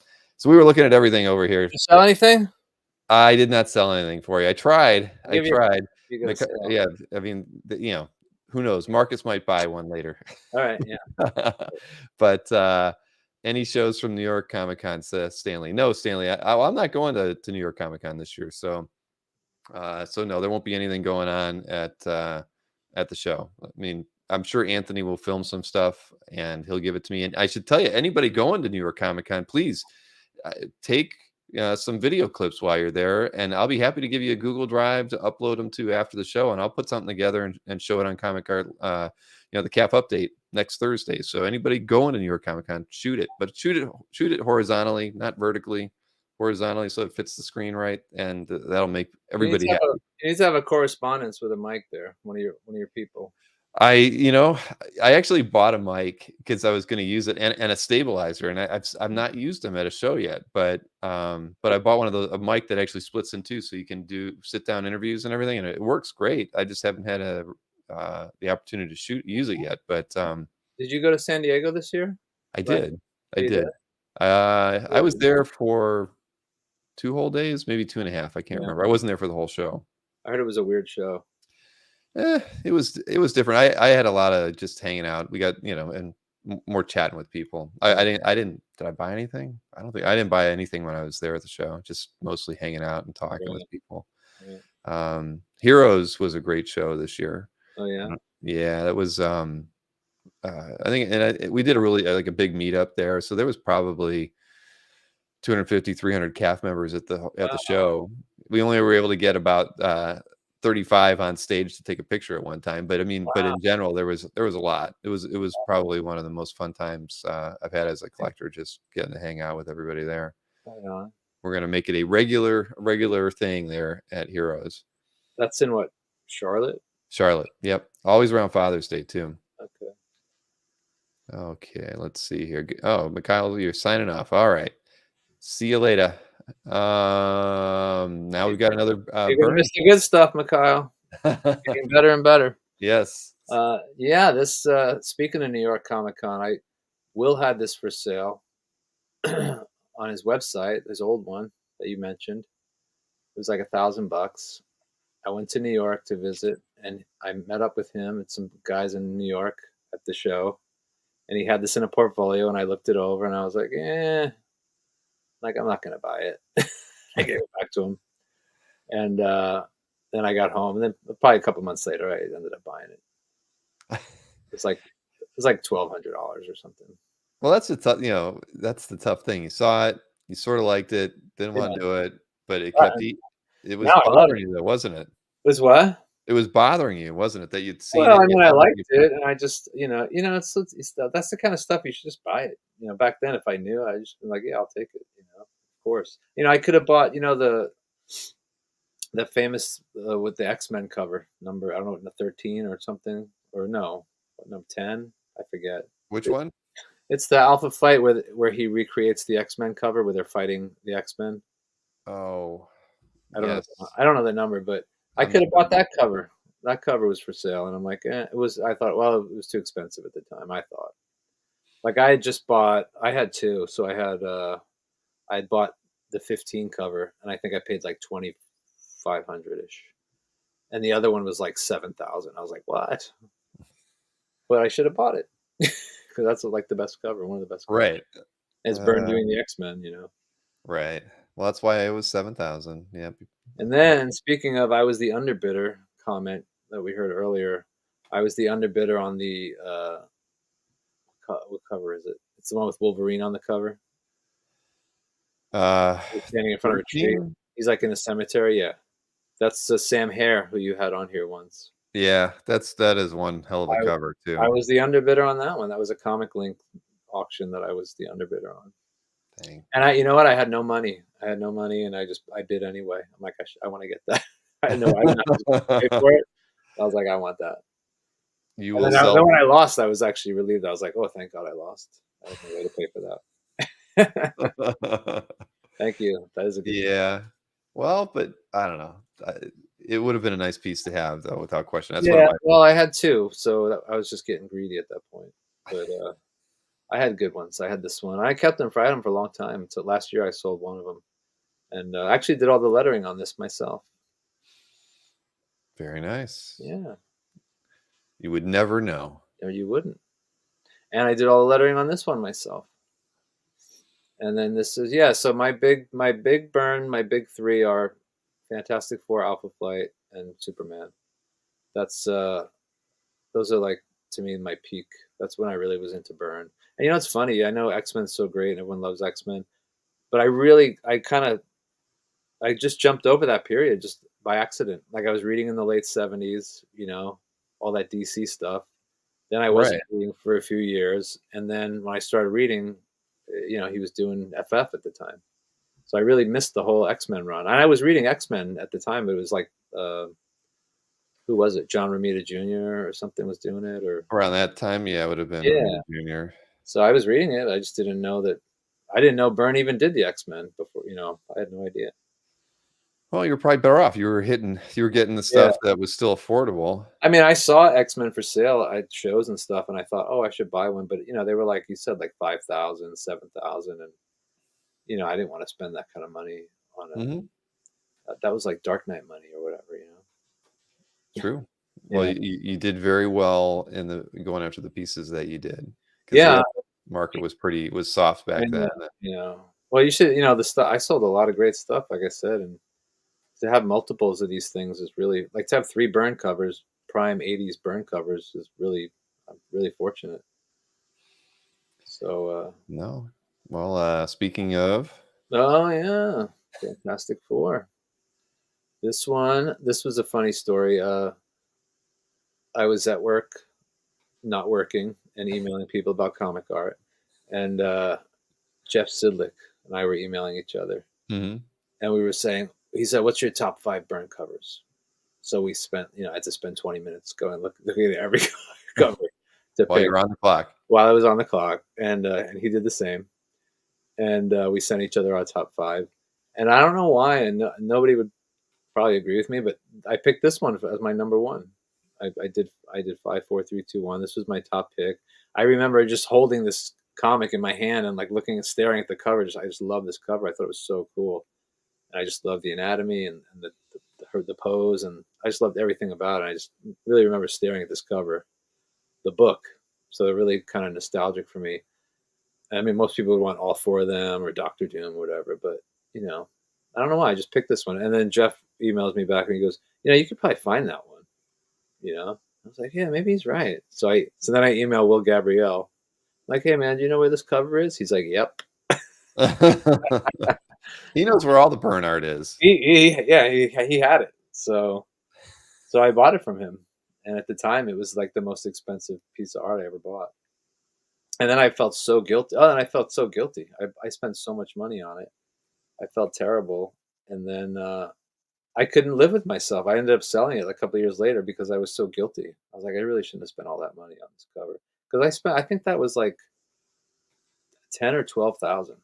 we were looking at everything over here. Did you sell anything? I did not sell anything for you. I tried. You got to sell. Yeah, I mean, who knows? Marcus might buy one later. All right, yeah. But any shows from New York Comic Con, Stanley? No, Stanley. I'm not going to New York Comic Con this year. So no, there won't be anything going on at at the show. I mean, I'm sure Anthony will film some stuff and he'll give it to me. And I should tell you, anybody going to New York Comic Con, please take some video clips while you're there, and I'll be happy to give you a Google Drive to upload them to after the show, and I'll put something together and show it on Comic Art, the CAF update next Thursday. So anybody going to New York Comic Con, shoot it, but shoot it horizontally, not vertically, horizontally, so it fits the screen right, and that'll make everybody happy. You need to have a correspondence with a mic there, one of your people. I actually bought a mic because I was going to use it and a stabilizer, and I've not used them at a show yet, but I bought one of a mic that actually splits in two, so you can do sit down interviews and everything, and it works great. I just haven't had the opportunity to use it yet, but Did you go to San Diego this year? I did. I You did. I was there for 2 whole days, maybe 2.5. I can't remember. I wasn't there for the whole show. I heard it was a weird show. It was different. I had a lot of just hanging out. We got, and more chatting with people. Did I buy anything? I don't think I didn't buy anything when I was there at the show. Just mostly hanging out and talking with people. Right. Heroes was a great show this year. Oh yeah. Yeah, that was I think, and we did a really like a big meetup there. So there was probably 250, 300 CAF members at the show. We only were able to get about 35 on stage to take a picture at one time, but I mean, but in general, there was a lot. It was probably one of the most fun times I've had as a collector, just getting to hang out with everybody there. We're gonna make it a regular thing there at Heroes. That's in what, Charlotte? Charlotte. Yep. Always around Father's Day too. Okay. Okay. Let's see here. Oh, Mikhail, you're signing off. All right. See you later. Now we've got another you're gonna miss the good stuff, Mikhail. Getting better and better. Yes. Yeah, this speaking of New York Comic Con, Will had this for sale on his website, his old one that you mentioned. It was like $1,000. I went to New York to visit, and I met up with him and some guys in New York at the show, and he had this in a portfolio, and I looked it over, and I was like, I'm not going to buy it. I gave it back to him. And then I got home, and then probably a couple months later, I ended up buying it. It was like $1,200 or something. Well, that's the tough thing. You saw it, you sort of liked it, didn't want to do it, but it kept eating. It was bothering you, though, wasn't it? It was what? It was bothering you, wasn't it? That you'd seen. Well, I mean, I liked it, and I just, it's that's the kind of stuff you should just buy it. Back then, if I knew, I just been like, yeah, I'll take it. Of course. I could have bought, the famous with the X-Men cover number. I don't know, the 13 or something, or no, number 10. I forget. Which one? It's the Alpha Flight where he recreates the X-Men cover where they're fighting the X-Men. Oh, I don't know the number, but I could have bought that cover. That cover was for sale, and I'm like, it was. I thought, well, it was too expensive at the time. I thought, like, I had just bought. I had two, so I had bought the 15 cover, and I think I paid like 2,500 ish, and the other one was like 7,000. I was like, what? But I should have bought it because that's like the best cover, one of the best covers. Right. It's Byrne doing the X-Men, Right. Well, that's why it was 7,000. Yeah. And then, speaking of, I was the underbidder comment that we heard earlier. I was the underbidder on the what cover is it? It's the one with Wolverine on the cover. He's standing in front of a tree. He's like in a cemetery. Yeah, that's Sam Hare, who you had on here once. Yeah, that is one hell of a cover too. I was the underbidder on that one. That was a Comic Link auction that I was the underbidder on. Dang. And you know what? I had no money. And I bid anyway. I'm like, I want to get that. I didn't have to pay for it. I was like, I want that. Then when I lost, I was actually relieved. I was like, oh, thank God I lost. I had no way to pay for that. Thank you. That is a good one. Well, but I don't know. It would have been a nice piece to have, though, without question. That's well, I had two, so I was just getting greedy at that point. But I had good ones. I had this one. I kept them. I had them for a long time. Until last year, I sold one of them, and I actually did all the lettering on this myself. Very nice. Yeah. You would never know. No, you wouldn't. And I did all the lettering on this one myself. And then this is so my big burn, my big three are Fantastic Four, Alpha Flight, and Superman. That's those are like to me my peak. That's when I really was into Byrne. And you know, it's funny. I know X-Men's so great and everyone loves X-Men, but I just jumped over that period just by accident. Like I was reading in the late '70s, you know, all that DC stuff. Then I Right. wasn't reading for a few years, and then when I started reading, you know, he was doing FF at the time. So I really missed the whole X-Men run. And I was reading X-Men at the time, but it was like who was it? John Romita Jr. or something was doing it, or Around that time, yeah, it would have been Romita yeah. Jr. So I was reading it. I just didn't know that. I didn't know Byrne even did the X-Men before. You know, I had no idea. Well, you're probably better off. You were getting the Yeah. stuff that was still affordable. I mean, I saw X-Men for sale at shows and stuff, and I thought, oh, I should buy one. But you know, they were like you said, like 5,000, 7,000, and you know, I didn't want to spend that kind of money on a. Hmm. That was like Dark Knight money or whatever, you know. True. Well, Yeah, you did very well in the going after the pieces that you did, because yeah, the market was soft back and then. you know, well, you should, you know, the stuff I sold a lot of great stuff, like I said, and to have multiples of these things is really like to have three burn covers, prime '80s burn covers is really, I'm really fortunate. So, No. Well, speaking of, oh yeah, Fantastic Four. This was a funny story. I was at work, not working, and emailing people about comic art, and Jeff Sidlick and I were emailing each other, mhm. and we were saying, he said, "What's your top 5 burn covers?" So we spent, you know, I had to spend 20 minutes going looking at every cover to While pick you're on the clock. while I was on the clock, and he did the same, and we sent each other our top 5, and I don't know why, and nobody would probably agree with me, but I picked this one as my number one. I did 5, 4, 3, 2, 1. This was my top pick. I remember just holding this comic in my hand and like looking and staring at the cover. I just love this cover. I thought it was so cool. And I just loved the anatomy and the pose, and I just loved everything about it. I just really remember staring at this cover, the book. So they're really kind of nostalgic for me. I mean, most people would want all 4 of them or Doctor Doom or whatever, but you know, I don't know why I just picked this one. And then Jeff emails me back and he goes, you know, you could probably find that one. You know, I was like, yeah, maybe he's right. So then I email Will Gabrielle, like, hey man, do you know where this cover is? He's like, yep. He knows where all the burn art is. Yeah, he had it. So I bought it from him, and at the time it was like the most expensive piece of art I ever bought. And then I felt so guilty. Oh, and I felt so guilty. I spent so much money on it. I felt terrible, and then I couldn't live with myself. I ended up selling it a couple of years later because I was so guilty. I was like, I really shouldn't have spent all that money on this cover because I think that was like 10 or 12,000.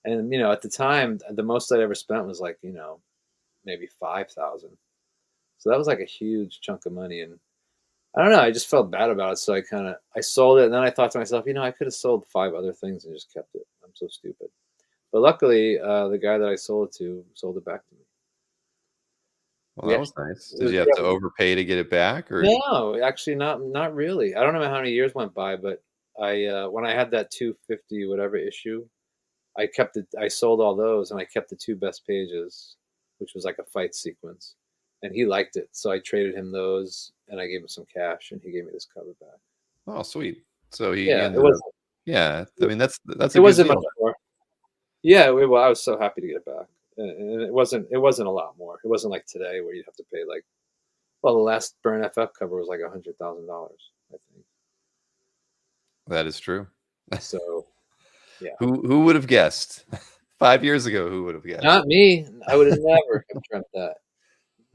And you know, at the time, the most I'd ever spent was like, you know, maybe 5,000. So that was like a huge chunk of money, and I don't know. I just felt bad about it, so I sold it, and then I thought to myself, you know, I could have sold 5 other things and just kept it. I'm so stupid. But luckily, the guy that I sold it to sold it back to me. Well, We that actually, was nice. it Did was, you have yeah, to overpay to get it back, or no, actually not really. I don't know how many years went by, but I when I had that 250 whatever issue, I kept it. I sold all those, and I kept the 2 best pages, which was like a fight sequence, and he liked it, so I traded him those, and I gave him some cash, and he gave me this cover back. oh, sweet. So he Yeah, ended up. Yeah, I mean that's it a good wasn't much deal. more. Yeah, well, I was so happy to get it back, and it wasn't a lot more. It wasn't like today where you'd have to pay like, well, the last Burn FF cover was like $100,000, I think. That is true. So yeah, Who would have guessed? 5 years ago, who would have guessed? not me. I would have never have dreamt that.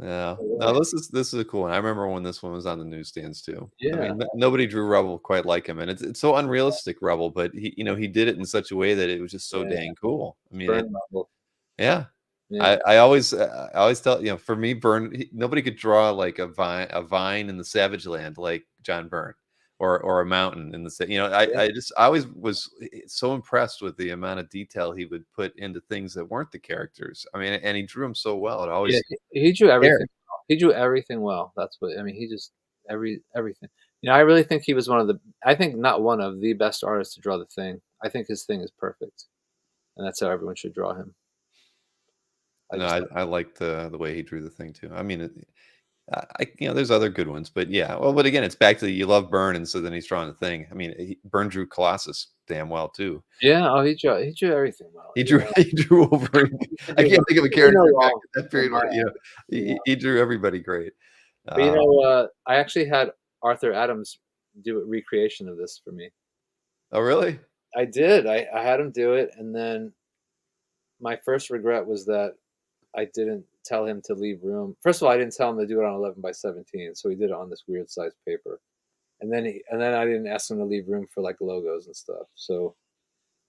Yeah. No No, way. this is a cool one. I remember when this one was on the newsstands too. I Yeah, mean, nobody drew Rebel quite like him, and it's so unrealistic, Rebel, but he did it in such a way that it was just so yeah, dang cool. I mean, Burn level. yeah. Yeah, I always tell for me, nobody could draw like a vine in the Savage Land like John Byrne, or a mountain in the yeah, I always was so impressed with the amount of detail he would put into things that weren't the characters. I mean, and he drew them so well. It yeah. always He drew everything. cared. Well. He drew everything well. That's what I mean. He just everything. You know, I really think he was one of the. I think not one of the best artists to draw the Thing. I think his Thing is perfect, and that's how everyone should draw him. I No, just I liked the way he drew the thing too. I mean, there's other good ones, but yeah. Well, but again, it's back to you love Byrne, and so then he's drawing the thing. I mean, Byrne drew Colossus damn well too. Yeah, oh, he drew everything well, He drew he drew over. You could I do can't think of a no character back wrong in that in period my where eyes, you know? he drew everybody great. But, Uh, I actually had Arthur Adams do a recreation of this for me. oh really? I did, I had him do it, and then my first regret was that I didn't tell him to leave room. First of all, I didn't tell him to do it on 11 by 17, so he did it on this weird sized paper. And then I didn't ask him to leave room for, like, logos and stuff, so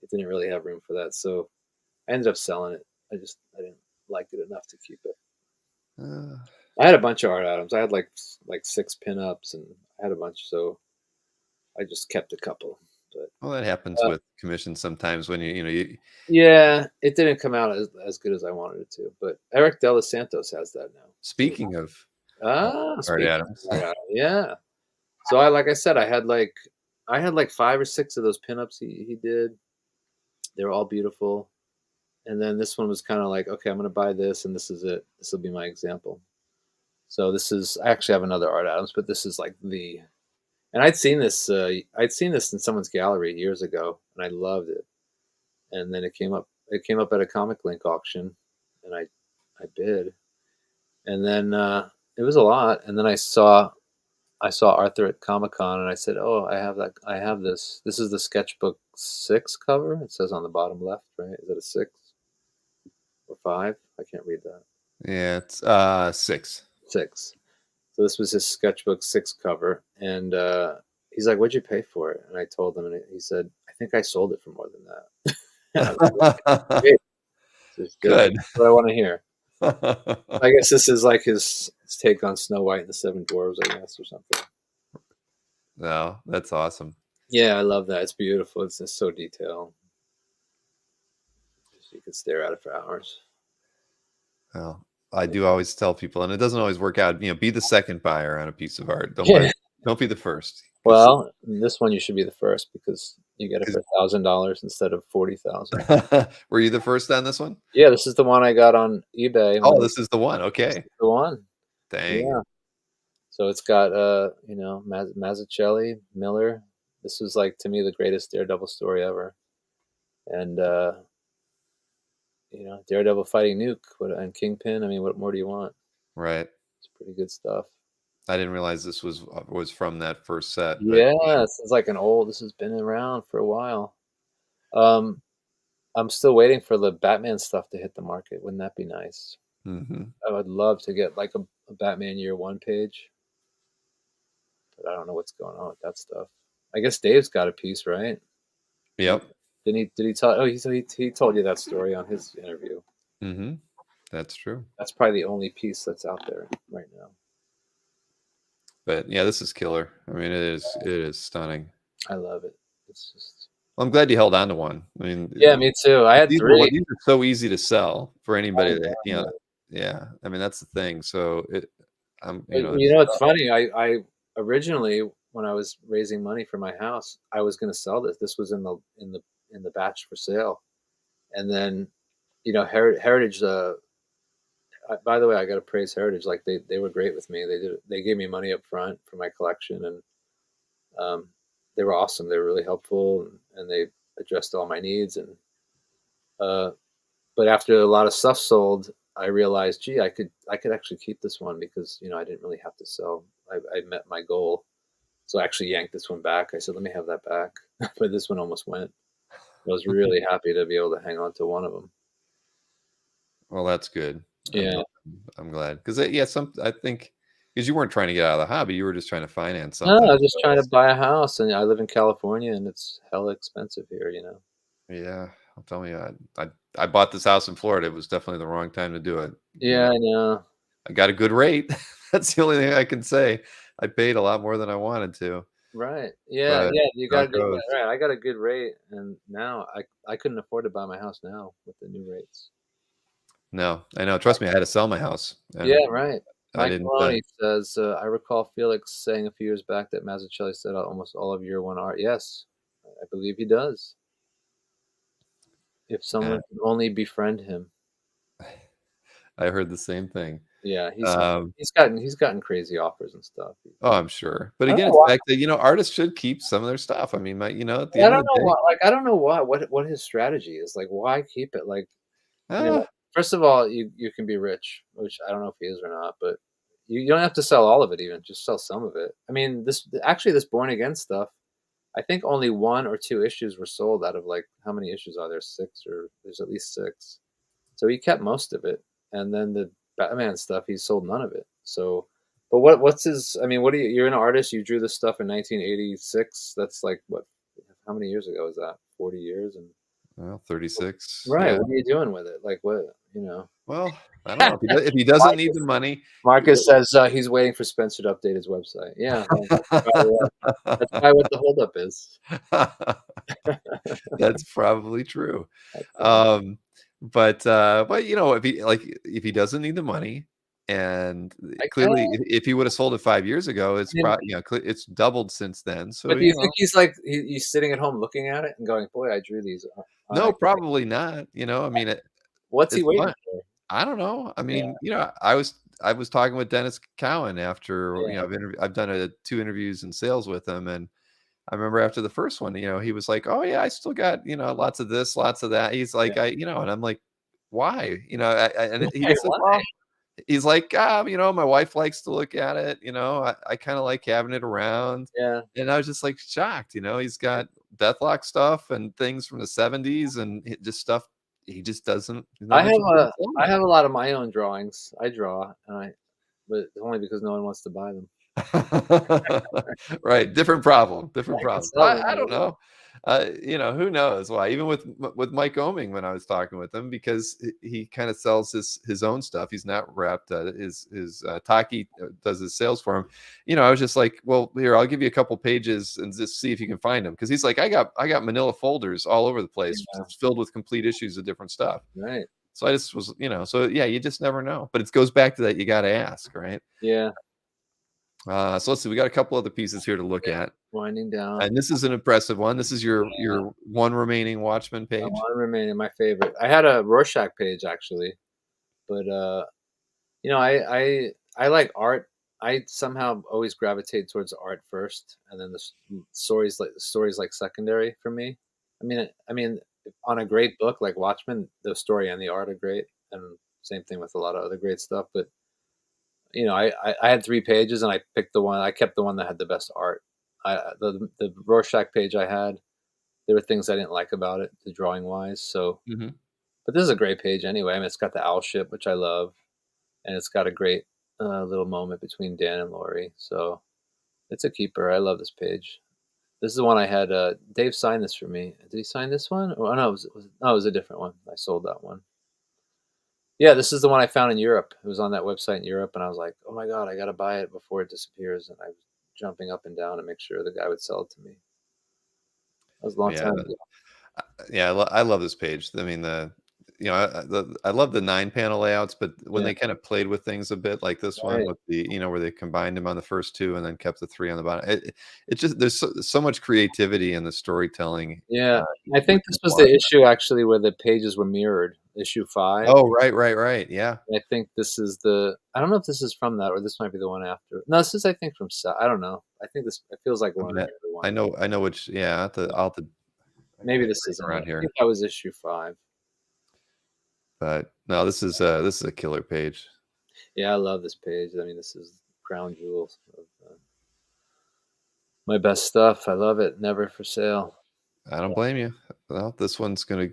it didn't really have room for that, so I ended up selling it. I didn't like it enough to keep it. Uh, I had a bunch of art items. I had like 6 pinups, and I had a bunch, so I just kept a couple. But well, that happens uh, with commissions sometimes when you yeah, it didn't come out as good as I wanted it to. But Eric De Los Santos has that now. speaking of Art Speaking Adams. of art item, yeah. So like I said, I had like 5 or 6 of those pinups he did. They were all beautiful. And then this one was kind of like, okay, I'm gonna buy this, and this is it. This will be my example. So I actually have another art items, but this is like and I'd seen this in someone's gallery years ago, and I loved it. And then it came up at a Comic Link auction, and I bid, and then it was a lot. And then I saw Arthur at Comic Con, and I said, "Oh, I have this. This is the sketchbook 6 cover." It says on the bottom left, right? Is it a 6 or 5? I can't read that. Yeah, it's 6. 6. So this was his sketchbook 6 cover, and he's like, "What'd you pay for it?" And I told him, and he said, "I think I sold it for more than that." And I was like, "Great, this is good. Good. That's what I want to hear." I guess this is like his take on Snow White and the Seven Dwarves, I guess, or something. No, that's awesome. Yeah, I love that. It's beautiful. It's just so detailed. You could stare at it for hours. Well, I do always tell people, and it doesn't always work out. Be the second buyer on a piece of art. Yeah. Don't be the first. Well, this one you should be the first because you get it for $1,000 instead of 40,000. Were you the first on this one? Yeah, this is the one I got on eBay. Oh, this is the one. This Okay. is the one. Dang. Yeah. So it's got Mazzucchelli, Miller. This was like to me the greatest Daredevil story ever. And Daredevil fighting Nuke and Kingpin. I mean, what more do you want? Right. It's pretty good stuff. I didn't realize this was from that first set, but Yeah, this has been around for a while. Um, I'm still waiting for the Batman stuff to hit the market. Wouldn't that be nice? mhm. I would love to get like a Batman Year One page, but I don't know what's going on with that stuff. I guess Dave's got a piece, right? Yep. Did he tell? Oh, he told you that story on his interview. Mhm. That's true. That's probably the only piece that's out there right now. But yeah, this is killer. I mean, it is stunning. I love it. It's just Well, I'm glad you held on to one. I mean, yeah, me too. I had these 3. these are so easy to sell for I anybody that know. yeah. I mean, that's the thing. So It's funny. I originally, when I was raising money for my house, I was going to sell this. This was in the batch for sale, and then Heritage. By the way, I got to praise Heritage. Like they were great with me. They gave me money up front for my collection, and um, they were awesome. They were really helpful, and they addressed all my needs. And uh, but after a lot of stuff sold, I realized, gee, I could actually keep this one because I didn't really have to sell. I met my goal, so I actually yanked this one back. I said, let me have that back, but this one almost went. I was really happy to be able to hang on to one of them. well, that's good. Yeah. I'm glad because I think because you weren't trying to get out of the hobby, you were just trying to finance No, something. I was just trying to buy a house, and I live in California, and it's hella expensive here. Yeah, I'll tell you, I bought this house in Florida. It was definitely the wrong time to do it. Yeah, I know. I got a good rate. That's the only thing I can say. I paid a lot more than I wanted to, Right. Yeah, but yeah. You how got a it good goes. right. I got a good rate, and now I couldn't afford to buy my house now with the new rates. No, I know. Trust me, I had to sell my house, and Yeah, right. I Mike didn't. Maloney says, I recall Felix saying a few years back that Mazzucchelli said almost all of Year One art. Yes, I believe he does. If Yeah, someone could only befriend him. I heard the same thing. Yeah, Um, he's gotten crazy offers and stuff. oh, I'm sure. But I don't again, know it's why. back to, artists should keep some of their stuff. I mean, at the I end of don't the know day, why. Like, I don't know why. What his strategy is. Like, why keep it? Like, I mean, uh, first of all, you can be rich, which I don't know if he is or not, but you don't have to sell all of it. Even just sell some of it. I mean, this Born Again stuff. I think only 1 or 2 issues were sold out of, like, how many issues are there? 6, or there's at least 6. So he kept most of it, and then the Batman stuff, he sold none of it. So, but what's his? I mean, what do you're an artist. You drew this stuff in 1986. That's like what? How many years ago is that? 40 years. And well, 36. right, Yeah. what are you doing with it? Like, what? You know. Well, I don't know if he doesn't need the money. Marcus says he's waiting for Spencer to update his website. Yeah, well, that's probably what the holdup is. That's probably true. That's funny. Um, but if he doesn't need the money, and I clearly if he would have sold it 5 years ago, it's mean, probably it's doubled since then. So but do you think he's like he's sitting at home looking at it and going, "Boy, I drew these. no, probably not. I mean What's he it's waiting fun. for?" I don't know. I Yeah, mean, I was talking with Dennis Cowan after, yeah, I've done 2 interviews in sales with him, and I remember after the first one, he was like, "Oh yeah, I still got, lots of this, lots of that." He's yeah. like, and I'm like, "Why?" And he Right, just said, why? "Well," he's like, my wife likes to look at it, I kind of like having it around." Yeah. And I was just like shocked, he's got Deathlock stuff and things from the 70s and just stuff he just doesn't, he's I not have interested in a selling I it. have a lot of my own drawings. I draw, but only because no one wants to buy them. Right, different I can problem. sell I them. don't know. Who knows why? Even with Mike Oming, when I was talking with him, because he kind of sells his own stuff. He's not wrapped. His Taki does his sales for him. I was just like, well, here, I'll give you a couple pages and just see if you can find them. Because he's like, I got Manila folders all over the place, Yeah, filled with complete issues of different stuff. right. So I just was, so yeah, you just never know. But it goes back to that, you got to ask, right? Yeah, So let's see. We got a couple other pieces here to look yeah. at, Winding down. and this is an impressive one. This is Yeah, your one remaining Watchmen page. one remaining, my favorite. I had a Rorschach page actually, but I like art. I somehow always gravitate towards art first, and then the stories like secondary for me. I mean, on a great book like Watchmen, the story and the art are great, and same thing with a lot of other great stuff. But I had 3 pages, and I picked the one. I kept the one that had the best art. The Rorschach page I had, there were things I didn't like about it, the drawing wise. So, Hmm. but this is a great page anyway. I mean, it's got the owl ship, which I love, and it's got a great little moment between Dan and Lori. So it's a keeper. I love this page. This is the one I had. Dave signed this for me. Did he sign this one? Oh no, no, it was a different one. I sold that one. Yeah, this is the one I found in Europe. It was on that website in Europe, and I was like, "Oh my god, I gotta buy it before it disappears." And I was jumping up and down to make sure the guy would sell it to me. That was a long Yeah, time ago. yeah, I love this page. I mean, I love the 9 panel layouts, but when Yeah, they kind of played with things a bit, like this one right. with the, where they combined them on the first two and then kept the three on the bottom. It just there's so much creativity in the storytelling. Yeah, Uh, I think with this this was one. the issue actually where the pages were mirrored. Issue 5. Oh, right, right, right. Yeah. I think this is the. I don't know if this is from that or this might be the one after. No, this is I think from. I don't know. I think this. It feels like I one of mean, the other I ones. know, I know which. Yeah, I'll have to. I got Maybe it this right isn't it. around I think here, that was issue 5. but no, this is a killer page. Yeah, I love this page. I mean, this is crown jewels of my best stuff. I love it. Never for sale. I don't blame you. Well, this one's gonna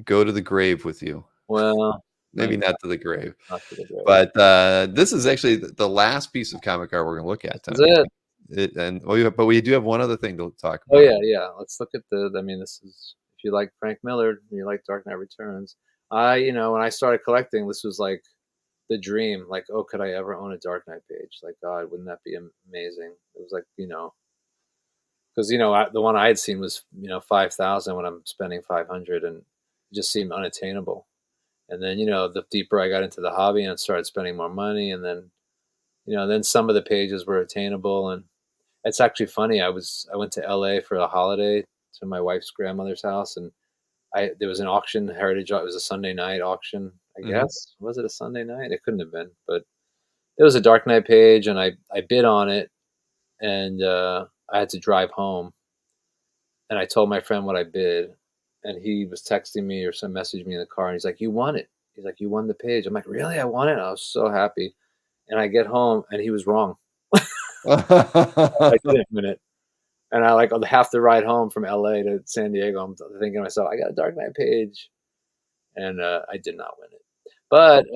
go to the grave with you. Well, Maybe maybe not to the grave, not to the grave. but this is actually the last piece of comic art we're gonna look This at is tonight. it. But we do have one other thing to talk Oh about. yeah, yeah. Let's look at the. I mean, this is if you like Frank Miller and you like Dark Knight Returns. When I started collecting, this was like the dream. Like, oh, could I ever own a Dark Knight page? Like, God, wouldn't that be amazing? It was like, because the one I had seen was 5,000 when I'm spending 500, and it just seemed unattainable. And then the deeper I got into the hobby and started spending more money, and then some of the pages were attainable. And it's actually funny. I went to L.A. for a holiday to my wife's grandmother's house, and there was an auction, Heritage. It was a Sunday night auction, I Mhm. guess. Was it a Sunday night? It couldn't have been, but there was a Dark Knight page, and I bid on it, and I had to drive home, and I told my friend what I bid, and he was texting me or some messaged me in the car, and he's like, "You won it." He's like, "You won the page." I'm like, "Really? I won it?" I was so happy, and I get home, and he was wrong. I didn't win it. And I like on half the ride home from LA to San Diego, I'm thinking to myself, I got a Dark Knight page, and I did not win it. But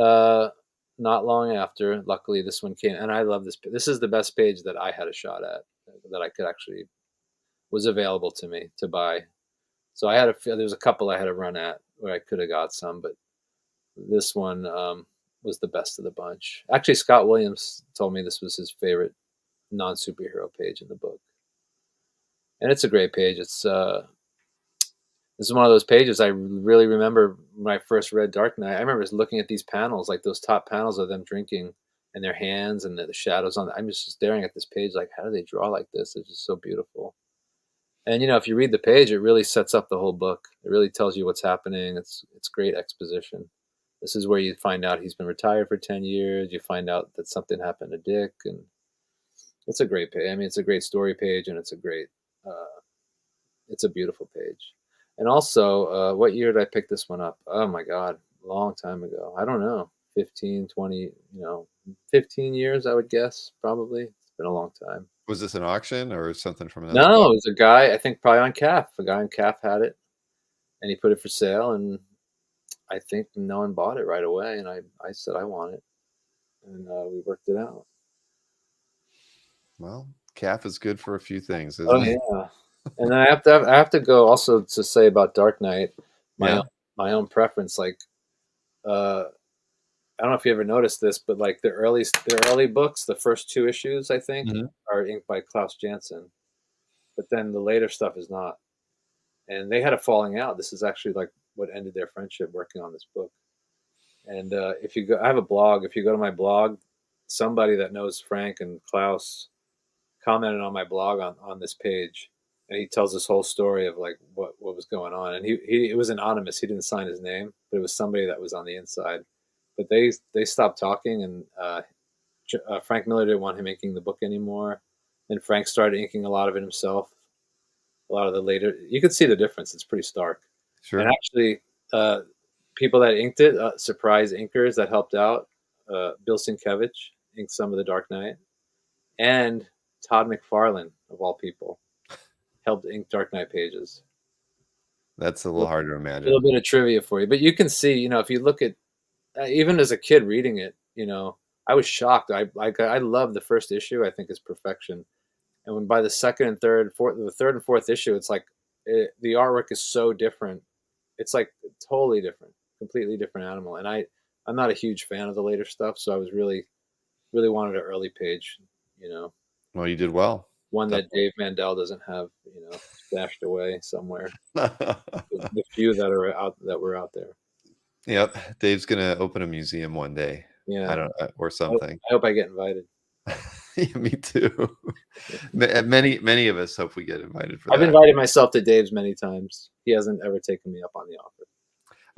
not long after, luckily, this one came, and I love this. This is the best page that I had a shot at, that I could actually was available to me to buy. So I had there was a couple I had a run at where I could have got some, but this one was the best of the bunch. Actually, Scott Williams told me this was his favorite non superhero page in the book, and it's a great page. This is one of those pages I really remember when I first read Dark Knight. I remember just looking at these panels, like those top panels of them drinking and their hands and the shadows on. I'm just staring at this page, like, how do they draw like this? It's just so beautiful. And if you read the page, it really sets up the whole book. It really tells you what's happening. It's great exposition. This is where you find out he's been retired for 10 years. You find out that something happened to Dick, and it's a great page. I mean, it's a great story page, and it's a beautiful page. And also, what year did I pick this one up? Oh my God, a long time ago. I don't know, 15, 20, 15 years, I would guess, probably. It's been a long time. Was this an auction or something from another No, book? it was a guy, I think probably on CAF. A guy on CAF had it, and he put it for sale, and I think no one bought it right away. And I said I want it, and we worked it out. Well, CAF is good for a few things, Oh isn't it? yeah, and then I have to go also to say about Dark Knight, my own, Yeah. my own preference. Like, uh, I don't know if you ever noticed this, but like the early books, the first two issues, I think, Mhm. are inked by Klaus Janson, but then the later stuff is not. And they had a falling out. This is actually like what ended their friendship, working on this book. And if you go, I have a blog. If you go to my blog, somebody that knows Frank and Klaus commented on my blog on this page, and he tells this whole story of like what was going on. And he it was anonymous. He didn't sign his name, but it was somebody that was on the inside. But they stopped talking, and Frank Miller didn't want him inking the book anymore. And Frank started inking a lot of it himself. A lot of the later, you could see the difference. It's pretty stark. And Sure. actually, uh, people that inked it, surprise inkers that helped out. Bill Sienkiewicz inked some of the Dark Knight, and Todd McFarlane, of all people, helped ink Dark Knight pages. That's a A little hard to little imagine. bit of trivia for you, but you can see, if you look at, even as a kid reading it, I was shocked. I love the first issue. I think is perfection. And when by the second and third, fourth, the third and fourth issue, it's like the artwork is so different. It's like totally different, completely different animal. And I'm not a huge fan of the later stuff, so I was really wanted an early page, you know, Well, you did well. one that Definitely. Dave Mandel doesn't have, stashed away somewhere. The few that are out that were out there. Yep. Dave's gonna open a museum one day. I Yeah, don't or I, I something. hope I get invited. Yeah, me too. Many of us hope we get invited for I've that. invited myself to Dave's many times. He hasn't ever taken me up on the offer.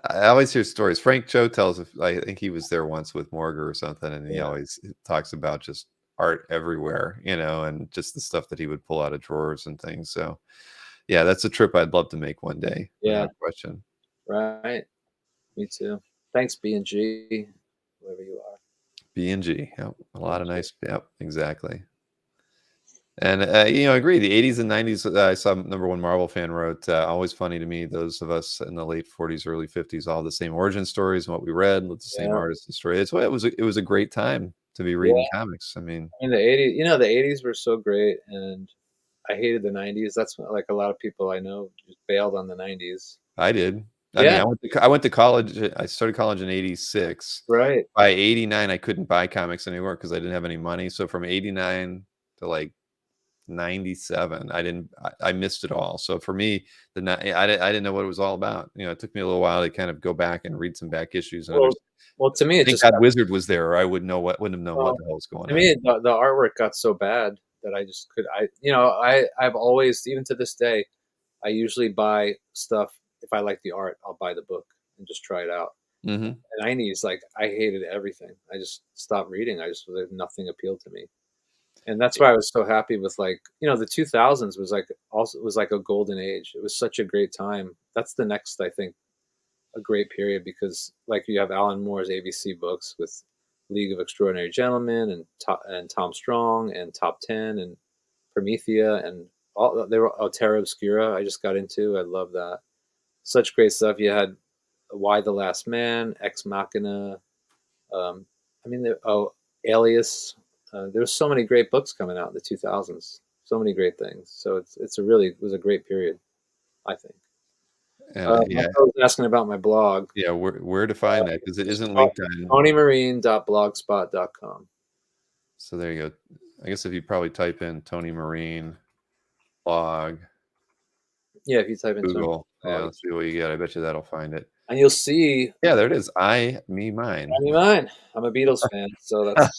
I always hear stories. Frank Cho tells if I think he was there once with Morgan or something, and he Yeah, always talks about just art everywhere, and just the stuff that he would pull out of drawers and things. So, yeah, that's a trip I'd love to make one day, yeah, without question. right. Me too. Thanks, B&G, whoever you are. B&G, yep, a lot of B&G. nice, yep, exactly. And I agree. The '80s and '90s, I saw number one Marvel fan wrote, always funny to me. Those of us in the late '40s, early '50s, all the same origin stories and what we read with the same Yeah, artist and story. It's what it was. It was a great time to be reading yeah. comics. I mean, I mean, the '80s were so great, and I hated the '90s. That's like a lot of people I know just bailed on the '90s. I did. I mean, Yeah, I went to college. I started college in '86. right. By '89, I couldn't buy comics anymore because I didn't have any money. So from '89 to like 97, I missed it all. So for me, I didn't know what it was all about. It took me a little while to kind of go back and read some back issues and Well, understand. well, to me, it Thank just God got, Wizard was there, or I wouldn't have known what well, the hell was going to on. me, the artwork got so bad that I just could, I've always, even to this day, I usually buy stuff. If I like the art, I'll buy the book and just try it out. Hmm. In the 90s, like I hated everything. I just stopped reading. I just like, nothing appealed to me. And that's why I was so happy with like, the 2000s was like also was like a golden age. It was such a great time. That's the next, I think, a great period because like you have Alan Moore's ABC books with League of Extraordinary Gentlemen and Tom Strong and Top 10 and Promethea and all they were Terra Obscura. I just got into. I love that. Such great stuff. You had Why the Last Man, Ex Machina. Um, I mean, Alias. There's so many great books coming out in the 2000s. So many great things. So it was a great period, I think. My Yeah, friend was asking about my blog. yeah. Where to find that? Because it It's isn't linked on. tonymarine.blogspot.com. So there you go. I guess if you probably type in Tony Marine blog, Yeah, if you type in Tony Google, yeah, blog, let's see what you get. I bet you that'll find it. and you'll see. Yeah, there it is. I, me, mine. I mean, mine. I'm a Beatles fan, so that's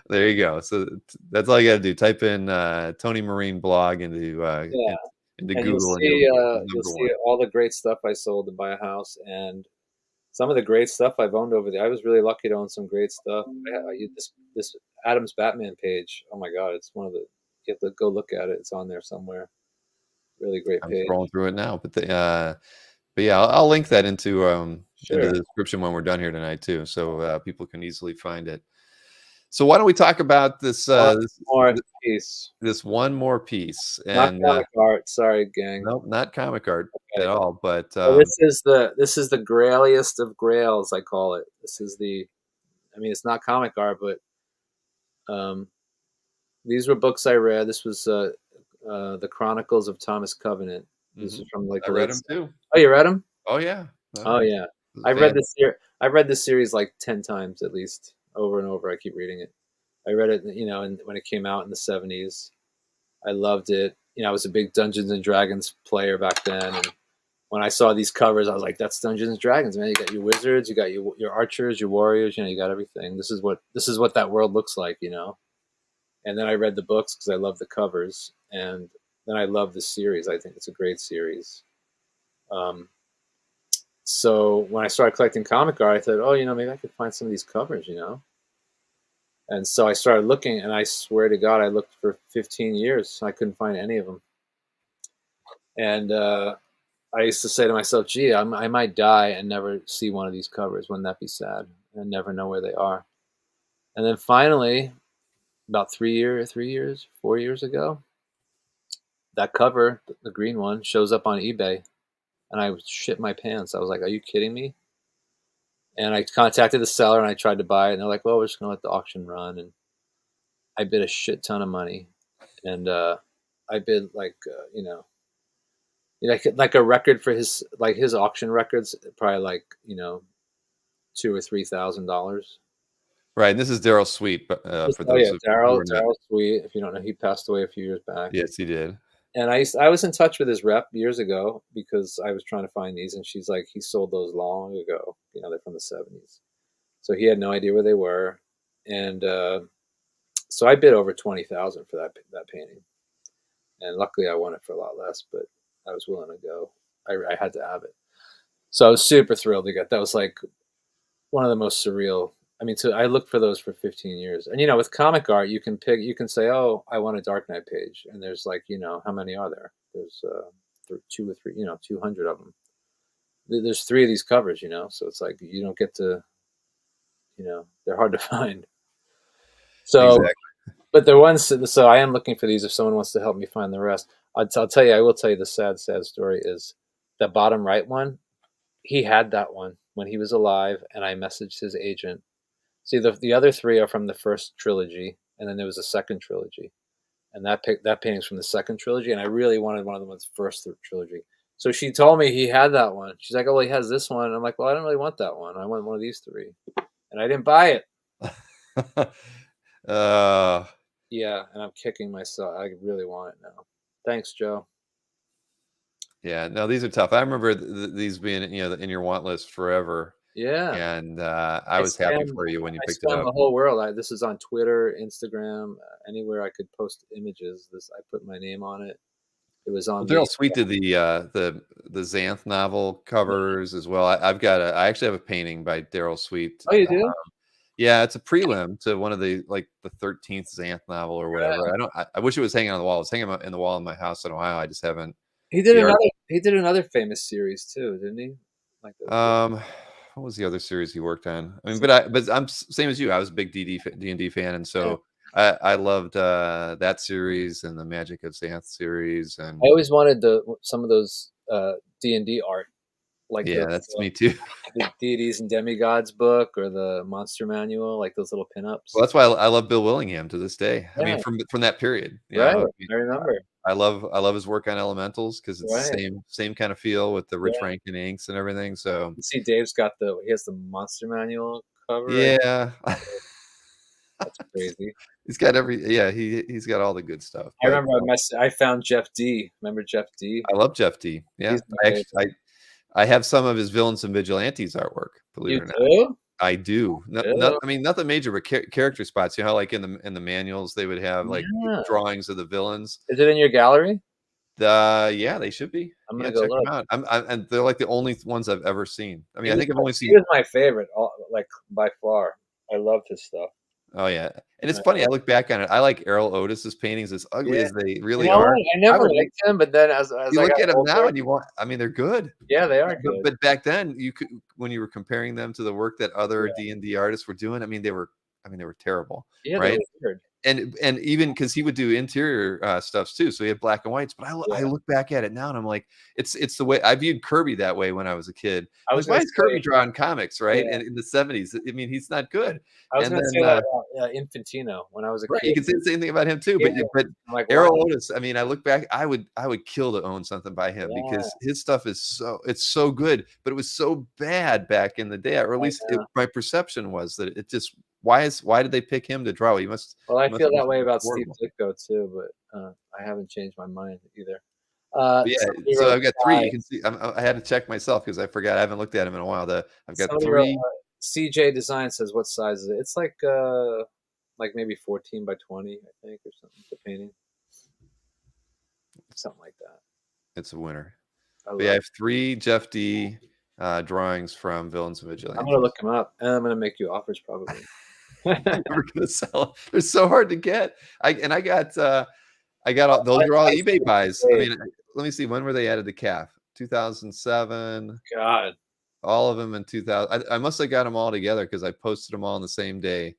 There you go. So that's all you got to do. Type in Tony Marine blog yeah. into And you'll Google, and see you'll number see one. all the great stuff I sold to buy a house, and some of the great stuff I've owned over there. I was really lucky to own some great stuff. This Adams Batman page. Oh my God, it's one of the. You have to go look at it. It's on there somewhere. Really great I'm page. scrolling through it now, but yeah, I'll link that into Sure. the description when we're done here tonight too, so people can easily find it. So why don't we talk about One more piece. this one more piece? Not And comic art. Sorry, gang. nope, not comic art at Okay. all, but Well, this is the grailiest of grails, I call it. This is the. I mean, it's not comic art, but um, these were books I read. This was the Chronicles of Thomas Covenant. This mhm, is from like I the read late. them too. Oh, you read them? Oh yeah, no, Oh yeah, it's a I've read fan. this here. I've read this series like 10 times at least, over and over. I keep reading it. I read it, and when it came out in the '70s, I loved it. I was a big Dungeons and Dragons player back then, and when I saw these covers, I was like, "That's Dungeons and Dragons, man! You got your wizards, you got your archers, your warriors. You got everything. This is what that world looks like. And then I read the books because I love the covers, and then I love the series. I think it's a great series. Um, so when I started collecting comic art, I thought, oh, maybe I could find some of these covers. And so I started looking, and I swear to God, I looked for 15 years. I couldn't find any of them. And I used to say to myself, gee, I might die and never see one of these covers. Wouldn't that be sad? And never know where they are. And then finally, about 3 years, 4 years ago, that cover, the green one, shows up on eBay. And I shit my pants. I was like, are you kidding me? And I contacted the seller and I tried to buy it. And they're like, well, we're just going to let the auction run. And I bid a shit ton of money. And I bid like a record for his auction records, probably like, $2,000 or $3,000. Right, and this is Daryl Sweet, but for Oh those yeah, of you who Daryl are not, Sweet. If you don't know, he passed away a few years back. yes, he did. And I was in touch with his rep years ago because I was trying to find these, and she's like, he sold those long ago. They're from the '70s, so he had no idea where they were, and so I bid over 20,000 for that painting, and luckily I won it for a lot less, but I was willing to go. I had to have it, so I was super thrilled to get. That was like one of the most surreal. I mean, I looked for those for 15 years. And, with comic art, you can say, oh, I want a Dark Knight page. And there's like, how many are there? There's two or three, 200 of them. There's three of these covers. So it's like, you don't get to, they're hard to find. So, Exactly. but they're ones, so I am looking for these if someone wants to help me find the rest. I'll tell you, I will tell you the sad, sad story is the bottom right one. He had that one when he was alive, and I messaged his agent. See, the other three are from the first trilogy, and then there was a second trilogy, and that painting's from the second trilogy, and I really wanted one of them with the first trilogy. So she told me he had that one. She's like, "Oh, well, he has this one." And I'm like, "Well, I don't really want that one. I want one of these three," and I didn't buy it. uh, Yeah, and I'm kicking myself. I really want it now. Thanks, Joe. yeah, no, these are tough. I remember these being, in your want list forever, Yeah, and I I was happy spam for you when you I picked it spam up. the whole world. This is on Twitter, Instagram, anywhere I could post images. I put my name on it. It was Well, on Daryl the Sweet did the Xanth novel covers as well. I actually have a painting by Daryl Sweet. Oh, you do? Yeah, it's a prelim to one of the like the 13th Xanth novel or whatever. I wish it was hanging on the wall. It's hanging in the wall in my house in Ohio. I just haven't. He did The art. another. He did another famous series too, didn't he? Like What was the other series he worked on? I mean, the but I'm same as you. I was a big D&D fan, and yeah. so I loved that series and the Magic of Xanth series, I and always wanted some of those D&D art, like yeah, that's me too. the deities and demigods book or the monster manual, like those little Well, pinups. that's why I love Bill Willingham to this day. I mean, Yeah, from that period, you right. know, I mean, I remember. I love his work on Elementals because it's the Right. same kind of feel with the Rich Yeah. Rankin inks and everything. So You see, Dave's got he has the monster manual cover. yeah, That's crazy. he's got all the good stuff. I But remember I found Jeff D. Remember Jeff D? I love Jeff D. Yeah, He's my I favorite. actually I have some of his Villains and Vigilantes artwork. Believe You it or not, do? I do. Not Yeah. I mean nothing major, but character spots. You know, how, like in the manuals they would have like Yeah. drawings of the villains. Is it in your gallery? Yeah, they should be. I'm Yeah, gonna go check them look. out. And they're like the only ones I've ever seen. I mean, He I was think I've my, only he seen. was my favorite, like by far. I loved his stuff. Oh yeah, and it's Uh, funny. I look back on it. I like Errol Otis's paintings, as ugly yeah. as they You really know what? are. I I never would. liked him, but then as You I got look at them now, older, and you want. I mean, they're good. yeah, they are But, good. but back then, you could when you were comparing them to the work that other Yeah, D&D artists were doing. I mean, they were. I mean, they were terrible, yeah, they right? were weird. And even because he would do interior stuffs too, so he had black and whites. But I Yeah, look back at it now, and I'm like, it's the way I viewed Kirby that way when I was a kid. I I'm was like, why gonna is Kirby say, drawing comics, yeah, right? And in the '70s, I mean, he's not good. I was And gonna then say that about Infantino when I was a right, you kid. can say the same thing about him too. Yeah, But I'm like, wow, Errol Otis, I mean, I look back, I would kill to own something by him yeah, because his stuff is it's so good, but it was so bad back in the day, or at I least know. my perception was that it just why did they pick him to draw? Well, I He must feel have that way been about Steve horrible. Ditko too, but I haven't changed my mind either. But yeah, Somebody so wrote I've got three. Sky. You can see I had to check myself because I forgot. I haven't looked at him in a while. I've got Somebody wrote three. CJ Design says what size is it? It's like maybe 14 by 20, I think, or something. The painting, something like that. It's a winner. I But yeah, I love. have three Jeff D drawings from Villains and I'm gonna Vigilantes. look him up, and I'm gonna make you offers probably. Never gonna sell. They're so hard to get. I got all those are all I eBay see buys. I it. mean, let me see, when were they added to CAF? 2007. God, All of them in 2000. I must have got them all together because I posted them all on the same day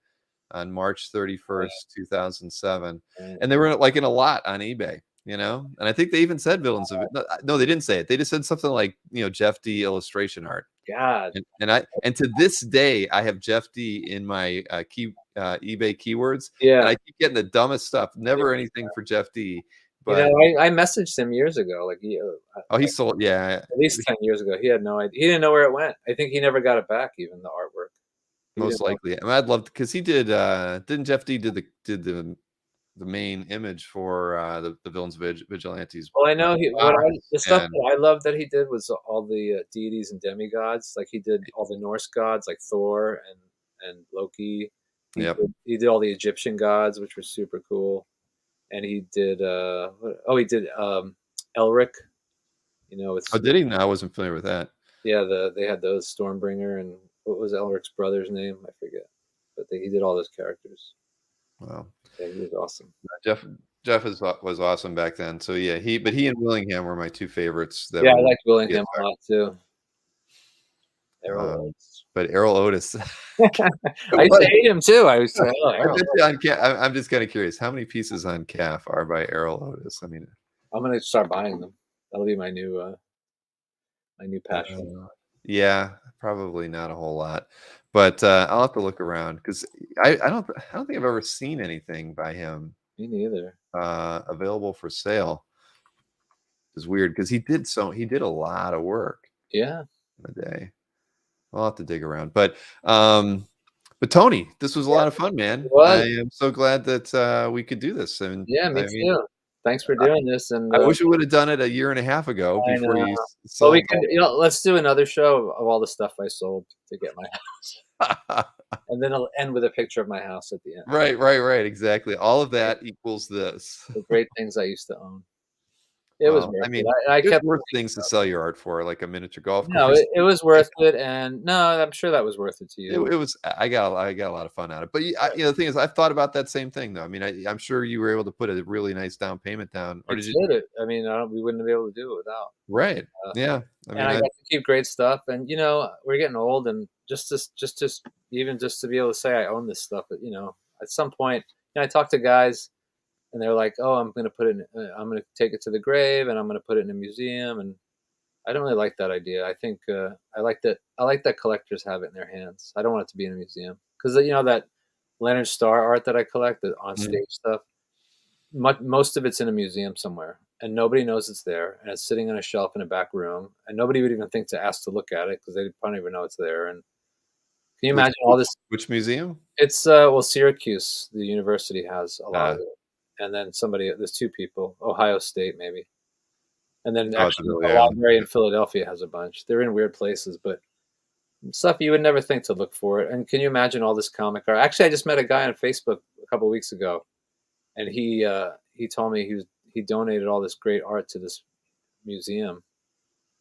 on March right, 31st, 2007, right. and they were like in a lot on eBay. You know, and I think they even said Villains of it. No, they didn't say it. They just said something like, Jeff D illustration art. God, And to this day, I have Jeff D in my eBay keywords, and yeah. I keep getting the dumbest stuff. Never anything for Jeff D, You know, but I messaged him years ago, like oh, he sold. Yeah, at least 10 years ago. He had no idea. He didn't know where it went. I think he never got it back, even the artwork. He most didn't know. likely. I mean, I'd love to because he did. Didn't Jeff D did the main image for the Villains Vigilantes Well, I know box, the stuff and that I love that he did was all the deities and demigods. Like he did all the Norse gods, like Thor and Loki. yep. He did all the Egyptian gods, which were super cool. And he did he did Elric. Oh, It's did he? No, I wasn't familiar with that. yeah, they had those Stormbringer and what was Elric's brother's name? I forget. But he did all those characters. Wow. Yeah, he was awesome. Jeff was awesome back then. So yeah, he and Willingham were my two favorites that Yeah, I were liked yeah, Willingham a lot too. Errol um, Oates. but Errol Otis. I used to What? hate him too. I used to oh, I Errol. bet you on I'm just kind of curious. How many pieces on CAF are by Errol Otis? I mean, I'm gonna start buying them. That'll be my new passion. uh, yeah, probably not a whole lot, but I'll have to look around because I don't think I've ever seen anything by him Me neither. available for sale. It's weird because he did a lot of work Yeah, in a day. I'll have to dig around, but Tony, this was a yeah, lot of fun, man. it was. I am so glad that we could do this, and Yeah, me I mean, too. Thanks for doing this, and I wish we would have done it a year and a half ago I before know. you Well, we sold can. Let's do another show of all the stuff I sold to get my house, all. and then I'll end with a picture of my house at the end. Right, exactly. All of that equals this. The great things I used to own. It was Well, worth I it. mean, I there's kept worse putting things to stuff. sell your art for, like a miniature golf No, course. it was worth it, and no, I'm sure that was worth it to It you. was I got a lot of fun out of it. But the thing is, I've thought about that same thing though. I mean, I'm sure you were able to put a really nice down payment down, or I did you? did it. I mean, we wouldn't be able to do it without. Right. Uh, Yeah. I and mean, I I got to keep great stuff. And we're getting old, and even just to be able to say I own this stuff, at some point, I talk to guys, and they're like, "Oh, I'm going to take it to the grave, and I'm going to put it in a museum." And I don't really like that idea. I think I like that collectors have it in their hands. I don't want it to be in a museum because that Leonard Starr art that I collect, the on mm, stage stuff. Most of it's in a museum somewhere, and nobody knows it's there, and it's sitting on a shelf in a back room, and nobody would even think to ask to look at it because they don't even know it's there. And can you which imagine all which this? which museum? It's well, Syracuse, the university has a lot of Uh, it, and then there's two people, Ohio State maybe, and then oh, it's a actually really a island. library in Philadelphia has a bunch. They're in weird places, but stuff you would never think to look for it. And can you imagine all this comic art? Actually, I just met a guy on Facebook a couple of weeks ago, and he told me he donated all this great art to this museum,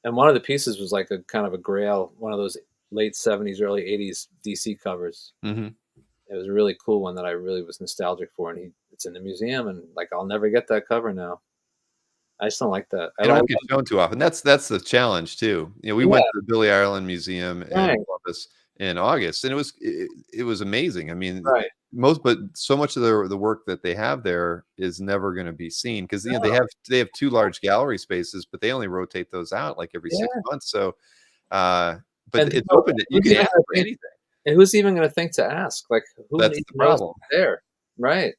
and one of the pieces was like a kind of a grail, one of those late '70s, early '80s DC covers. Hmm. It was a really cool one that I really was nostalgic for, and it's in the museum, and like I'll never get that cover now. I just don't like that. They don't get shown too often. That's the challenge too. We Yeah, went to the Billy Ireland Museum in right, Columbus in August, and it was amazing. I mean, right. but so much of the work that they have there is never going to be seen because No, they have two large gallery spaces, but they only rotate those out like every six yeah, months. So, uh, but and it's people, open. You who's can even ask gonna for think? anything. Who's even gonna think to ask? Like, who That's even the knows problem, it's there, right?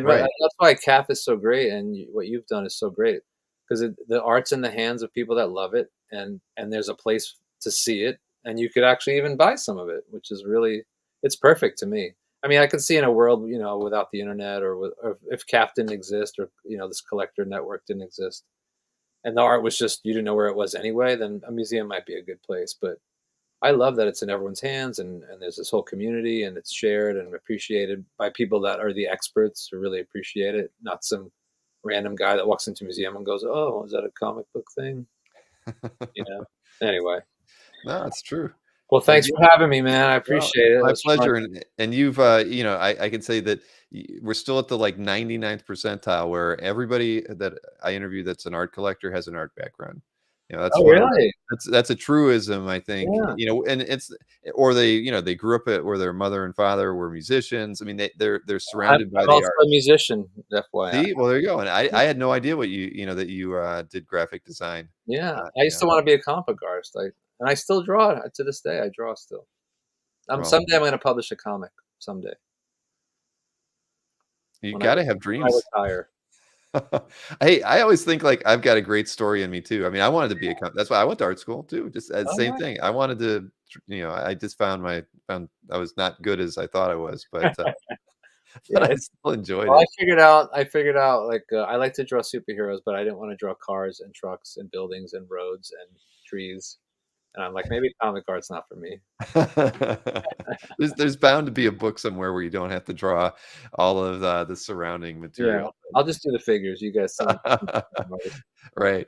right? That's why CAF is so great, and what you've done is so great because the art's in the hands of people that love it, and there's a place to see it, and you could actually even buy some of it, which is really it's perfect to me. I mean, I could see in a world, without the internet or if CAF didn't exist or this collector network didn't exist, and the art was just you didn't know where it was anyway, then a museum might be a good place. But I love that it's in everyone's hands and there's this whole community and it's shared and appreciated by people that are the experts who really appreciate it, not some random guy that walks into a museum and goes, "Oh, is that a comic book thing?" You know. Anyway, No, it's true. well, But thanks for having me, man. I well, appreciate it. It my was fun. pleasure, and you've I can say that we're still at the like 99th percentile where everybody that I interview that's an art collector has an art background. That's Oh, one of the really? that's a truism, I think. Yeah. And it's or they grew up at where their mother and father were musicians. I mean, they're surrounded by I'm the also a arts. musician, FYI. See, well, there you go. And I had no idea what that you did graphic design. Yeah, Uh, I you used know, to want to be a comic book artist. I still draw to this day. I draw still. well, Someday I'm going to publish a comic. Someday you when got to have I dreams. retire. I always think like I've got a great story in me too. I mean, I wanted to be that's why I went to art school too. Just Oh, same nice. thing. I wanted to, I just found I was not good as I thought I was, but Yeah, but I still enjoyed well, it. I figured out, like, I like to draw superheroes, but I didn't wanna draw cars and trucks and buildings and roads and trees, and I'm like, "Maybe comic art's not for me." There's bound to be a book somewhere where you don't have to draw all of the surrounding Yeah, material. I'll just do the figures, you guys send Right.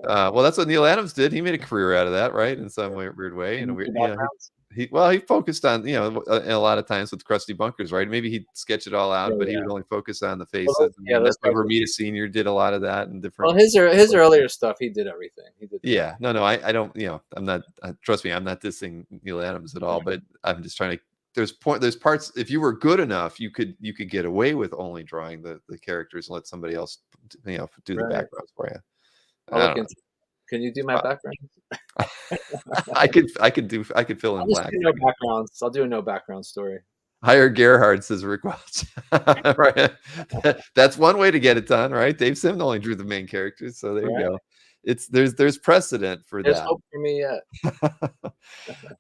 Well, that's what Neil Adams did. He made a career out of that, right? In some weird way. Can And you do he backgrounds? he focused on a lot of times with Krusty Bunkers, right? Maybe he'd sketch it all Yeah, out, but he yeah. would only focus on the Well, faces. I mean, those that's why guys are Romita Senior did a lot of that and well, different. his earlier stuff, he did everything. He did the back. Yeah, no, I don't. I'm not. Trust me, I'm not dissing Neil Adams at all. But I'm just trying to. There's parts. If you were good enough, you could get away with only drawing the characters and let somebody else, do the Right. backgrounds for you. I'll I look don't know. into Can you do my background? I could fill in I'll just black. do no backgrounds. I'll do a no background story. Hire Gerhard, says Rick Welch. Right. That's one way to get it done, right? Dave Sim only drew the main characters, so there you Right? go. There's precedent for There's that. hope for me yet.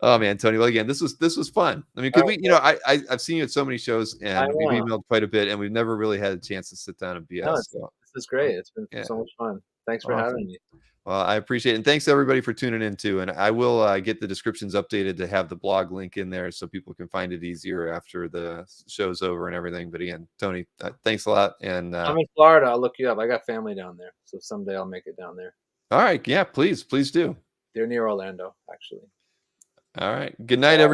Oh man, Tony. Well, again, this was fun. I mean, because Alright, I've seen you at so many shows I and we've know. emailed quite a bit, and we've never really had a chance to sit down and No, BS. So, this is great. It's been yeah, so much fun. Thanks for awesome. having me. Well, I appreciate it. And thanks everybody for tuning in too. And I will get the descriptions updated to have the blog link in there so people can find it easier after the show's over and everything. But again, Tony, thanks a lot. And I'm in Florida. I'll look you up. I got family down there, so someday I'll make it down there. all right. Yeah, please do. They're near Orlando, actually. All right. Good night, everybody.